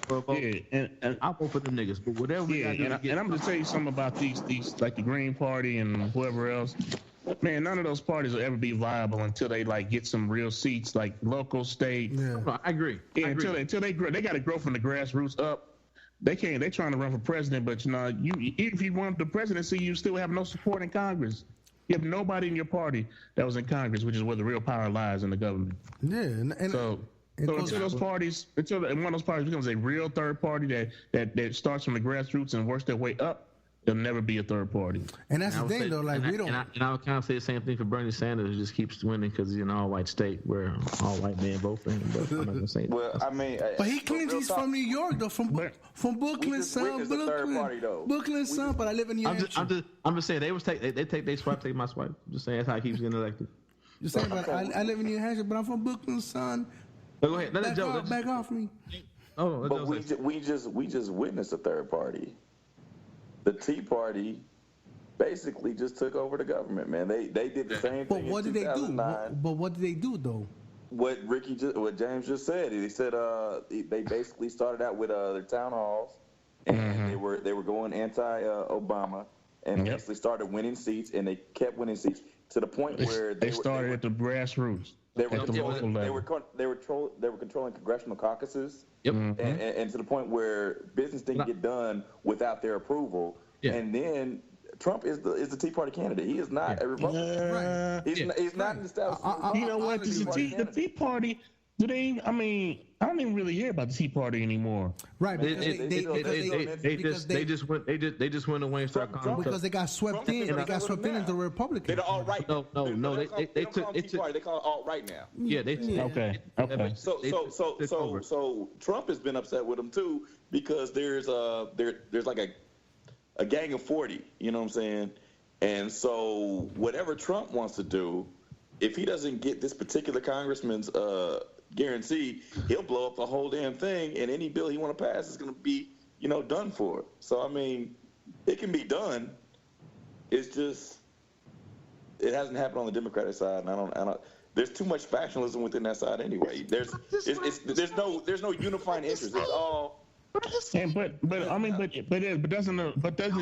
and I'll vote for the niggas. But whatever.
Yeah, and I'm gonna tell you something about these like the Green Party and whoever else. Man, none of those parties will ever be viable until they like get some real seats, like local, state.
Yeah, no, I agree.
Yeah, until they grow, they got to grow from the grassroots up. They can't. They're trying to run for president, but if you want the presidency, you still have no support in Congress. You have nobody in your party that was in Congress, which is where the real power lies in the government.
Yeah, and
so until one of those parties becomes a real third party that starts from the grassroots and works their way up, there'll never be a third party.
And that's the thing, though. Like we don't.
And I would kind of say the same thing for Bernie Sanders. He just keeps winning because he's an all-white state where all white men vote for him. But I'm not gonna say.
Well, I mean,
but he claims he's from New York, though. From Brooklyn, son. Brooklyn, son. But I live in New Hampshire.
I'm just saying they take my swipe. I'm just saying that's how he keeps getting elected.
Just saying, but I live in New Hampshire, but I'm from Brooklyn, son.
Go ahead.
Back off me.
Oh, but we just witnessed a third party. The Tea Party basically just took over the government, man. They did the same thing.
But what did they do? But what did they do though?
What James just said. He said they basically started out with their town halls, and they were going anti-Obama, and basically started winning seats, and they kept winning seats to the point where
they started at the grassroots. They were
controlling congressional caucuses.
Yep.
And to the point where business didn't get done without their approval. Yeah. And then Trump is the Tea Party candidate. He is not a Republican.
Right.
He's not an established.
You know what? The Tea Party. Do they? I mean, I don't even really hear about the Tea Party anymore.
Right.
They just went away and started calling
because they got swept in. They got swept into the Republicans.
They're all right.
No. They took.
They call it alt right now.
Yeah.
Okay.
So Trump has been upset with them too because there's like a gang of 40. You know what I'm saying? And so whatever Trump wants to do, if he doesn't get this particular congressman's guarantee, he'll blow up the whole damn thing, and any bill he want to pass is going to be, done for. So I mean, it can be done. It's just it hasn't happened on the Democratic side, and I don't. There's too much factionalism within that side anyway. There's no unifying interest. It's all.
But doesn't the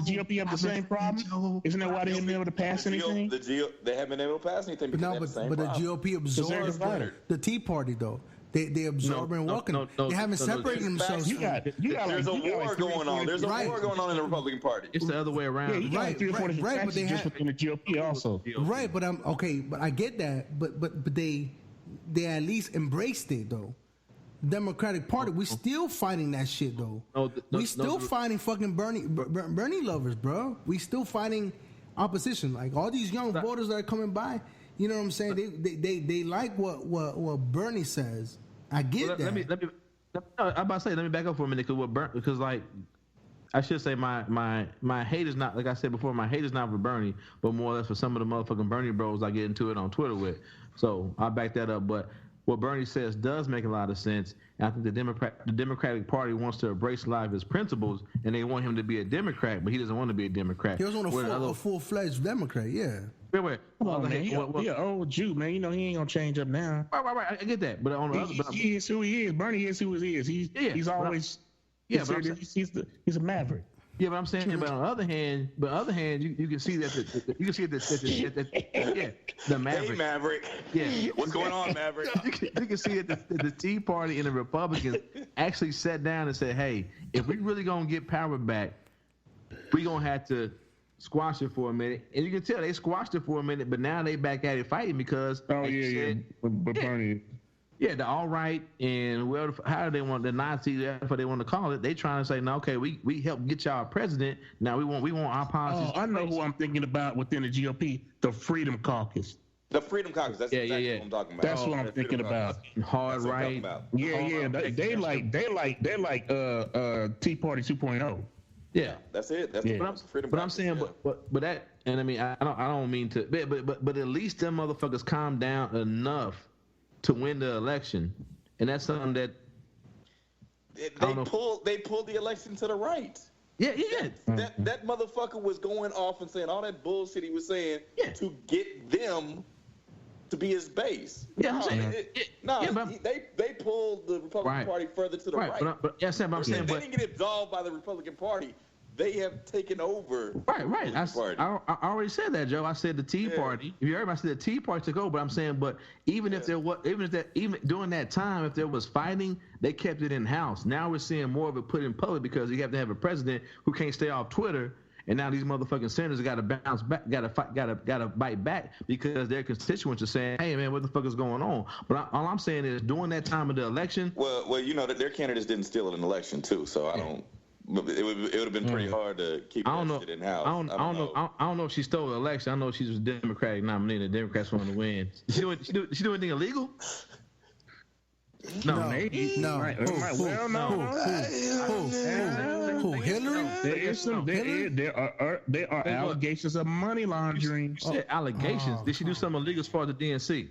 GOP have the same problem? Isn't that why they haven't been able to pass anything?
They haven't been able to pass anything because
but the GOP absorbed the Tea Party though. They absorb and welcome. They haven't separated themselves.
There's a war going on. There's a war going on in the Republican Party.
It's the other way around.
Right, but they
just within the GOP also.
Right, but but I get that. But they at least embraced it though. Democratic Party, we still fighting that shit though. We still fighting fucking Bernie lovers, bro. We still fighting opposition. Like all these young voters that are coming by, you know what I'm saying? They like what Bernie says. I get that.
I'm about to say, let me back up for a minute because like I should say my hate is not, like I said before, my hate is not for Bernie, but more or less for some of the motherfucking Bernie bros I get into it on Twitter with. So I'll back that up. But what Bernie says does make a lot of sense. And I think the Democratic Party wants to embrace a lot of his principles, and they want him to be a Democrat, but he doesn't want to be a Democrat.
He doesn't want a full-fledged Democrat, yeah.
Wait.
Come on, man. He an old Jew, man. You know he ain't gonna change up now.
Right. I get that, but on the other,
he is who he is. Bernie is who he is. He's always he's a maverick.
Yeah, but I'm saying, but on the other hand, you can see that the Maverick.
Hey, Maverick.
Yeah,
what's going on, Maverick?
You can see that the Tea Party and the Republicans actually sat down and said, "Hey, if we really gonna get power back, we gonna have to squash it for a minute." And you can tell they squashed it for a minute, but now they back at it fighting because
but Bernie.
Yeah, the alt-right and how they want the Nazis, whatever they want to call it, they trying to say, no, okay, we helped get y'all a president. Now we want our policies.
Oh, I know who I'm thinking about within the GOP, the Freedom Caucus.
The Freedom Caucus. That's exactly what I'm talking about.
That's what I'm thinking about.
Hard right.
Yeah. They like Tea Party 2.0.
Yeah,
that's it. That's
the Freedom Caucus. But I'm saying, but that, and I mean, I don't mean to, but at least them motherfuckers calm down enough to win the election, and that's something that
they pulled the election to the right.
Yeah.
That motherfucker was going off and saying all that bullshit he was saying to get them to be his base.
Yeah, I'm saying.
They pulled the Republican Party further to the right.
But I'm saying,
they didn't get absolved by the Republican Party. They have taken over.
Right. I already said that, Joe. I said the Tea Party. If you heard me, I said the Tea Party took over. But I'm saying, even during that time, if there was fighting, they kept it in house. Now we're seeing more of it put in public because you have to have a president who can't stay off Twitter. And now these motherfucking senators got to bounce back, got to bite back because their constituents are saying, "Hey, man, what the fuck is going on?" But all I'm saying is, during that time of the election,
well, you know that their candidates didn't steal an election too, so I don't. It would have been pretty hard to keep that shit in house.
I don't know if she stole the election. I know she was a Democratic nominee. The Democrats wanted to win. She do anything illegal?
No, maybe.
No. Who? Hillary?
There are allegations of money laundering.
Allegations. Did she do something illegal as far as the DNC?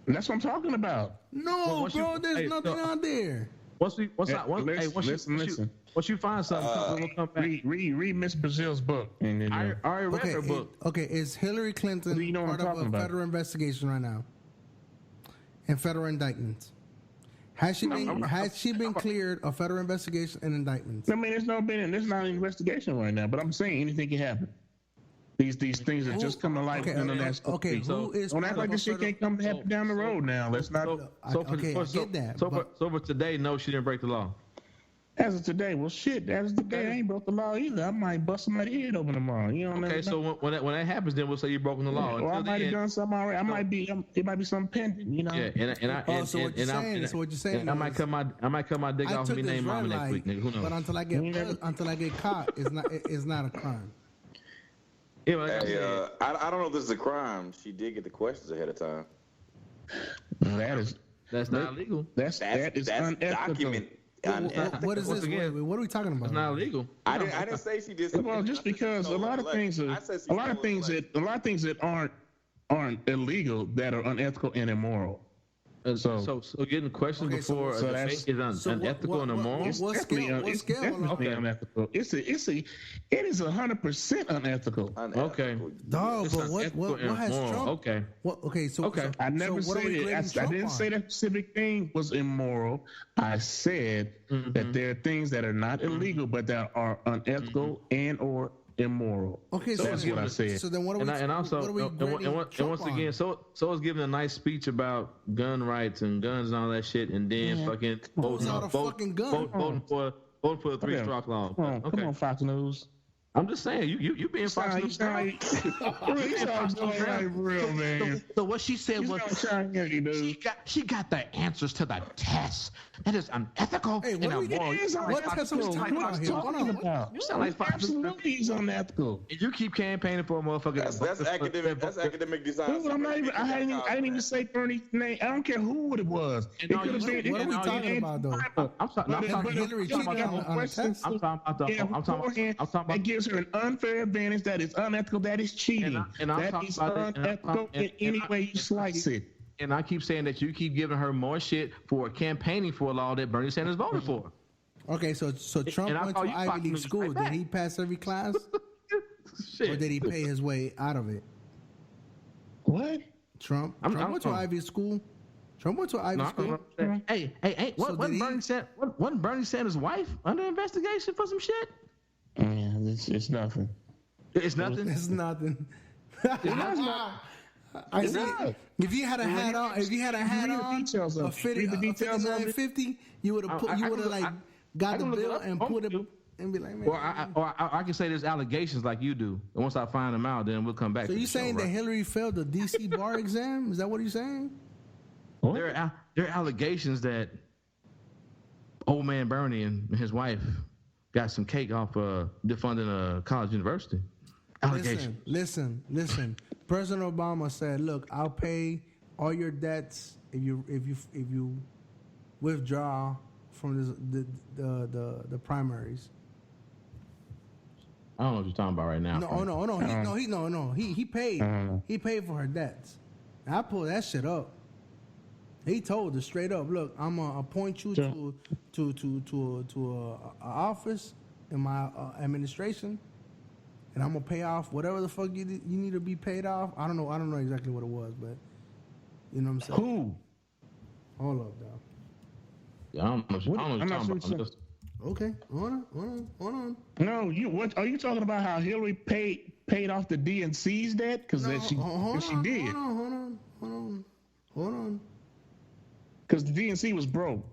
That's what I'm talking about.
No, bro. There's nothing out there.
Once you find something, we'll come back.
Read Miss Brazil's book.
I already read her book.
Okay, is Hillary Clinton part of a federal investigation right now? And federal indictments? Has she been cleared of federal investigation and indictments?
I mean, there's not an investigation right now, but I'm saying anything can happen. These things are just coming to light within the last couple weeks.
Who is
don't act like this shit can't come happen down the road now. Let's not.
I get that.
So for today, no, she didn't break the law.
As of today, well, shit. As of today, I ain't broke the law either. I might bust somebody's head open tomorrow. You know.
Okay, so when that happens, then we'll say you broken the law.
Or I might have done something already. It might be something pending. You know.
Yeah,
so what you're saying?
I might cut my dick off and be named Mama next week, nigga. Who knows?
But until I get caught, it's not a crime.
Yeah,
I don't know if this is a crime. She did get the questions ahead of time.
That's not illegal.
That is unethical.
What is this? What are we talking about?
It's not illegal.
I didn't say she did something.
Well, just because a lot of things that aren't illegal that are unethical and immoral.
So getting questions before a debate is unethical and immoral.
It's definitely unethical. It is 100% unethical.
Okay.
Dog, but what has Trump?
Okay.
I never said it. I didn't say that specific thing was immoral. I said that there are things that are not illegal, but that are unethical and or immoral.
Okay, so
that's what I said.
So then what are we?
And also,
what are we
and once
Trump
again,
on?
so was giving a nice speech about gun rights and guns and all that shit, and then fucking voting for the 3-stroke law.
Come on, Fox News.
I'm just saying, you being Fox News.
Real, man.
So what she said was she got the answers to the test. That is unethical and immoral.
What test are we talking about here?
You sound like Fox News.
Absolutely, he's unethical.
And you keep campaigning for a motherfucker.
That's academic design.
Dude, I didn't even say Bernie's name. I don't care who it was. It could have been.
What are we talking about though?
I'm talking about
Hillary cheating on a test.
I'm talking about
that gives her an unfair advantage. That is unethical. That is cheating. That is unethical in any way you slice it.
And I keep saying that you keep giving her more shit for campaigning for a law that Bernie Sanders voted for.
Okay, so Trump went to Ivy League school. Did he pass every class? Or did he pay his way out of it?
What?
Trump went to Ivy school. Trump went to Ivy school.
Hey, wasn't Bernie Sanders' wife under investigation for some shit?
Yeah, it's nothing.
It's nothing?
It's nothing. I see. If you had a hat on, a 5950, you would have like got the bill and put it and be like, man.
Or I can say there's allegations like you do, and once I find them out, then we'll come back.
So you saying that Hillary failed the DC bar exam? Is that what you're saying?
There are allegations that old man Bernie and his wife got some cake off defunding a college university. Allegations.
Listen. President Obama said, "Look, I'll pay all your debts if you withdraw from the primaries."
I don't know what you're talking about right now.
No. He paid. He paid for her debts. And I pulled that shit up. He told her straight up, "Look, I'm gonna appoint you to a office in my administration." And I'm gonna pay off whatever the fuck you need to be paid off. I don't know exactly what it was, but you know what I'm saying.
Who?
Hold up, dog.
Yeah, I don't know what you're talking about.
Okay, hold on.
No, what are you talking about? How Hillary paid off the DNC's debt? Because she did.
Hold on.
Because the DNC was broke.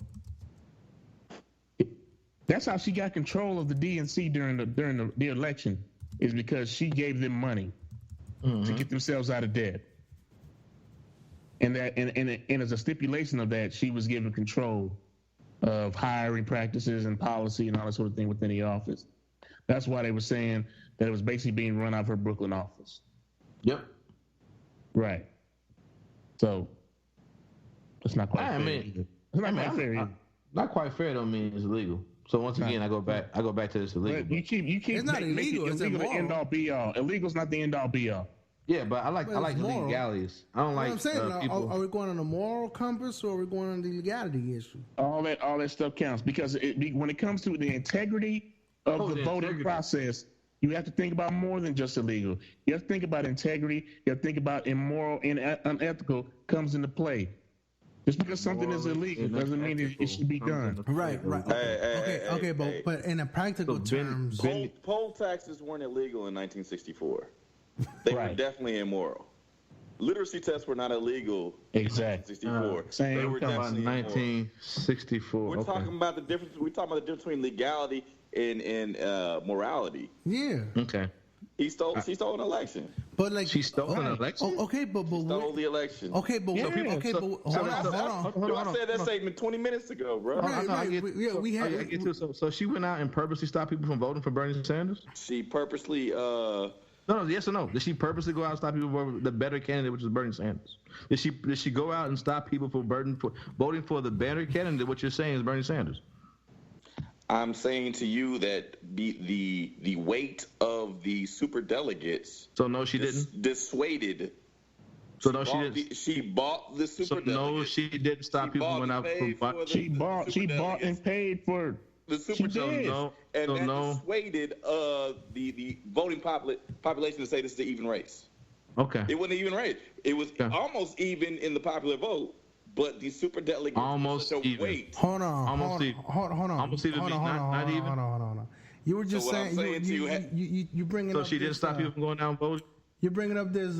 That's how she got control of the DNC during the election. Is because she gave them money to get themselves out of debt, and as a stipulation of that, she was given control of hiring practices and policy and all that sort of thing within the office. That's why they were saying that it was basically being run out of her Brooklyn office.
Yep.
Right. So it's not quite fair.
Not quite fair don't mean it's illegal. So once again, I go back to this illegal.
You keep
it's not illegal. It's
illegal. End all be all. Illegal's not the end all be all.
Yeah, but I like legalities. I don't like.
I'm saying,
people.
Are we going on a moral compass or are we going on the legality issue?
All that stuff counts because when it comes to the integrity of the voting process, you have to think about more than just illegal. You have to think about integrity. You have to think about immoral and unethical comes into play. Just because something is illegal doesn't mean it should be done.
Right. Okay, but in a practical terms,
poll taxes weren't illegal in 1964. They were definitely immoral. Literacy tests were not illegal.
Exactly.
In 1964. They were definitely
1964.
We're talking about the difference. We're talking about the difference between legality and morality.
Yeah.
Okay.
She stole an election.
But like
she stole an election.
Oh, okay, but
she stole the election.
Okay, but hold on.
I said that statement 20 minutes ago, bro.
So she went out and purposely stopped people from voting for Bernie Sanders.
She purposely.
No, yes or no? Did she purposely go out and stop people for the better candidate, which is Bernie Sanders? Did she go out and stop people from voting for the better candidate? What you're saying is Bernie Sanders.
I'm saying to you that the weight of the superdelegates.
So no, she didn't.
Dissuaded.
So no, she didn't.
She bought the superdelegates. So
no, she didn't stop people from going out.
She bought and paid for
the superdelegates, dissuaded the voting population to say this is an even race.
Okay.
It wasn't an even race. It was almost even in the popular vote. But the superdelegates
almost even.
Weight.
Hold on.
Almost even.
Hold on. You were just
So what I'm
saying,
saying to
you bringing
So
up
she didn't
this,
stop you from going down and voting?
You're bringing up this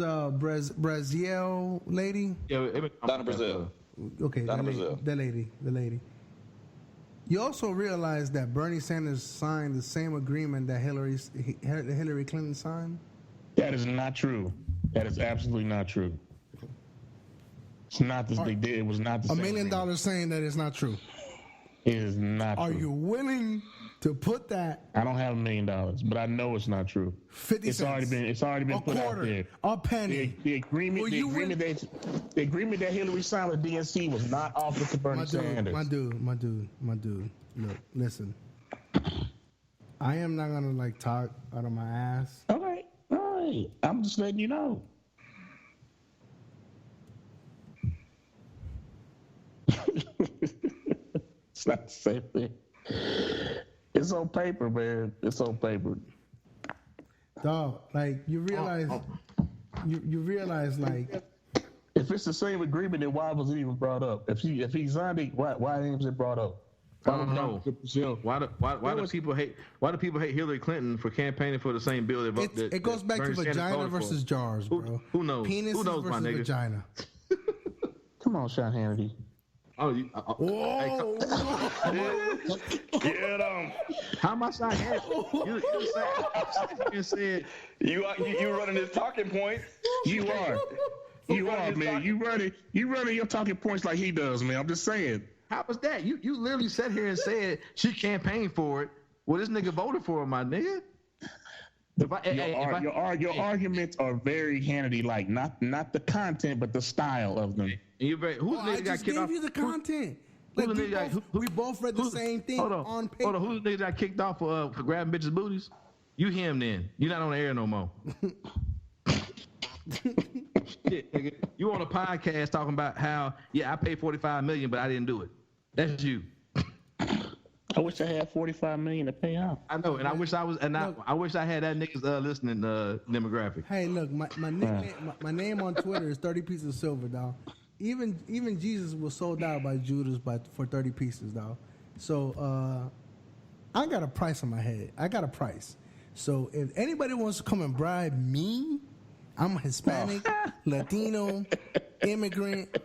Brazil lady.
Yeah,
Donna Brazil.
Okay,
Donna
that
Brazil.
the lady. You also realize that Bernie Sanders signed the same agreement that Hillary Clinton signed?
That is not true. That is absolutely not true. It's not this. They did. It was not the
$1
same.
million saying that it's not true.
It is not
Are
true.
you willing to put that?
I don't have $1 million, but I know it's not true.
50
It's
cents.
already been
A
put
quarter,
out there.
a penny.
The agreement that Hillary signed with DNC was not offered to Bernie Sanders.
My dude. Look, listen. I am not gonna like talk out of my ass.
All right. I'm just letting you know. It's not the same thing. It's on paper, man. It's on paper.
Dog, like you realize, you realize, like
if it's the same agreement, then why was it even brought up? If he signed it, why was it brought up?
I don't know. Why do people hate Hillary Clinton for campaigning for the same bill that
it goes back to
Bernie Sanders
vagina
voted for?
versus jars, bro.
Who knows?
Penis
Who knows, my
versus
nigga?
vagina.
Come on, Sean Hannity.
Oh,
Get him.
how am I Sean Hannity? You said
You running his talking points.
You are. You are, man. You running your talking points like he does, man. I'm just saying.
how was that? You literally sat here and said she campaigned for it. Well, this nigga voted for it, my nigga.
Your arguments are very Hannity-like, not the content, but the style of them.
And you're very, who's the nigga
I
got
just
kicked
gave
off?
you the content.
Who's
Like,
the nigga
we both read the same thing on paper.
Hold on, who's the nigga got kicked off for grabbing bitches' booties? You him then. You're not on the air no more. Shit, nigga. You on a podcast talking about how, I paid $45 million, but I didn't do it. That's you.
I wish I had $45 million to pay out.
I know, and I wish I was, I wish I had that nigga's listening demographic.
Hey, look, my nickname, my name on Twitter is 30 pieces of silver, dog. Even Jesus was sold out by Judas for 30 pieces, dog. So I got a price on my head. I got a price. So if anybody wants to come and bribe me, I'm a Hispanic, Latino, immigrant,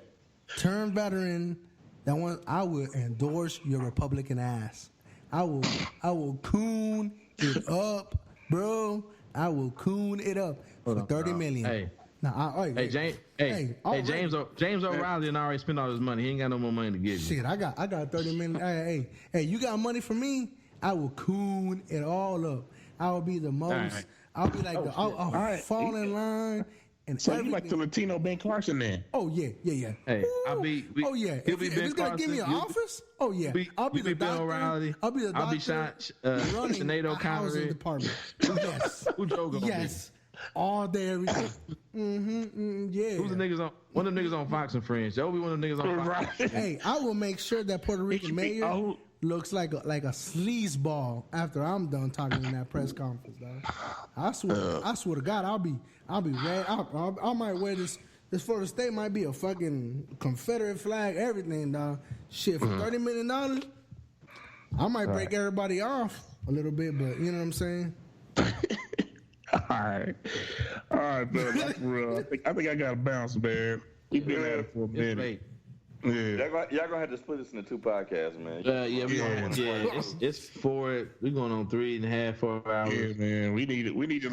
turned veteran. I will endorse your Republican ass. I will coon it up, bro. I will coon it up for $30 million.
Hey.
Now,
James O'Reilly and already spent all his money. He ain't got no more money to give you.
Shit, I got $30 million. Hey, you got money for me? I will coon it all up. I will be the most. Right. I'll be like I'll fall in line. And
so you like the Latino Ben Carson then?
Oh yeah.
Hey, I'll be.
If he's gonna give me an office, I'll be the doctor.
O'Reilly.
I'll be the doctor.
Running Sinead
housing department. Yes.
Who Joe gonna
Yes. All day, every day. Yeah.
Who's the niggas on? One of them niggas on Fox and Friends. Joe be one of them niggas on Fox.
Right. Hey, I will make sure that Puerto Rican mayor looks like a sleazeball after I'm done talking in that press conference, dog. I swear to God, I'll be red. I might wear this Florida State might be a fucking Confederate flag, everything, dog. Shit, for $30 million, I might break everybody off a little bit, but you know what I'm saying?
All right, bro. That's real. I think I got to bounce, man. We've been at it for a minute.
Yeah. Y'all gonna have to split this into 2 podcasts, man.
It's 4. We're going on 3.5, 4 hours.
Yeah, man. We need to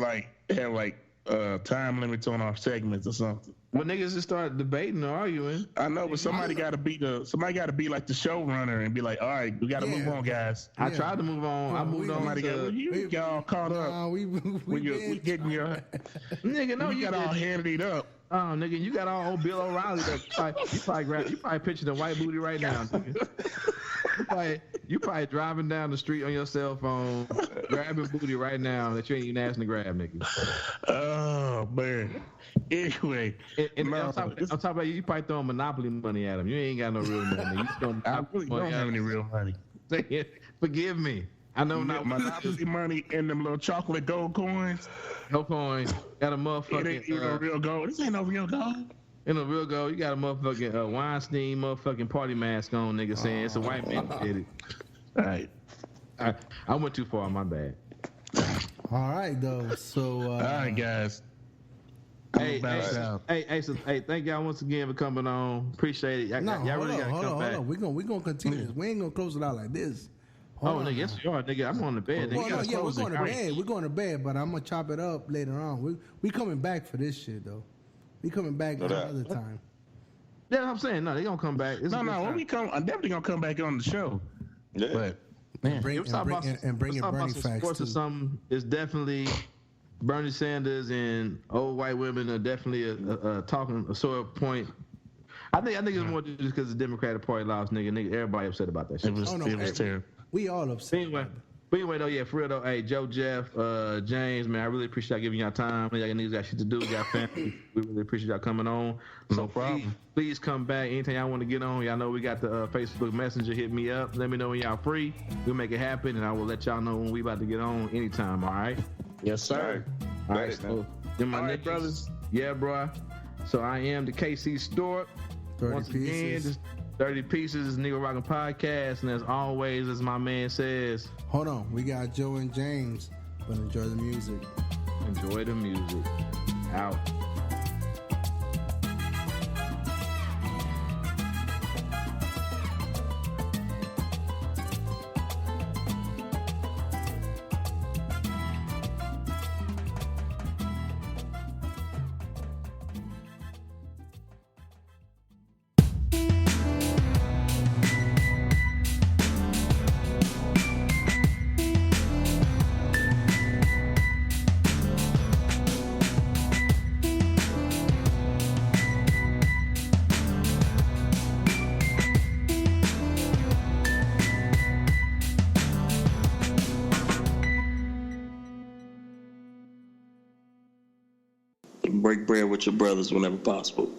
have time limits on our segments or something.
Well, niggas just start debating or arguing.
I know, but somebody got to be like the showrunner and be like, all right, we got to move on, guys.
I tried to move on. I moved on.
You got all caught up.
We
getting your
nigga. No,
you got all handed up.
Oh, nigga, you got all old Bill O'Reilly. You probably picturing a white booty right now, nigga. You probably driving down the street on your cell phone, grabbing booty right now that you ain't even asking to grab, nigga.
Oh man. Anyway,
on top of that, you probably throwing Monopoly money at him. You ain't got no real money.
I really don't have any real money.
Forgive me. I know not
Monopoly money and them little chocolate gold coins.
No coins. Got a motherfucking.
It ain't even real gold. This ain't no real gold.
Ain't no real gold. You got a motherfucking Weinstein motherfucking party mask on, nigga, saying it's a white man who did it.
All right.
I went too far. My bad.
All right, though. So,
All right, guys.
Hey, thank y'all once again for coming on. Appreciate it. Y'all really gotta come back.
Hold on. We're gonna continue this. We ain't gonna close it out like this.
Hold on, nigga, yes you are, nigga. I'm on the bed.
We're going to bed. We're going to bed, but I'm gonna chop it up later on. We coming back for this shit though. We coming back another time.
Yeah, I'm saying no. They gonna come back.
When we come, I'm definitely gonna come back on the show.
Yeah.
But
man, bring your Bernie facts
sports
too.
Or something. It's definitely Bernie Sanders and old white women are definitely a sort of point. I think it's more just because the Democratic Party lost, nigga. Everybody upset about that shit.
It was terrible.
We all upset.
But anyway, though, yeah, for real though, hey, Joe, Jeff, James, man, I really appreciate y'all giving y'all time. Y'all niggas got shit to do, y'all family. We really appreciate y'all coming on.
No problem.
Please come back anytime y'all want to get on. Y'all know we got the Facebook Messenger. Hit me up. Let me know when y'all free. We'll make it happen, and I will let y'all know when we about to get on anytime. All right?
Yes, sir.
All right. So, then my niggas, brothers. Yeah, bro. So I am the KC Stork.
30
Once
pieces.
again, just 30 pieces is Negroraguan Podcast, and as always, as my man says,
hold on, we got Joe and James, but enjoy the music.
Enjoy the music. Out.
Break bread with your brothers whenever possible.